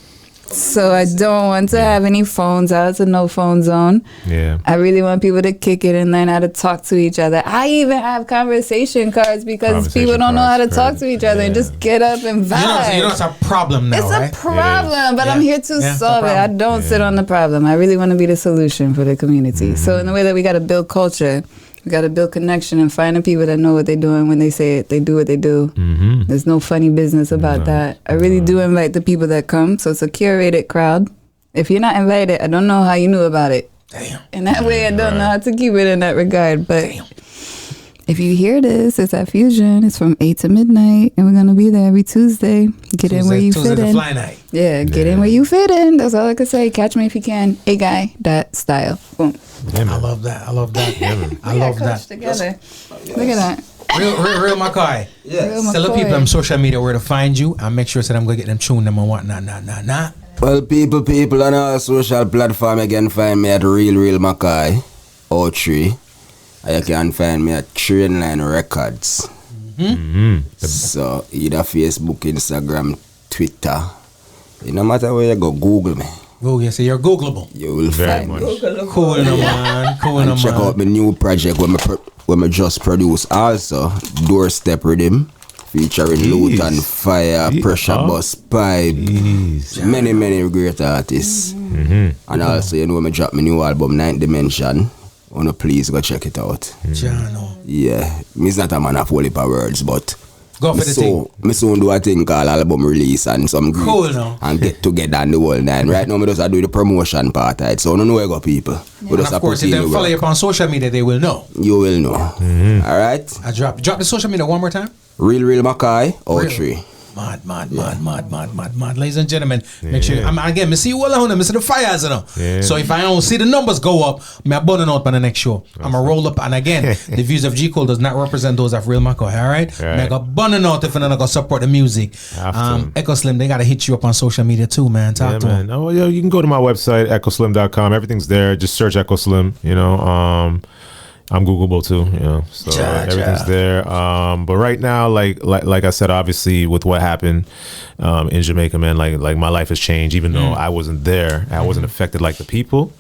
So I don't want to have any phones out. It's a no phone zone. Yeah. I really want people to kick it and learn how to talk to each other. I even have conversation cards because people don't know how to talk to each other and just get up and vibe. You know it's a problem now, right? It's a problem, but I'm here to solve it. I don't sit on the problem. I really want to be the solution for the community. So in the way that we got to build culture, we got to build connection and find the people that know what they're doing when they say it. They do what they do. There's no funny business about that. I really do invite the people that come. So it's a curated crowd. If you're not invited, I don't know how you knew about it. Damn. In that way, I don't know how to keep it in that regard. But if you hear this, it's at Fusion. It's from 8 to midnight. And we're going to be there every Tuesday. Get in where you fit in. Fly night. Yeah, get in where you fit in. That's all I can say. Catch me if you can. AGuy.style. Boom. Yeah, I love that. I love that. I love that. Together. Look at that. Real McKoy. Yes. Tell the people on social media where to find you and make sure that I'm going to get them tune them and whatnot. Well, people on our social platform, you can find me at Real McKoy 03. You can find me at Trainline Records. So either Facebook, Instagram, Twitter. It no matter where you go, Google me. Google, so you're Googleable. You will find me. Cool, man. And check out my new project when I just produced also, Doorstep Rhythm, featuring Luton, Fire, Pressure Bus, Pipe, many great artists. And also, you know, when I drop my new album, 9th Dimension. Wanna please go check it out. Yeah, me's not a man of holy words, but go for the thing. Me soon do a thing called album release and some great and get together and the whole nine. Right now, me just do the promotion part, right? So I don't know where I go, people. And of course, if they follow you up on social media, they will know. You will know. All right. I drop the social media one more time. Real McKoy 03. Mad. Ladies and gentlemen, make sure. Again, me see you all on them. Me see the fires, you know. So if I don't see the numbers go up, me a burning out on the next show. I'm going to roll up. And again, the views of G. Cole does not represent those of Real McKoy, all right? Me a go burning out if I'm not going to support the music. EchoSlim, they got to hit you up on social media too, man. Talk to them. Oh, yeah, you can go to my website, echoslim.com. Everything's there. Just search EchoSlim, you know. I'm Googleable too, you know, so everything's there. But right now, like I said, obviously with what happened in Jamaica, man, like my life has changed. Even though I wasn't there, I wasn't affected like the people.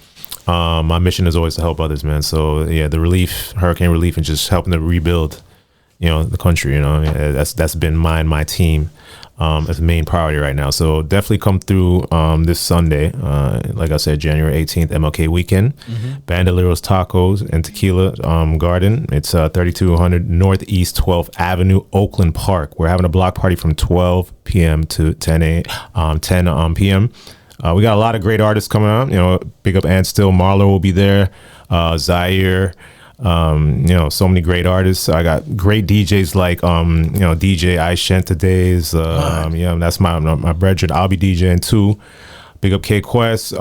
My mission is always to help others, man. So yeah, the relief, hurricane relief, and just helping to rebuild, you know, the country. You know, that's been my team. As the main priority right now. So definitely come through this Sunday, like I said, January 18th, MLK weekend. Bandoleros Tacos and Tequila Garden. It's 3200 Northeast 12th Avenue, Oakland Park. We're having a block party from 12 p.m. to 10 p.m. We got a lot of great artists coming out. You know, big up Ant Still, Marlo will be there, Zaire. So many great artists. I got great DJs like DJ Ishenta Days. That's my brethren. I'll be DJing too. Big up K Quest.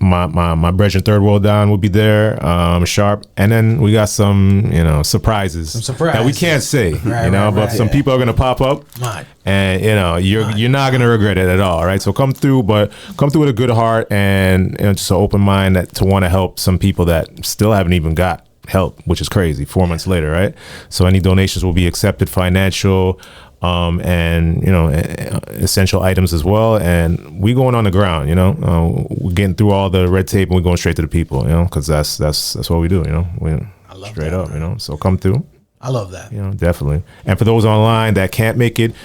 My brethren Third World Down will be there. Sharp, and then we got some surprises that we can't say. But some people are gonna pop up, and you're not gonna regret it at all. Right? So come through, but come through with a good heart and just an open mind to want to help some people that still haven't even got help, which is crazy. 4 months later, right? So any donations will be accepted, financial. And essential items as well, and we going on the ground. We're getting through all the red tape and we're going straight to the people. Because that's what we do. We straight up. So come through. I love that. Definitely. And for those online that can't make it,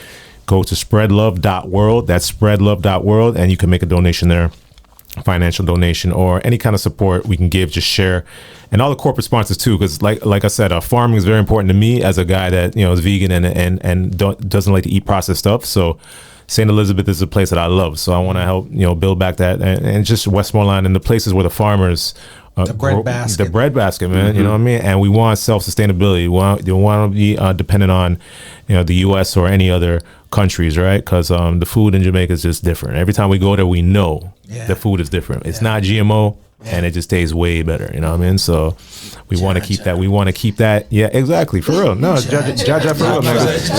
go to spreadlove.world. That's spreadlove.world, and you can make a donation there. Financial donation or any kind of support we can give, just share, and all the corporate sponsors too, because like I said, farming is very important to me as a guy that is vegan and doesn't like to eat processed stuff. So St. Elizabeth is a place that I love, so I want to help build back that and just Westmoreland and the places where the farmers the bread basket, man. You know what I mean? And we want self-sustainability. We want to be dependent on the U.S. or any other countries, right? Because the food in Jamaica is just different. Every time we go there, we know the food is different. It's not GMO, and it just tastes way better. You know what I mean? So we want to keep that. We want to keep that. Yeah, exactly. For real. No, Jaja for real, man. It's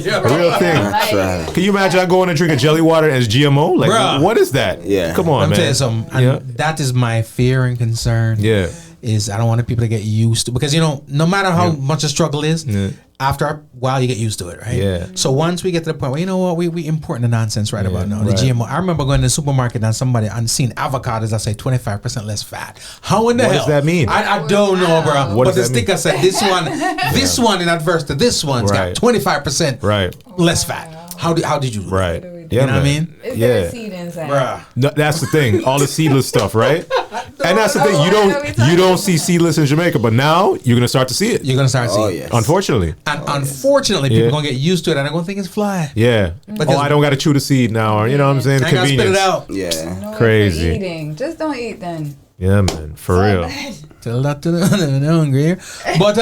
a real thing. Can you imagine I go in and drink a jelly water and it's GMO? Like, bruh, what is that? Yeah. Come on, I'm man. telling you something. And that is my fear and concern. Yeah. Is I don't want people to get used to, because no matter how much the struggle is, after a while you get used to it, right? Yeah. So once we get to the point where you know what, we importing the nonsense about now, the GMO. I remember going to the supermarket and somebody and seeing avocados that say 25% less fat. How in the hell? What does that mean? I don't know, bro. What but does the that sticker mean? said this one in adverse to this one's got 25% less fat. How did you do that? Right. You know what I mean? Is there a seed inside? Bruh. No, that's the thing. All the seedless stuff, right? And that's the thing. You don't see seedless in Jamaica, but now you're gonna start to see it. You're gonna start seeing it. Unfortunately. And unfortunately, people are gonna get used to it and they're gonna think it's fly. Yeah. Because I don't gotta chew the seed now, or you know what I'm saying? I ain't gotta spit it out. Yeah. No, crazy. for eating. Just don't eat then. Yeah, man. For real. Tell that to the hungry. But you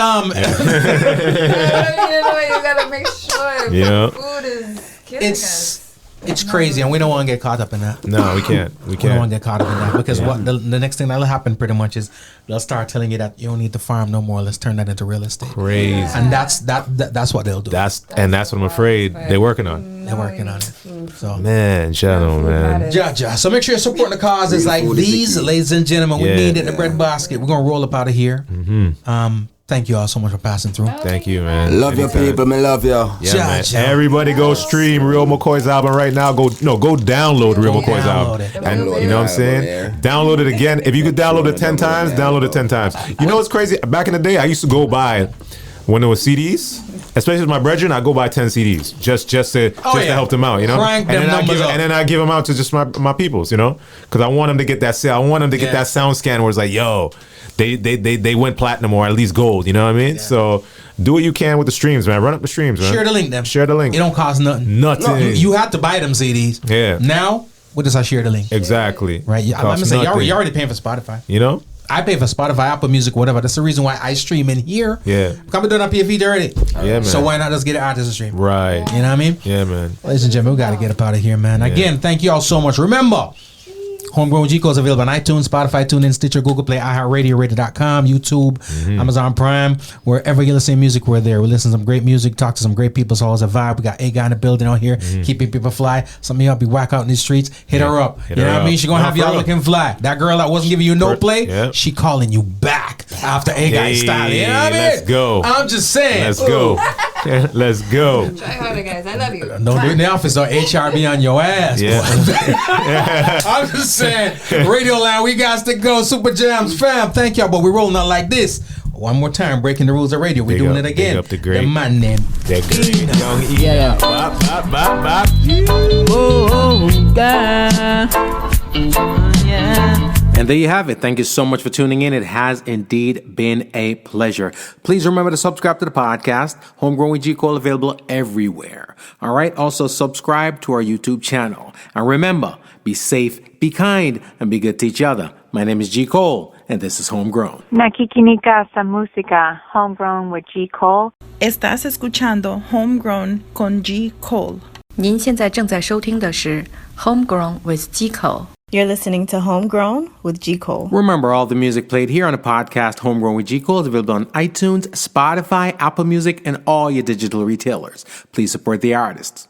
gotta make sure food is killing us. It's crazy, and we don't want to get caught up in that. No, we can't. We don't want to get caught up in that, because what the next thing that'll happen pretty much is they'll start telling you that you don't need to farm no more. Let's turn that into real estate. Crazy. And that's what they'll do. That's what I'm afraid they're working on. They're working on it. So man, gentlemen. Jaja. So make sure you're supporting the causes like these, ladies and gentlemen. We need it in the bread basket. We're gonna roll up out of here. Thank you all so much for passing through. Thank you, man. Love your people, me love you. Yeah, man. Everybody go stream Real McKoy's album right now. Go download Real McKoy's album. And you know what I'm saying? Download it again. If you could download it 10 times, download it 10 times. You know what's crazy? Back in the day, I used to go buy, when there was CDs, especially with my brethren, I go buy 10 CDs just to help them out, you know. Crank them numbers up. And then I give them out to just my peoples, you know, because I want them to get that sale. I want them to get that sound scan where it's like, yo, they went platinum or at least gold, you know what I mean? So do what you can with the streams, man. Run up the streams, man. Share the link, them. Share the link. It don't cost nothing. Nothing. No, you have to buy them CDs. Yeah. Now, what does I share the link? Exactly. Right. I'm gonna say you're already paying for Spotify. You know. I pay for Spotify, Apple Music, whatever. That's the reason why I stream in here. Yeah. Come doing up your feed already. Yeah, man. So why not just get an artist to stream? Right. You know what I mean? Yeah, man. Ladies and gentlemen, we got to get up out of here, man. Again, thank you all so much. Remember, Homegrown G Code is available on iTunes, Spotify, TuneIn, Stitcher, Google Play, iHeartRadio, Radio.com, YouTube, Amazon Prime. Wherever you listen to music, we're there. We listen to some great music, talk to some great people. It's always a vibe. We got AGuy in the building out here, keeping people fly. Some of y'all be whack out in these streets. Hit her up. You know what I mean? She going to have y'all looking fly. That girl that wasn't giving you no play, she calling you back after AGuy style. You know what I mean? Let's go. I'm just saying. Let's go. Let's go. Try harder, guys. I love you. Don't do it in the office, though. HR be on your ass. Yeah. I'm just saying. Radio Land, we got to go. Super Jams, fam. Thank y'all, but we're rolling out like this. One more time, breaking the rules of radio. We're doing it again. Big up the great. The man name. The great young E. Yeah. Bop, bop, bop, bop. Oh, God. Yeah. And there you have it. Thank you so much for tuning in. It has indeed been a pleasure. Please remember to subscribe to the podcast. Homegrown with G Cole available everywhere. All right. Also subscribe to our YouTube channel. And remember, be safe, be kind, and be good to each other. My name is G Cole, and this is Homegrown. Nakikinika sa música, Homegrown with G. Cole. Estás escuchando Homegrown con G. Cole. 您现在正在收听的是 Homegrown with G. Cole. You're listening to Homegrown with G. Cole. Remember, all the music played here on the podcast Homegrown with G. Cole is available on iTunes, Spotify, Apple Music, and all your digital retailers. Please support the artists.